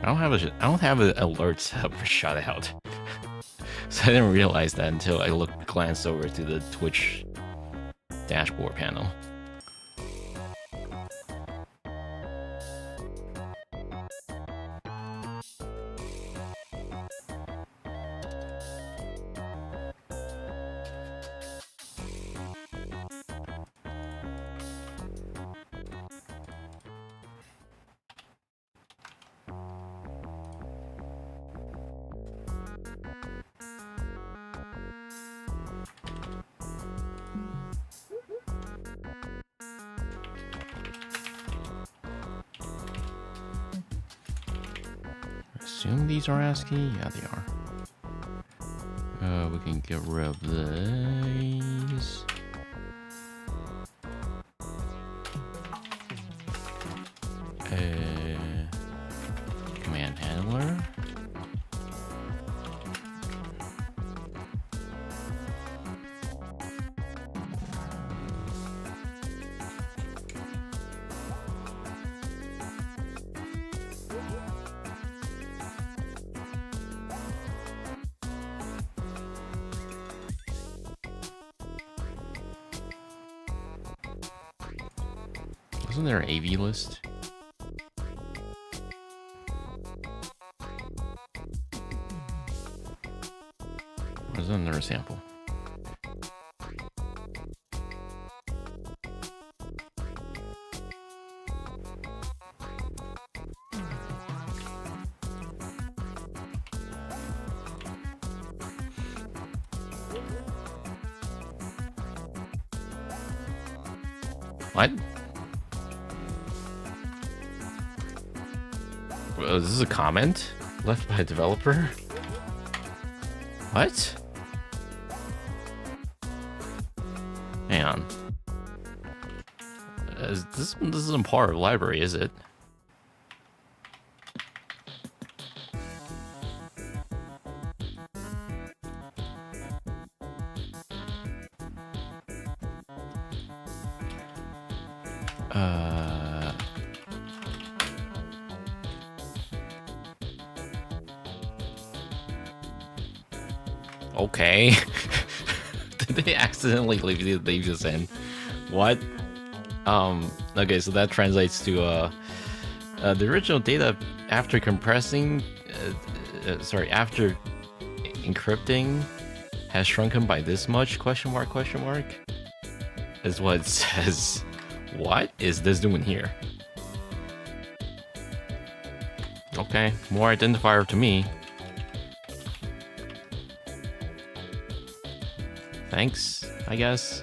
S1: I don't have an alert set up for shout out. So I didn't realize that until I glanced over to the Twitch dashboard panel. Assume these are ASCII? Yeah, they are. We can get rid of these. Command handler. Isn't there an AV list? Or is that another sample? What? Is this a comment left by a developer? What? Hang on. This isn't part of the library, is it? Okay. Did they accidentally leave this in? What? Okay, so that translates to the original data after compressing, after encrypting has shrunken by this much, question mark, is what it says. What is this doing here? Okay, more identifier to me. Thanks, I guess.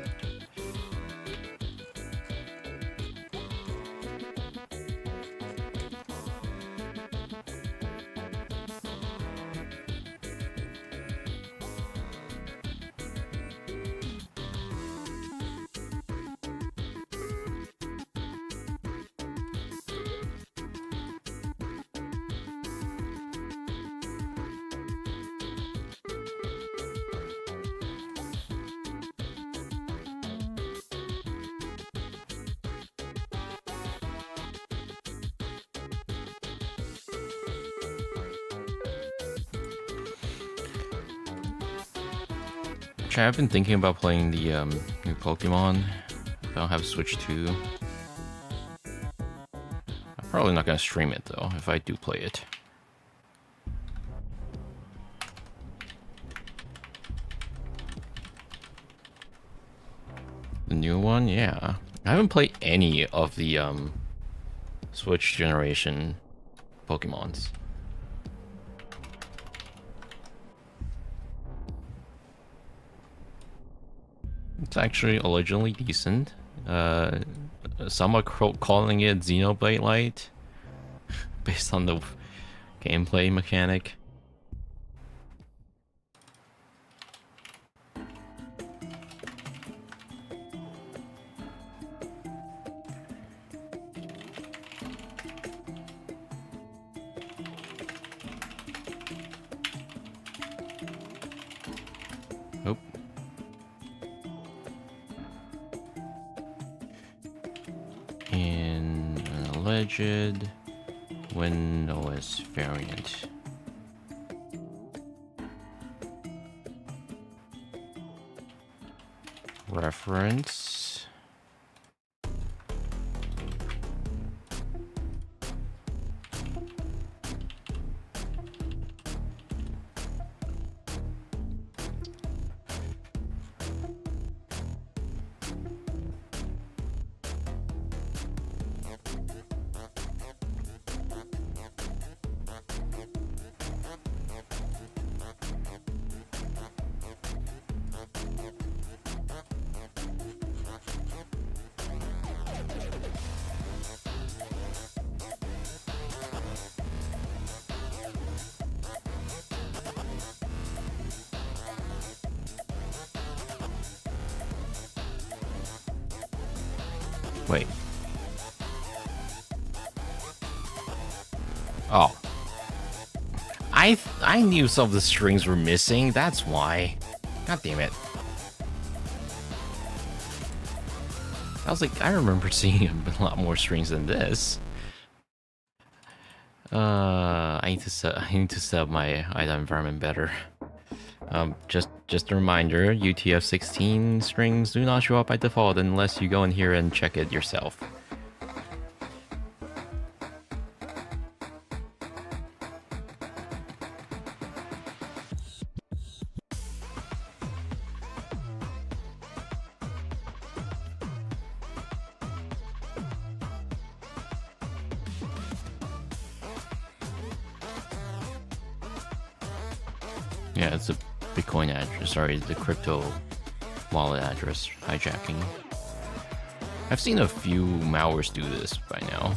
S1: I've been thinking about playing the new Pokemon. I don't have Switch 2. Probably not gonna stream it though, if I do play it. The new one, yeah. I haven't played any of the Switch generation Pokemons. It's actually originally decent. Some are calling it Xenoblade Light, based on the gameplay mechanic. Oh. In an alleged Windows variant. Reference. Wait. Oh. I knew some of the strings were missing, that's why. God damn it. I was like, I remember seeing a lot more strings than this. I need to set up my item environment better. Just a reminder, UTF-16 strings do not show up by default unless you go in here and check it yourself. Yeah, it's a Bitcoin address, sorry, the crypto wallet address hijacking. I've seen a few malwares do this by now.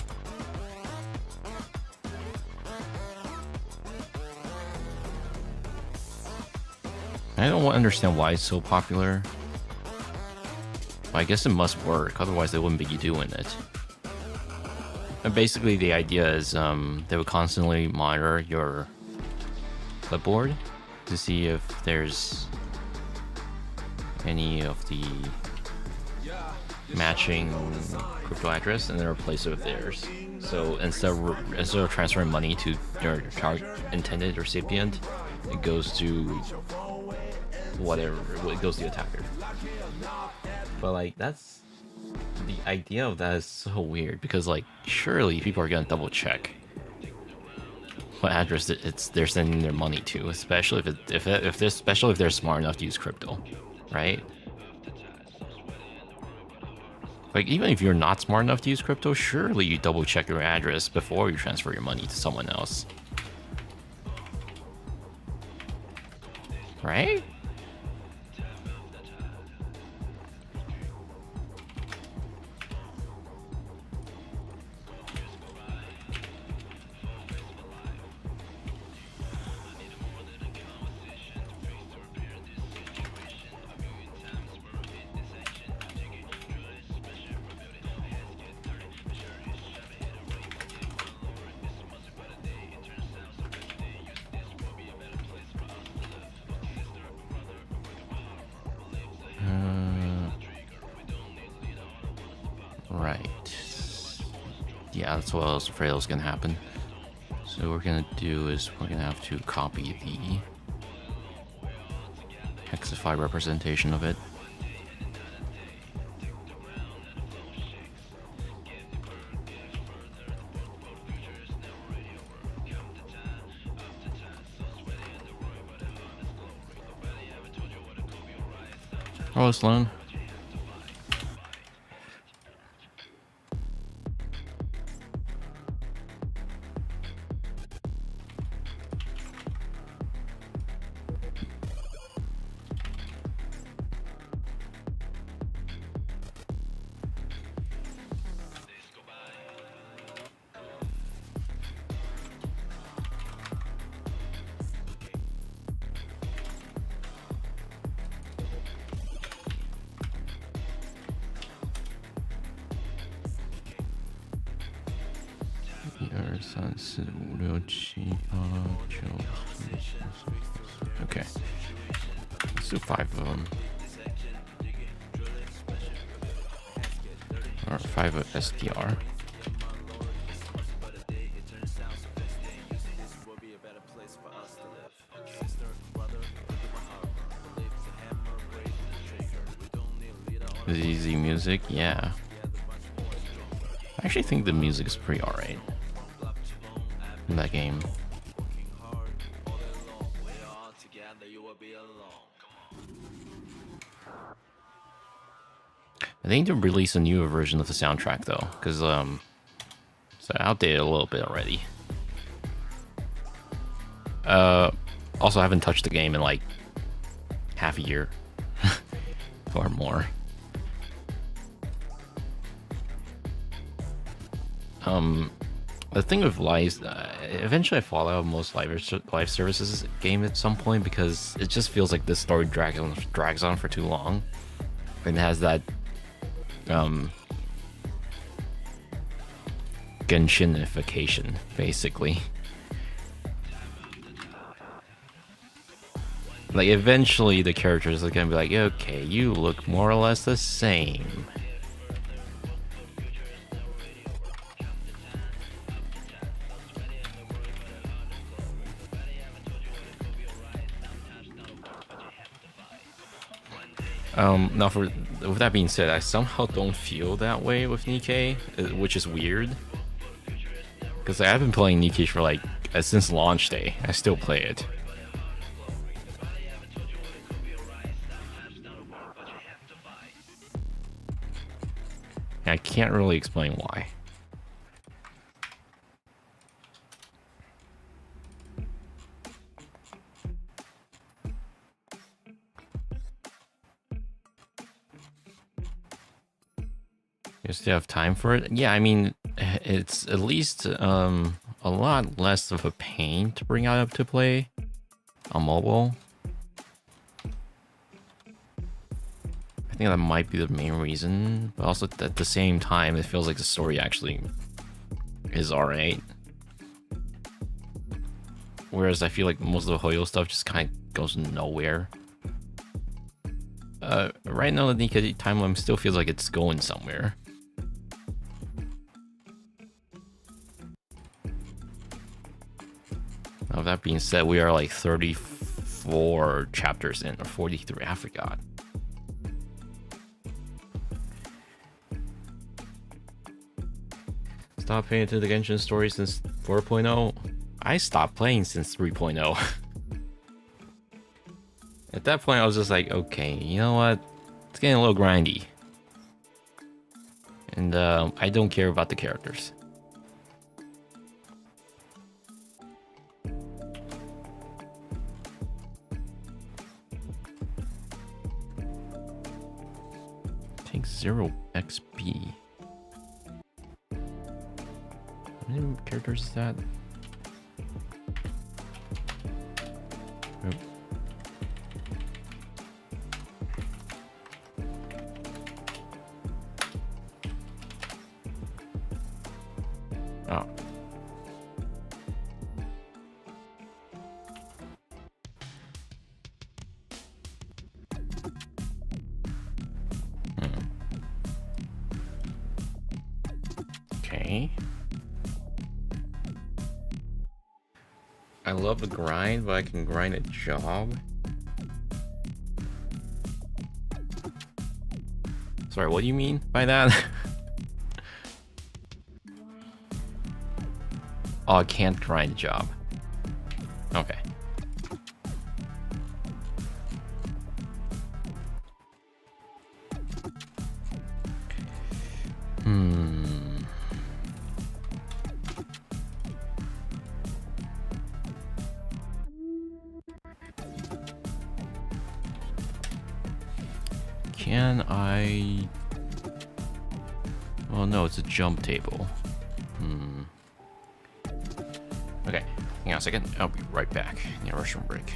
S1: I don't understand why it's so popular. But I guess it must work, otherwise they wouldn't be doing it. And basically the idea is they would constantly monitor your clipboard to see if there's any of the matching crypto address and then replace it with theirs. So instead of transferring money to your intended recipient, it goes to whatever, it goes to the attacker. But like, that's the idea of that is so weird because like surely people are gonna double check what address they're sending their money to, especially if they're smart enough to use crypto, right? Like even if you're not smart enough to use crypto, surely you double check your address before you transfer your money to someone else, right? Right. Yeah, that's what I was afraid was gonna happen. So what we're gonna do is we're gonna have to copy the Hexify representation of it. Hello, Sloan. Okay, let's do 5 of them. Or 5 of SDR. Easy music, yeah. I actually think the music is pretty alright in that game. I think to release a newer version of the soundtrack though, because it's outdated a little bit already. Also, I haven't touched the game in like half a year or more. The thing with live, eventually I fall out of most live services game at some point because it just feels like this story drags on for too long, and it has that Genshinification basically. Like eventually the characters are gonna be like, okay, you look more or less the same. Now with that being said, I somehow don't feel that way with Nikkei, which is weird. Because I've been playing Nikkei for like since launch day. I still play it. I can't really explain why. You still have time for it? Yeah, I mean, it's at least a lot less of a pain to bring out up to play on mobile. I think that might be the main reason, but also at the same time, it feels like the story actually is alright. Whereas I feel like most of the Hoyo stuff just kind of goes nowhere. Right now, the Nikkei timeline still feels like it's going somewhere. Now, that being said, we are like 34 chapters in, or 43, I forgot. Stopped paying attention to the Genshin story since 4.0. I stopped playing since 3.0. At that point, I was just like, okay, you know what? It's getting a little grindy. And I don't care about the characters. Takes 0 XP. How many characters is that? Yep. Oh. Okay. I love the grind, but I can grind a job. Sorry, what do you mean by that? Oh, I can't grind a job. Okay. can I... Well, no, it's a jump table. Okay, hang on a second. I'll be right back. Yeah, restroom break.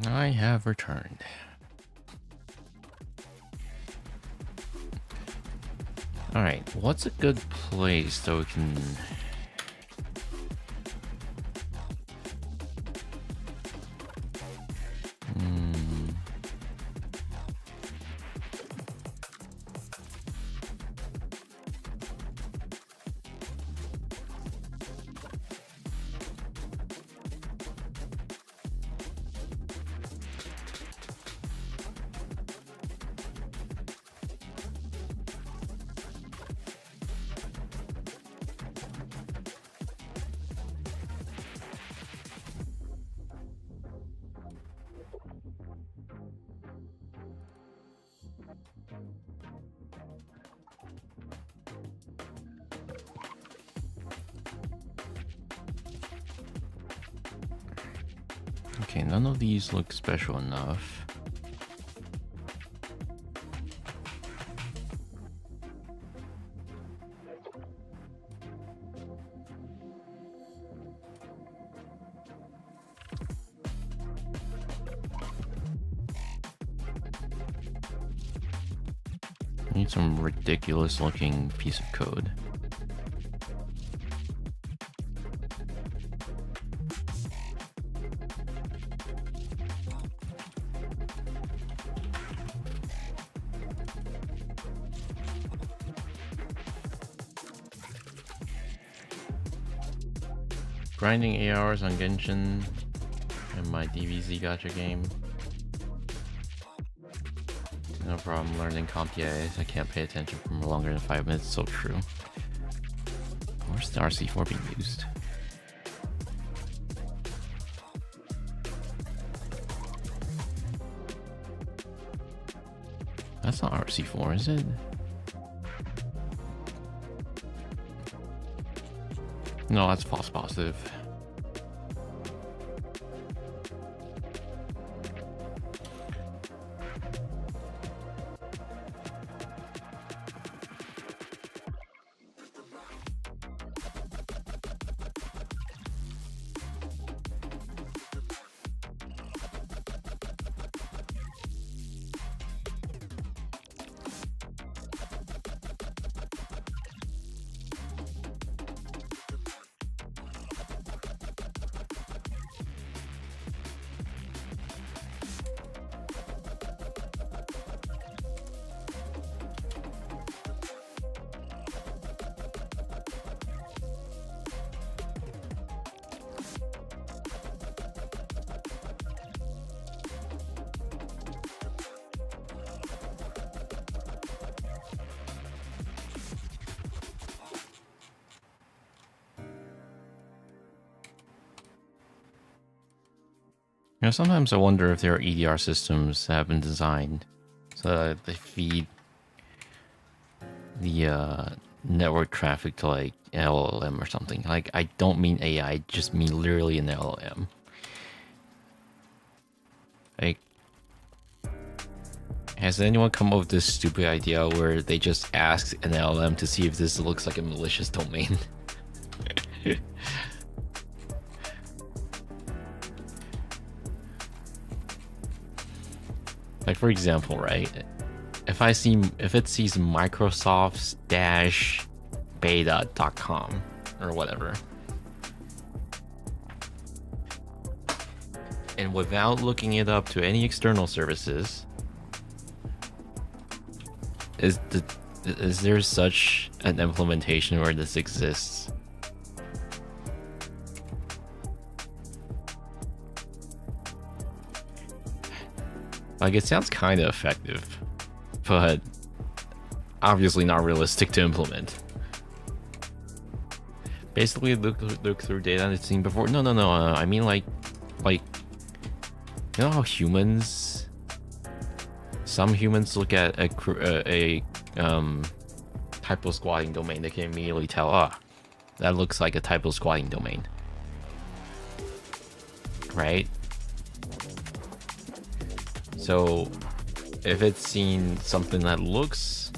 S1: I have returned. Alright, what's a good place so we can... Okay, none of these look special enough. Need some ridiculous looking piece of code. Grinding 8 hours on Genshin and my DBZ gacha game. No problem learning CompTIA. I can't pay attention for longer than 5 minutes. So true. Where's the RC4 being used? That's not RC4, is it? No, that's false positive. You know, sometimes I wonder if there are EDR systems that have been designed so that they feed the network traffic to like an LLM or something. Like, I don't mean AI, I just mean literally an LLM. Like, has anyone come up with this stupid idea where they just ask an LLM to see if this looks like a malicious domain? Like, for example, right? If it sees Microsoft's beta.com or whatever, and without looking it up to any external services, is there such an implementation where this exists? Like, it sounds kind of effective, but obviously not realistic to implement. Basically, look through data I've seen before. No. I mean, like, you know how some humans look at a typo squatting domain, they can immediately tell, that looks like a typo squatting domain, right? So if it's seen something that looks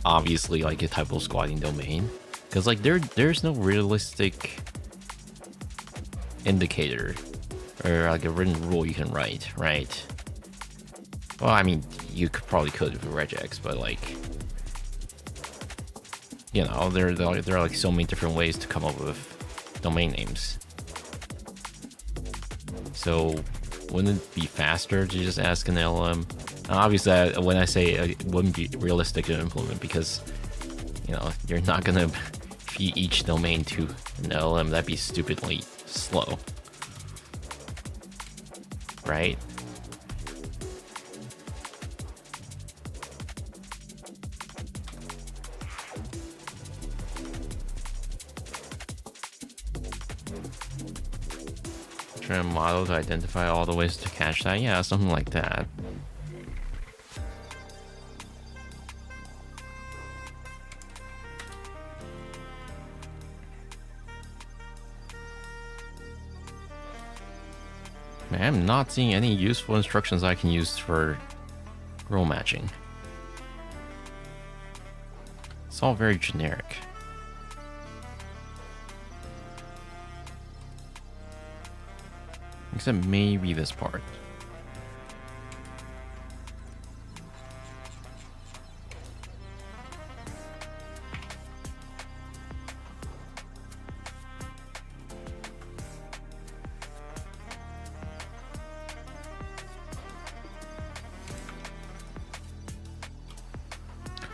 S1: obviously like a typo squatting domain, because like there's no realistic indicator or like a written rule you can write, right? Well, I mean, you probably could with regex, but like, you know, there are like so many different ways to come up with domain names. So wouldn't it be faster to just ask an LLM? Obviously, when I say it wouldn't be realistic to implement, because, you know, you're not gonna feed each domain to an LLM. That'd be stupidly slow, right? A model to identify all the ways to catch that. Yeah, something like that. Man, I'm not seeing any useful instructions I can use for role matching. It's all very generic. Except maybe this part.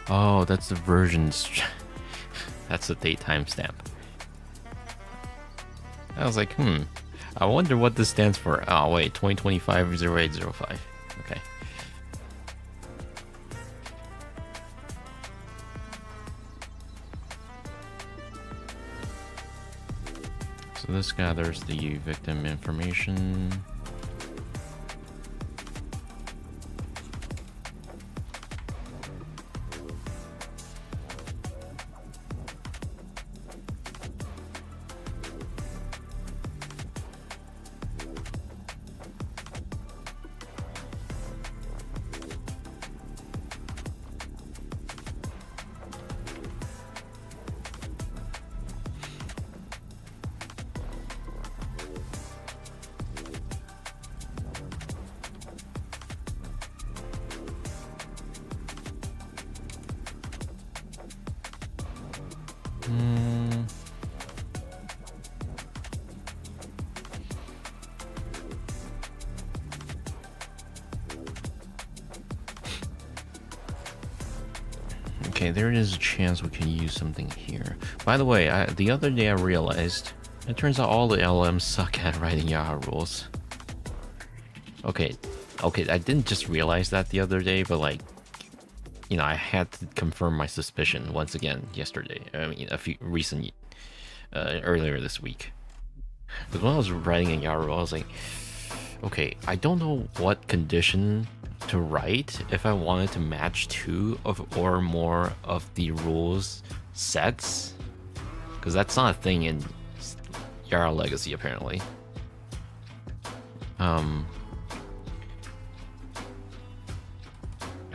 S1: Oh, that's the versions. That's the date timestamp. I was like, I wonder what this stands for. Oh, wait, 2025-0805. Okay. So this gathers the victim information. Okay, there is a chance we can use something here. By the way, the other day I realized it turns out all the LMs suck at writing Yara rules. Okay, I didn't just realize that the other day, but like, you know, I had to confirm my suspicion once again yesterday. I mean, earlier this week. Because when I was writing a Yara rule, I was like, okay, I don't know what condition to write if I wanted to match 2 or more of the rules sets, because that's not a thing in Yara Legacy apparently.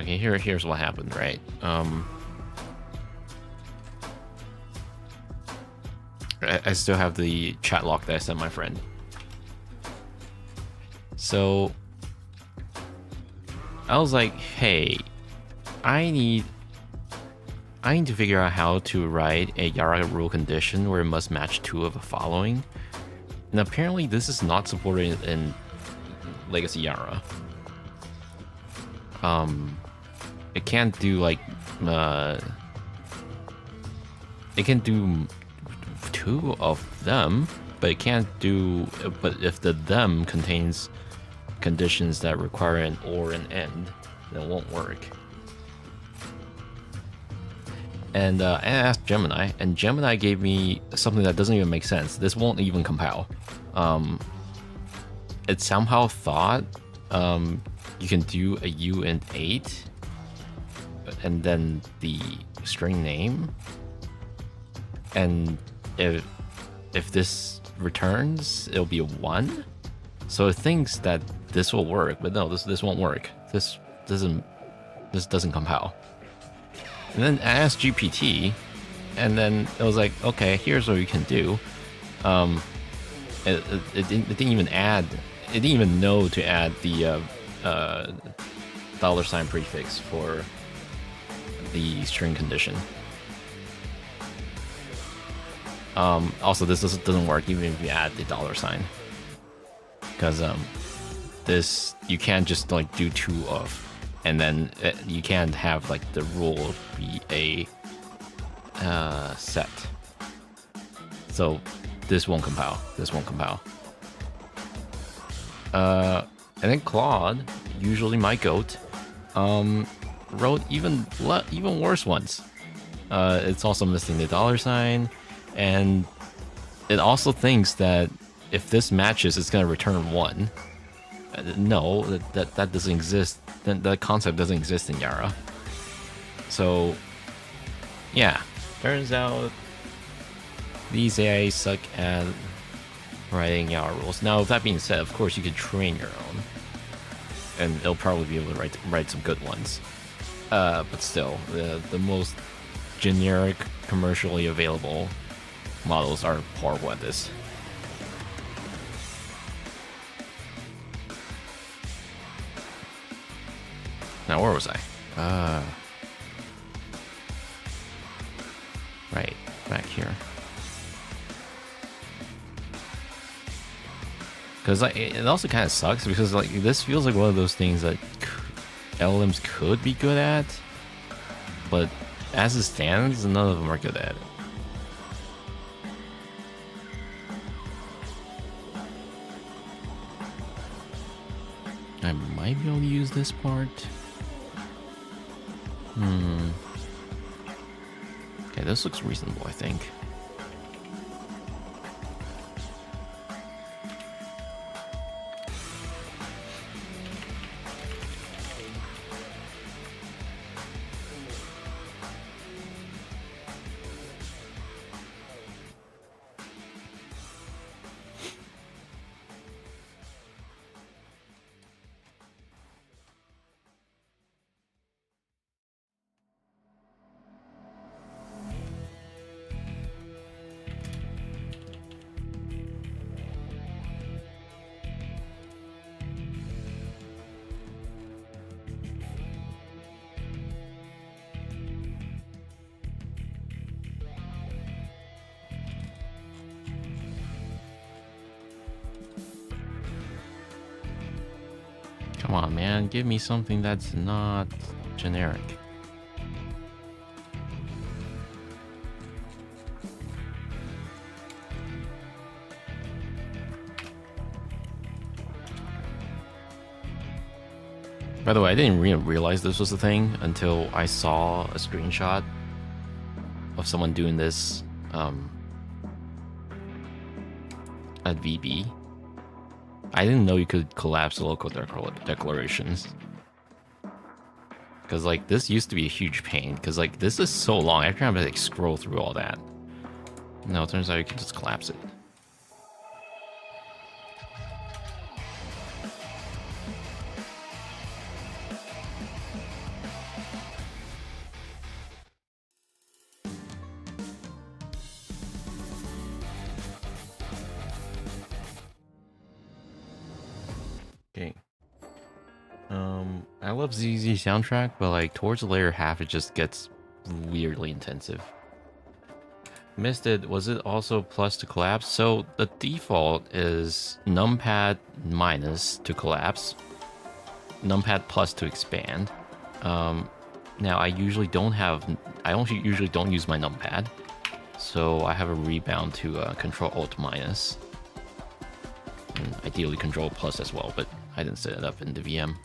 S1: Okay, here's what happened, right? I still have the chat log that I sent my friend. So I was like, hey, I need to figure out how to write a Yara rule condition where it must match 2 of the following. And apparently this is not supported in Legacy Yara. It can't do like it can do 2 of them, but it can't do, but if the them contains conditions that require an or an end, then it won't work. And I asked Gemini, and Gemini gave me something that doesn't even make sense. This won't even compile. It somehow thought you can do a U and 8 and then the string name, and if this returns, it'll be a 1. So it thinks that this will work, but no, this won't work. This doesn't compile. And then I asked GPT, and then it was like, okay, here's what we can do. It didn't even add. It didn't even know to add the $sign prefix for the string condition. Also, this doesn't work even if you add the $sign, because this, you can't just like do 2 of, and then you can't have like the rule be a set. So this won't compile. And then Claude, usually my goat, wrote even worse ones. It's also missing the $sign, and it also thinks that if this matches, it's going to return 1. No, that doesn't exist. That concept doesn't exist in Yara. So yeah, turns out these AIs suck at writing our rules. Now, with that being said, of course, you could train your own, and it'll probably be able to write some good ones. But still, the most generic, commercially available models are horrible at this. Now, where was I? Right, back here. Because like, it also kind of sucks because like this feels like one of those things that LLMs could be good at, but as it stands, none of them are good at it. I might be able to use this part. Okay, this looks reasonable, I think. Come on, man. Give me something that's not generic. By the way, I didn't realize this was a thing until I saw a screenshot of someone doing this at VB. I didn't know you could collapse the local declarations. Because, like, this used to be a huge pain. Because, like, this is so long. After I'm going to, like, scroll through all that. No, it turns out you can just collapse it. Okay. I love ZZ soundtrack, but like towards the later half, it just gets weirdly intensive. Missed it. Was it also plus to collapse? So the default is numpad minus to collapse, numpad plus to expand. Now I usually don't use my numpad, so I have a rebound to control alt minus. And ideally control plus as well, but I didn't set it up in the VM.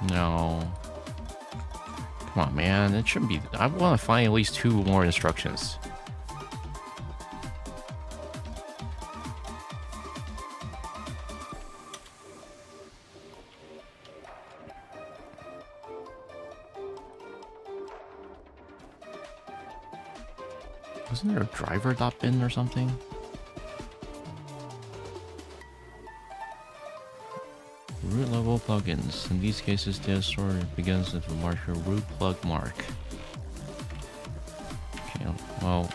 S1: No. Come on, man. It shouldn't be. I want to find at least 2 more instructions. Wasn't there a driver.bin or something? Root level plugins. In these cases, data store begins with the marker root plug mark. Okay, well.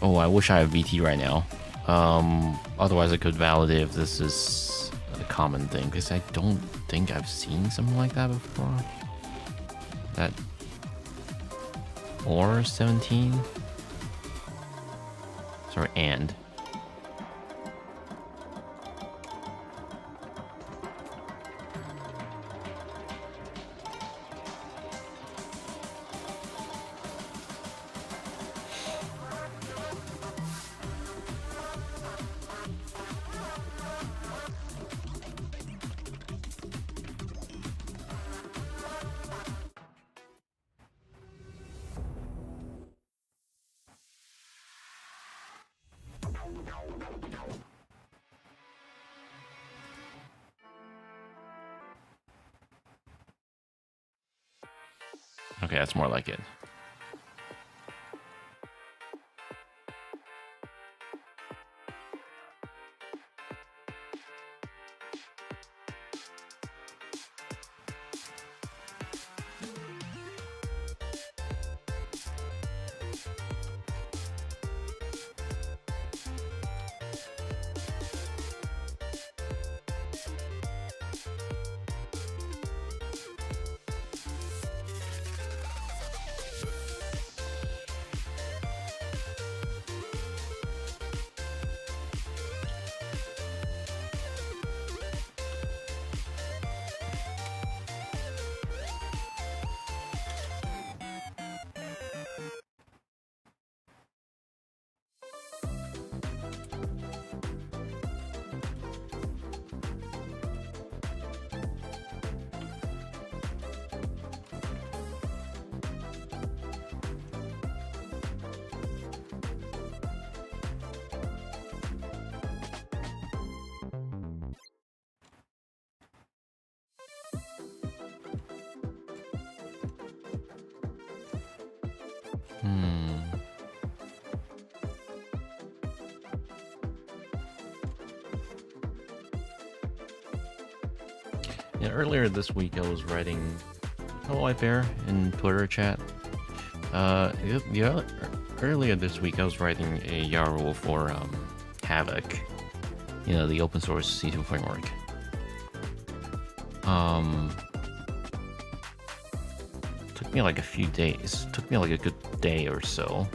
S1: Oh, I wish I have VT right now. Otherwise I could validate if this is a common thing, because I don't think I've seen something like that before. That or 17. Sorry, and. Okay, that's more like it. Yeah, earlier this week I was writing Hello I Bear in Twitter chat. Earlier this week I was writing a YARL for Havoc, you know, the open source C2 framework. Took me like a few days. Took me like a good day or so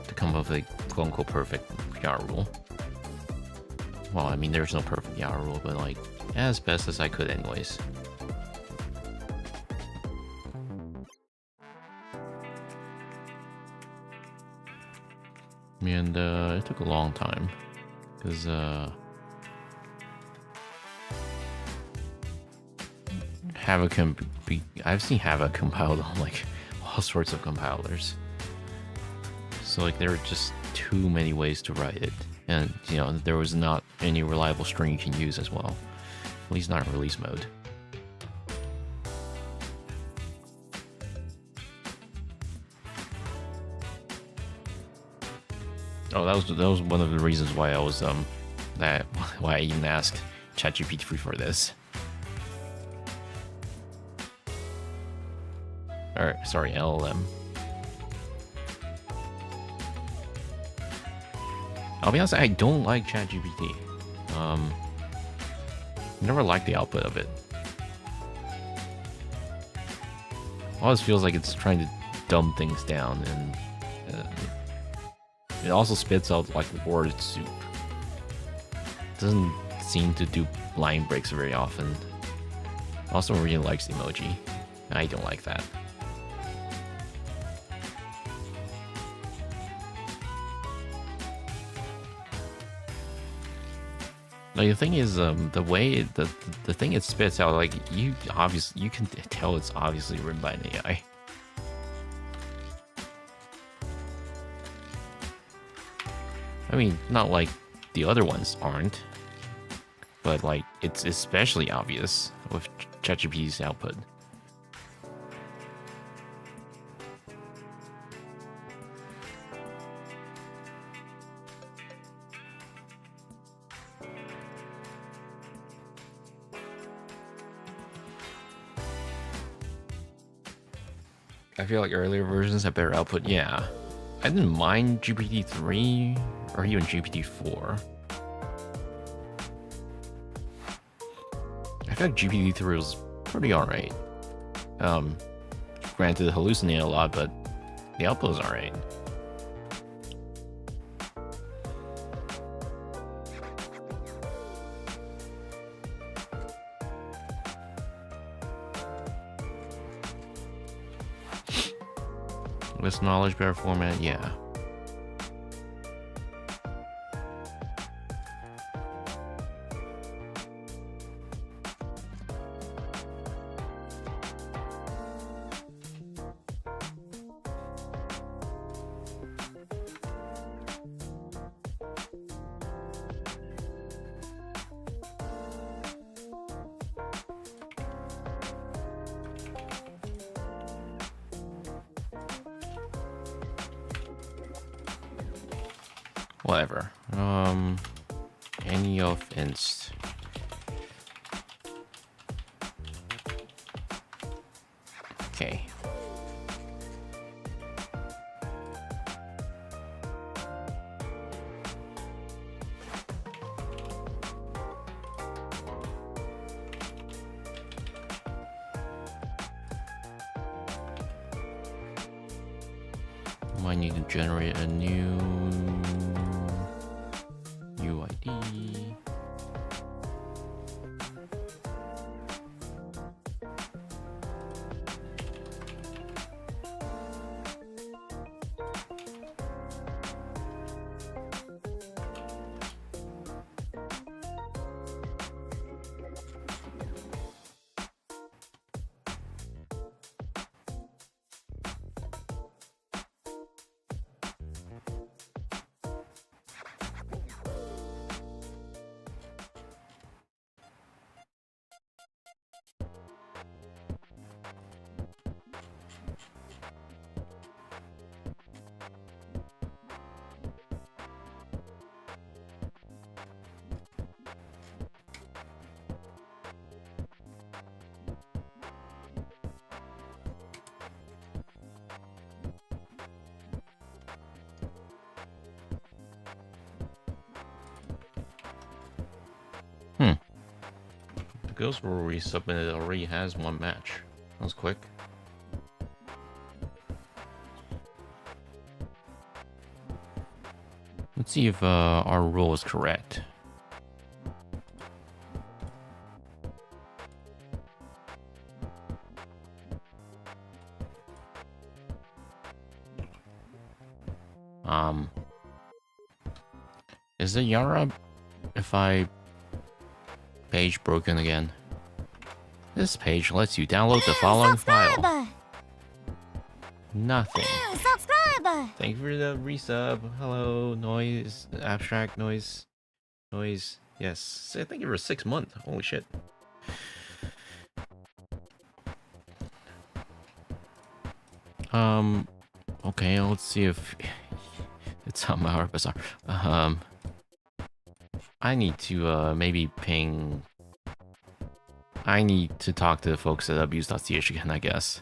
S1: to come up with a quote-unquote perfect YARL. Well, I mean, there's no perfect YARL, but like as best as I could anyways. And it took a long time because Havoc can be, I've seen Havoc compiled on like all sorts of compilers, so like there are just too many ways to write it, and you know there was not any reliable string you can use as well, at least not in release mode. Oh, that was one of the reasons why I was why I even asked ChatGPT for this. Or sorry, LLM. I'll be honest, I don't like ChatGPT. Never liked the output of it. Always feels like it's trying to dumb things down, and it also spits out like word soup. Doesn't seem to do line breaks very often. Also really likes emoji. I don't like that. Like, the thing is, the way the thing it spits out, like you can tell it's obviously written by an AI. I mean, not like the other ones aren't, but like it's especially obvious with ChatGPT's output. I feel like earlier versions have better output. Yeah, I didn't mind GPT-3 or even GPT-4. I feel like GPT-3 was pretty alright. Granted, it hallucinated a lot, but The output's alright. Less knowledge, better format, yeah. Whatever. Any of inst. Okay. Might need to generate a new UID. The Gh0st were resubmitted already has one match. That was quick. Let's see if our rule is correct. Is the Yara if I page broken again? This page lets you download the following file. Nothing.
S2: Subscribe.
S1: Thank you for the resub. Hello, noise, abstract noise, noise. Yes, I think it was 6 months. Holy shit. Okay, let's see if it's on my bizarre. I need to maybe ping. I need to talk to the folks at abuse.ch again, I guess.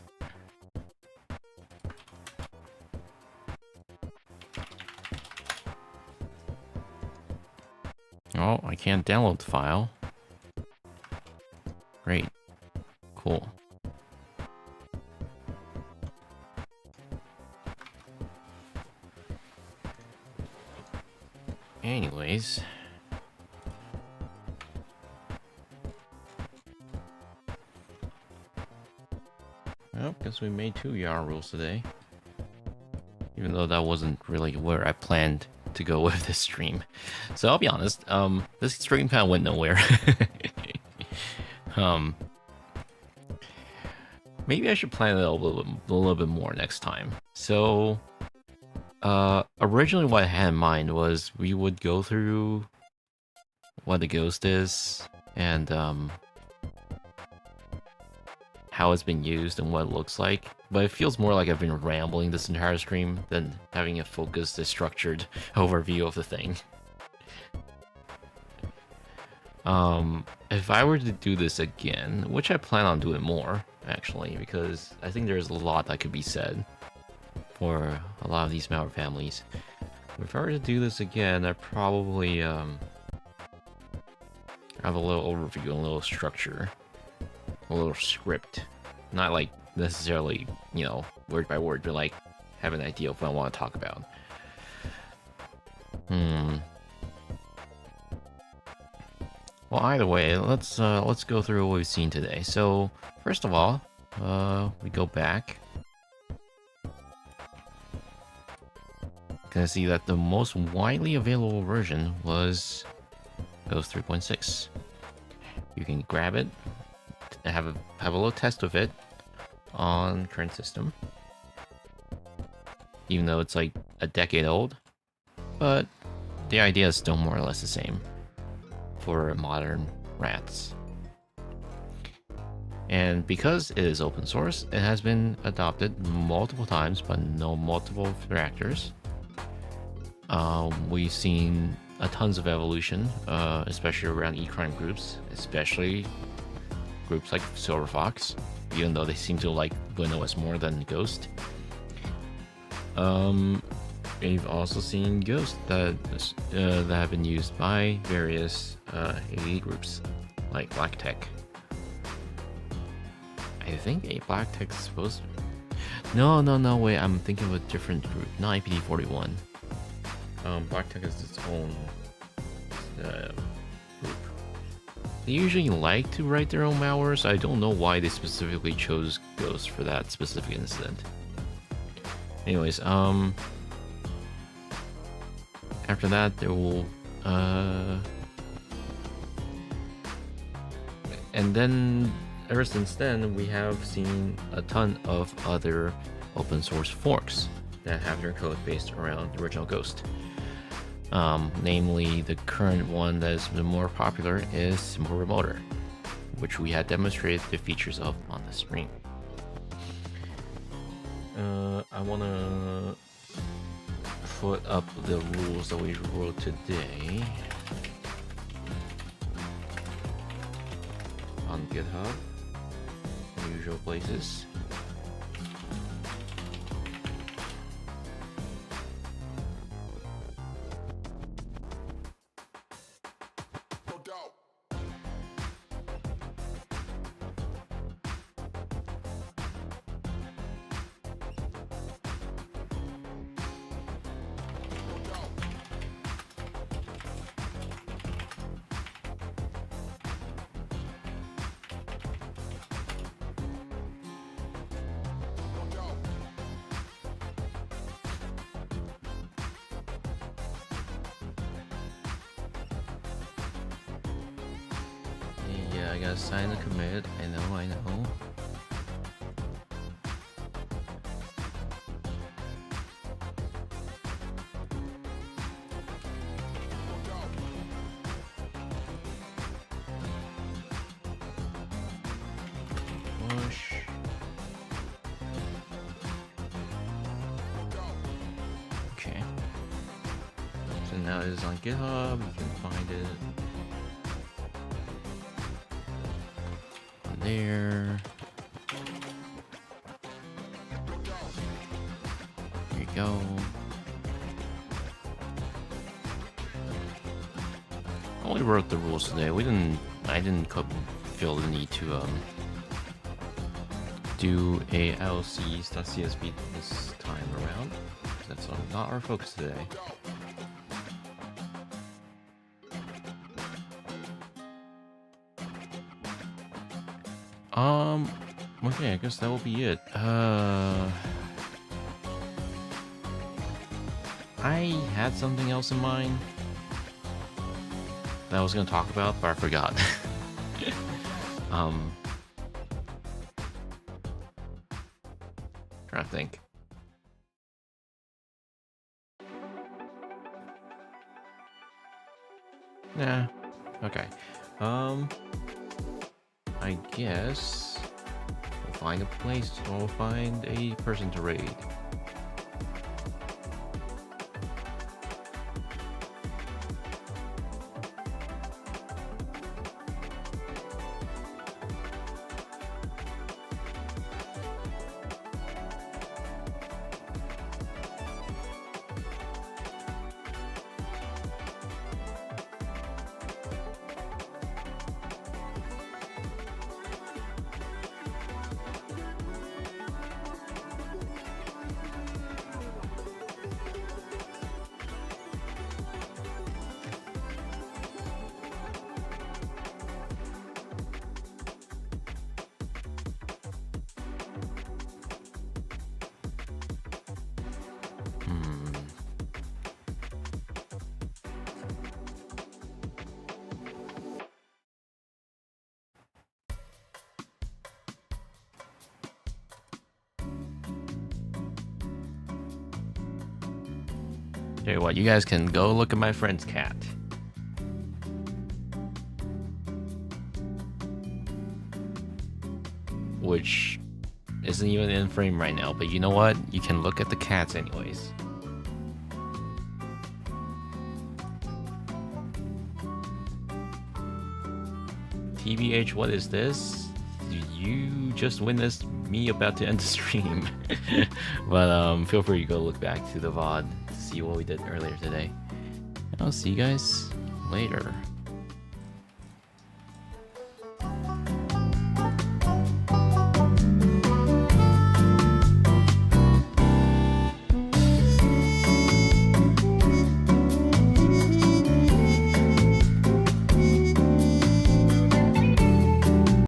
S1: Oh, I can't download the file. Great. Cool. Anyways. Well, guess we made 2 YAR rules today. Even though that wasn't really where I planned to go with this stream. So I'll be honest, this stream kind of went nowhere. Maybe I should plan it a little bit more next time. So, originally what I had in mind was we would go through what the Gh0st is and how it's been used and what it looks like. But it feels more like I've been rambling this entire stream than having a focused, structured overview of the thing. If I were to do this again, which I plan on doing more, actually, because I think there's a lot that could be said for a lot of these malware families. If I were to do this again, I'd probably have a little overview, a little structure, a little script. Not like necessarily, you know, word by word, but like have an idea of what I want to talk about. Well, either way, let's go through what we've seen today. So, first of all, we go back. Can see that the most widely available version was Gh0st 3.6. You can grab it, have a little test of it on current system, even though it's like a decade old, but the idea is still more or less the same for modern RATs. And because it is open source, it has been adopted multiple times by multiple reactors. We've seen tons of evolution, especially around e-crime groups, especially groups like Silver Fox, even though they seem to like WinOS more than Gh0st. We've also seen Gh0st that have been used by various AE groups, like Black Tech. I think Black Tech's supposed to... No, wait, I'm thinking of a different group, not IPD41. Black Tech is its own group. They usually like to write their own malware, so I don't know why they specifically chose Gh0st for that specific incident. Anyways, after that, there will, and then ever since then, we have seen a ton of other open source forks that have their code based around the original Gh0st. Namely, the current one that is more popular is Simple Remoter, which we had demonstrated the features of on the screen. I want to put up the rules that we wrote today on GitHub, usual places. Yeah, I gotta sign the commit. I know. Push. Okay. So now it is on GitHub. You can find it there. Here you go. I only wrote the rules today. I didn't feel the need to do a ILC.csv this time around. That's not our focus today. Okay, I guess that will be it. I had something else in mind that I was gonna talk about, but I forgot. Trying to think. Nah. Okay. I guess we'll find a place, or we'll find a person to raid. Tell you what, you guys can go look at my friend's cat. Which isn't even in frame right now, but you know what? You can look at the cats anyways. TBH, what is this? You just witnessed me about to end the stream. But feel free to go look back to the VOD to see what we did earlier today. And I'll see you guys later.